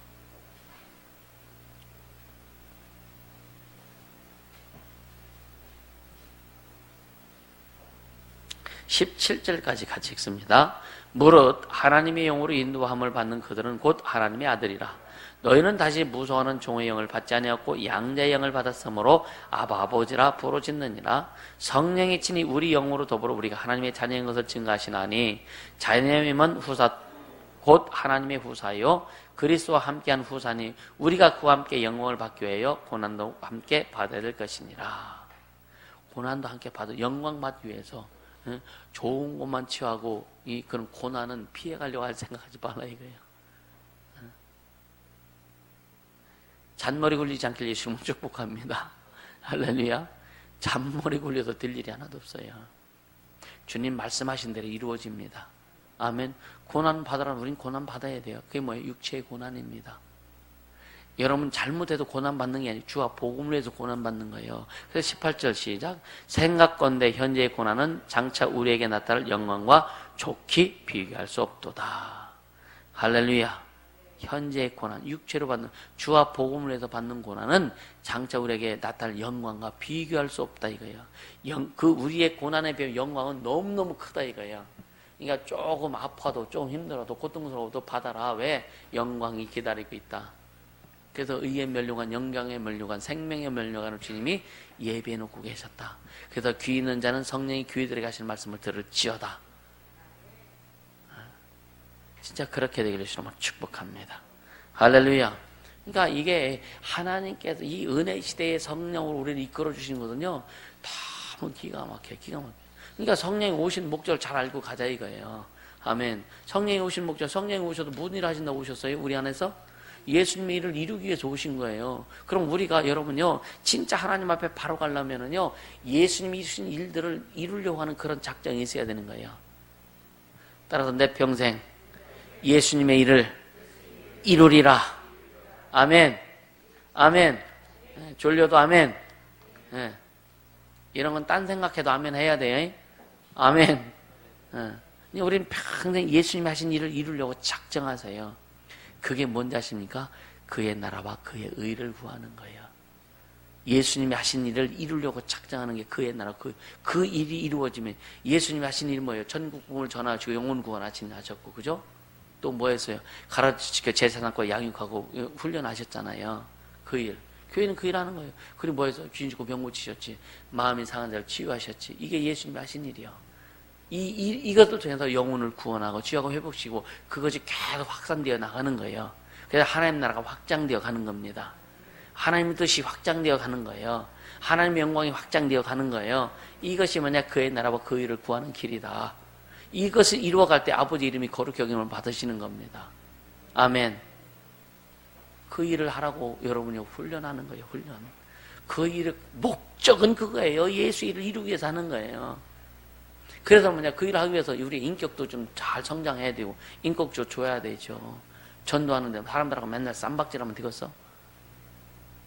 17절까지 같이 읽습니다. 무릇 하나님의 영으로 인도함을 받는 그들은 곧 하나님의 아들이라. 너희는 다시 무서워하는 종의 영을 받지 아니하였고 양자의 영을 받았으므로 아바 아버지라 부르짖느니라. 성령이 친히 우리 영으로 더불어 우리가 하나님의 자녀인 것을 증거하시나니 자녀임은 후사 곧 하나님의 후사요 그리스도와 함께한 후사니 우리가 그와 함께 영광을 받기 위하여 고난도 함께 받아야 될 것이니라. 고난도 함께 받아 영광 받기 위해서 좋은 것만 취하고 그런 고난은 피해가려고 할 생각하지 말라 이거예요. 잔머리 굴리지 않길 예수님은 축복합니다. 할렐루야. 잔머리 굴려도 될 일이 하나도 없어요. 주님 말씀하신 대로 이루어집니다. 아멘. 고난 받으라면 우린 고난 받아야 돼요. 그게 뭐예요? 육체의 고난입니다. 여러분 잘못해도 고난 받는 게 아니고 주와 복음을 위해서 고난 받는 거예요. 그래서 18절 시작. 생각건대 현재의 고난은 장차 우리에게 나타날 영광과 좋게 비교할 수 없도다. 할렐루야. 현재의 고난, 육체로 받는 주와 복음을 위해서 받는 고난은 장차 우리에게 나타날 영광과 비교할 수 없다 이거예요. 그 우리의 고난에 비하면 영광은 너무너무 크다 이거예요. 그러니까 조금 아파도 조금 힘들어도 고통스러워도 받아라. 왜? 영광이 기다리고 있다. 그래서 의에 멸류관, 영광에 멸류관, 생명에 멸류관을 주님이 예비해 놓고 계셨다. 그래서 귀 있는 자는 성령이 귀들에게 하시는 말씀을 들을지어다. 진짜 그렇게 되기를 주님은 축복합니다. 할렐루야. 그러니까 이게 하나님께서 이 은혜 시대의 성령으로 우리를 이끌어 주신 거거든요. 너무 기가 막혀요. 기가 막혀요. 그러니까 성령이 오신 목적을 잘 알고 가자 이거예요. 아멘. 성령이 오신 목적, 성령이 오셔도 무슨 일을 하신다고 오셨어요? 우리 안에서? 예수님의 일을 이루기 위해서 오신 거예요. 그럼 우리가 여러분요, 진짜 하나님 앞에 바로 가려면은요, 예수님이 이루신 일들을 이루려고 하는 그런 작정이 있어야 되는 거예요. 따라서 내 평생 예수님의 일을 이루리라. 아멘. 아멘. 졸려도 아멘. 이런 건 딴 생각해도 아멘 해야 돼요. 아멘. 우리는 평생 예수님이 하신 일을 이루려고 작정하세요. 그게 뭔지 아십니까? 그의 나라와 그의 의를 구하는 거예요. 예수님이 하신 일을 이루려고 작정하는 게 그의 나라. 그 일이 이루어지면 예수님이 하신 일이 뭐예요? 전국 복음을 전하시고 영혼 구원하셨고, 그죠? 또 뭐 했어요? 가르치고 제사장과 양육하고 훈련하셨잖아요. 그 일. 교회는 그 일 하는 거예요. 그리고 뭐 해서 주인 죽고 병 고치셨지. 마음이 상한 자를 치유하셨지. 이게 예수님이 하신 일이요. 이것을 통해서 영혼을 구원하고 치유하고 회복시키고 그것이 계속 확산되어 나가는 거예요. 그래서 하나님 나라가 확장되어 가는 겁니다. 하나님의 뜻이 확장되어 가는 거예요. 하나님의 영광이 확장되어 가는 거예요. 이것이 뭐냐? 그의 나라와 그 일을 구하는 길이다. 이것을 이루어갈 때 아버지 이름이 거룩히 여김을 받으시는 겁니다. 아멘. 그 일을 하라고 여러분이 훈련하는 거예요. 훈련. 그 일의 목적은 그거예요. 예수 일을 이루기 위해서 하는 거예요. 그래서 뭐냐? 그 일을 하기 위해서 우리 인격도 좀 잘 성장해야 되고 인격도 줘야 되죠. 전도하는데 사람들하고 맨날 쌈박질하면 되겠어?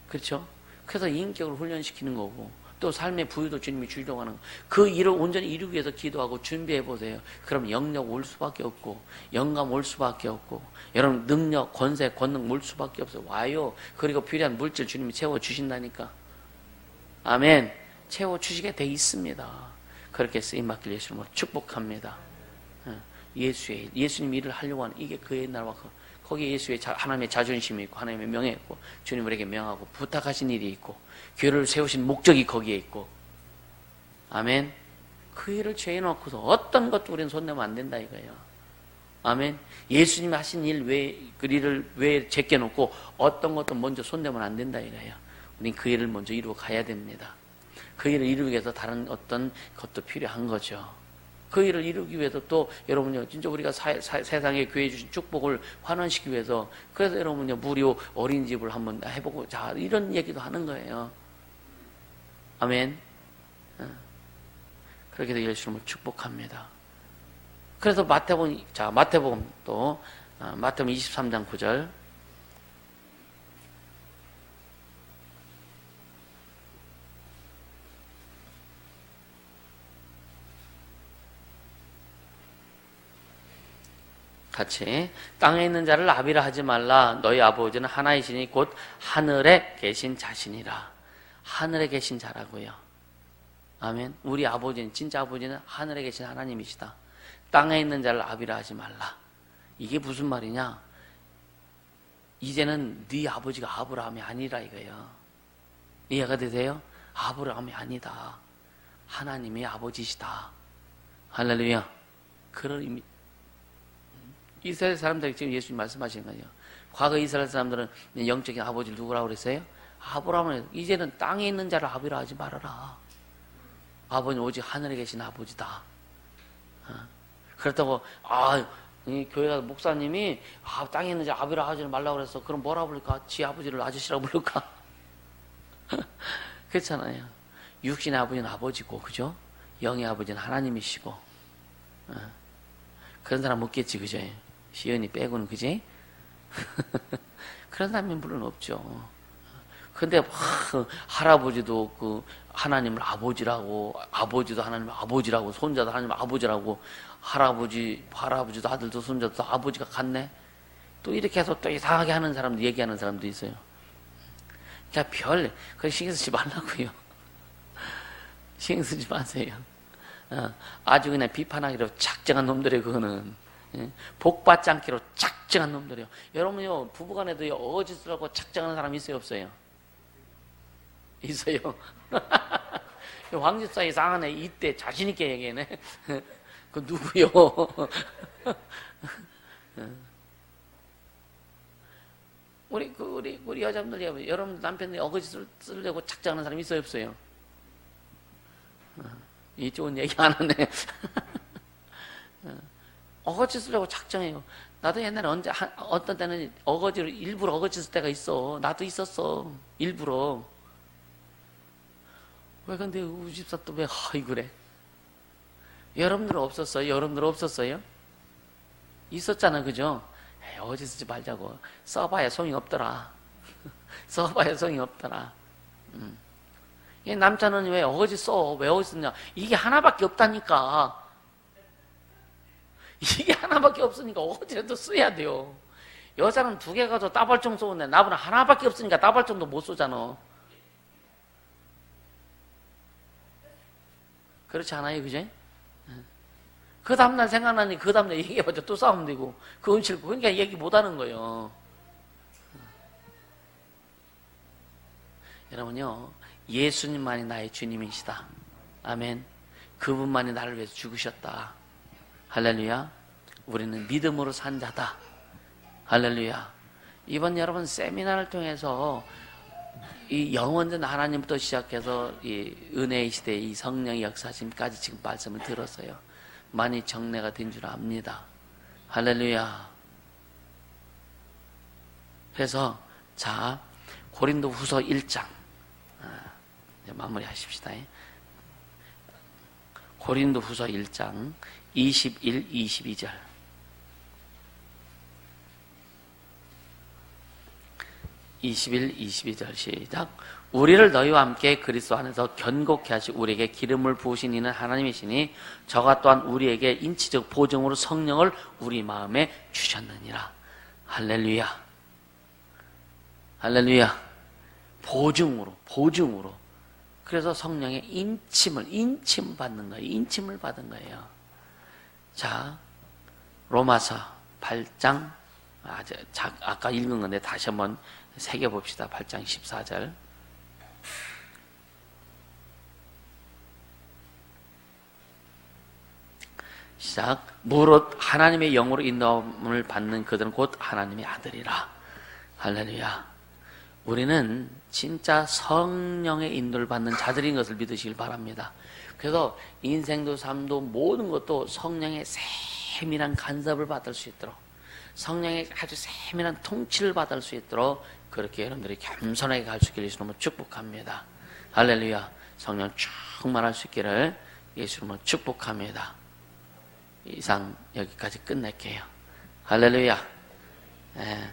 그렇죠? 그래서 인격을 훈련시키는 거고 또 삶의 부유도 주님이 주려고 하는 거. 그 일을 온전히 이루기 위해서 기도하고 준비해 보세요. 그럼 영역 올 수밖에 없고 영감 올 수밖에 없고 여러분 능력, 권세, 권능 올 수밖에 없어요. 와요. 그리고 필요한 물질 주님이 채워주신다니까. 아멘. 채워주시게 돼 있습니다. 그렇게 쓰임받길 예수님으로 축복합니다. 예수님 일을 하려고 하는 이게 그의 나라와 거기에 예수의 하나님의 자존심이 있고 하나님의 명예 있고 주님 우리에게 명하고 부탁하신 일이 있고 교회를 세우신 목적이 거기에 있고 아멘. 그 일을 죄에 놓고서 어떤 것도 우리는 손대면 안 된다 이거예요. 아멘. 예수님이 하신 그 일을 왜 제껴놓고 어떤 것도 먼저 손대면 안 된다 이거예요. 우리는 그 일을 먼저 이루어 가야 됩니다. 그 일을 이루기 위해서 다른 어떤 것도 필요한 거죠. 그 일을 이루기 위해서 또 여러분요 진짜 우리가 세상에 교회에 주신 축복을 환원시키기 위해서 그래서 여러분요 무료 어린이집을 한번 해보고 자 이런 얘기도 하는 거예요. 아멘. 그렇게 되길 예수님을 축복합니다. 그래서 마태복음 또 마태복음 23장 9절 같이 땅에 있는 자를 아비라 하지 말라. 너희 아버지는 하나이시니 곧 하늘에 계신 자신이라. 하늘에 계신 자라고요. 아멘. 우리 아버지는 진짜 아버지는 하늘에 계신 하나님이시다. 땅에 있는 자를 아비라 하지 말라. 이게 무슨 말이냐? 이제는 네 아버지가 아브라함이 아니라 이거예요. 이해가 되세요? 아브라함이 아니다. 하나님이 아버지시다. 할렐루야. 그런 의미. 이스라엘 사람들이 지금 예수님 말씀하시는 거예요. 과거 이스라엘 사람들은 영적인 아버지를 누구라고 그랬어요? 아브라함은 이제는 땅에 있는 자를 아비라 하지 말아라. 아버지는 오직 하늘에 계신 아버지다. 그렇다고 이 교회 가서 목사님이 땅에 있는 자 아비라 하지 말라고 그랬어. 그럼 뭐라 부를까? 지 아버지를 아저씨라고 부를까? 그렇잖아요. 육신의 아버지는 아버지고 그죠? 영의 아버지는 하나님이시고 그런 사람 없겠지 그죠? 시연이 빼고는 그지? 그런 사람이 물론 없죠. 근데 할아버지도 그 하나님을 아버지라고 아버지도 하나님을 아버지라고 손자도 하나님을 아버지라고 할아버지도 아들도 손자도 다 아버지가 같네. 또 이렇게 해서 또 이상하게 하는 사람도 얘기하는 사람도 있어요. 그냥 그거 신경 쓰지 말라고요. 신경 쓰지 마세요. 아주 그냥 비판하기로 작정한 놈들이에요. 그거는 복받지 않기로 작정한 놈들이에요. 여러분요 부부간에도 어짓을 작정하는 사람이 있어요 없어요? 있어요. 황집사 이상하네. 이때 자신 있게 얘기하네. 그 누구요? 우리 여자분들 여러분 남편이 어거짓을 쓰려고 작정하는 사람이 있어요 없어요? 이 좋은 얘기 안 하네. 어거지 쓰려고 작정해요. 나도 옛날에 어떤 때는 일부러 어거지 쓸 때가 있어. 나도 있었어. 일부러. 왜 근데 우리 집사 또 왜 그래? 여러분들 없었어요? 여러분들 없었어요? 있었잖아, 그죠? 어거지 쓰지 말자고. 써봐야 소용이 없더라. 써봐야 소용이 없더라. 이 남자는 왜 어거지 써? 왜 어거지 쓰냐? 이게 하나밖에 없다니까. 이게 하나밖에 없으니까 어거지라도 써야 돼요. 여자는 2개 가서 따발총 쏘는데 나보다 하나밖에 없으니까 따발총도 못 쏘잖아. 그렇지 않아요? 그죠? 그 다음날 생각나니 그 다음날 얘기해봤자 또 싸우면 되고 그건 싫고 그러니까 얘기 못하는 거예요. 여러분요, 예수님만이 나의 주님이시다. 아멘. 그분만이 나를 위해서 죽으셨다. 할렐루야. 우리는 믿음으로 산 자다. 할렐루야. 이번 여러분 세미나를 통해서 이 영원전 하나님부터 시작해서 이 은혜의 시대의 이 성령의 역사심까지 지금 말씀을 들었어요. 많이 정례가 된 줄 압니다. 할렐루야. 그래서 자, 고린도 후서 1장 이제 마무리 하십시다. 고린도 후서 1장 21, 22절. 시작. 우리를 너희와 함께 그리스도 안에서 견고케 하시 우리에게 기름을 부으신 이는 하나님이시니 저가 또한 우리에게 인치적 보증으로 성령을 우리 마음에 주셨느니라. 할렐루야. 할렐루야. 보증으로. 그래서 성령의 인침을 받는 거예요. 인침을 받은 거예요. 자, 로마서 8장, 아까 읽은 건데 다시 한번 새겨봅시다. 8장 14절. 시작. 무릇 하나님의 영으로 인도함을 받는 그들은 곧 하나님의 아들이라. 할렐루야. 우리는 진짜 성령의 인도를 받는 자들인 것을 믿으시길 바랍니다. 그래서 인생도 삶도 모든 것도 성령의 세밀한 간섭을 받을 수 있도록, 성령의 아주 세밀한 통치를 받을 수 있도록 그렇게 여러분들이 겸손하게 갈 수 있기를 예수님으로 축복합니다. 할렐루야. 성령 충만할 수 있기를 예수님으로 축복합니다. 이상 여기까지 끝낼게요. 할렐루야. 예.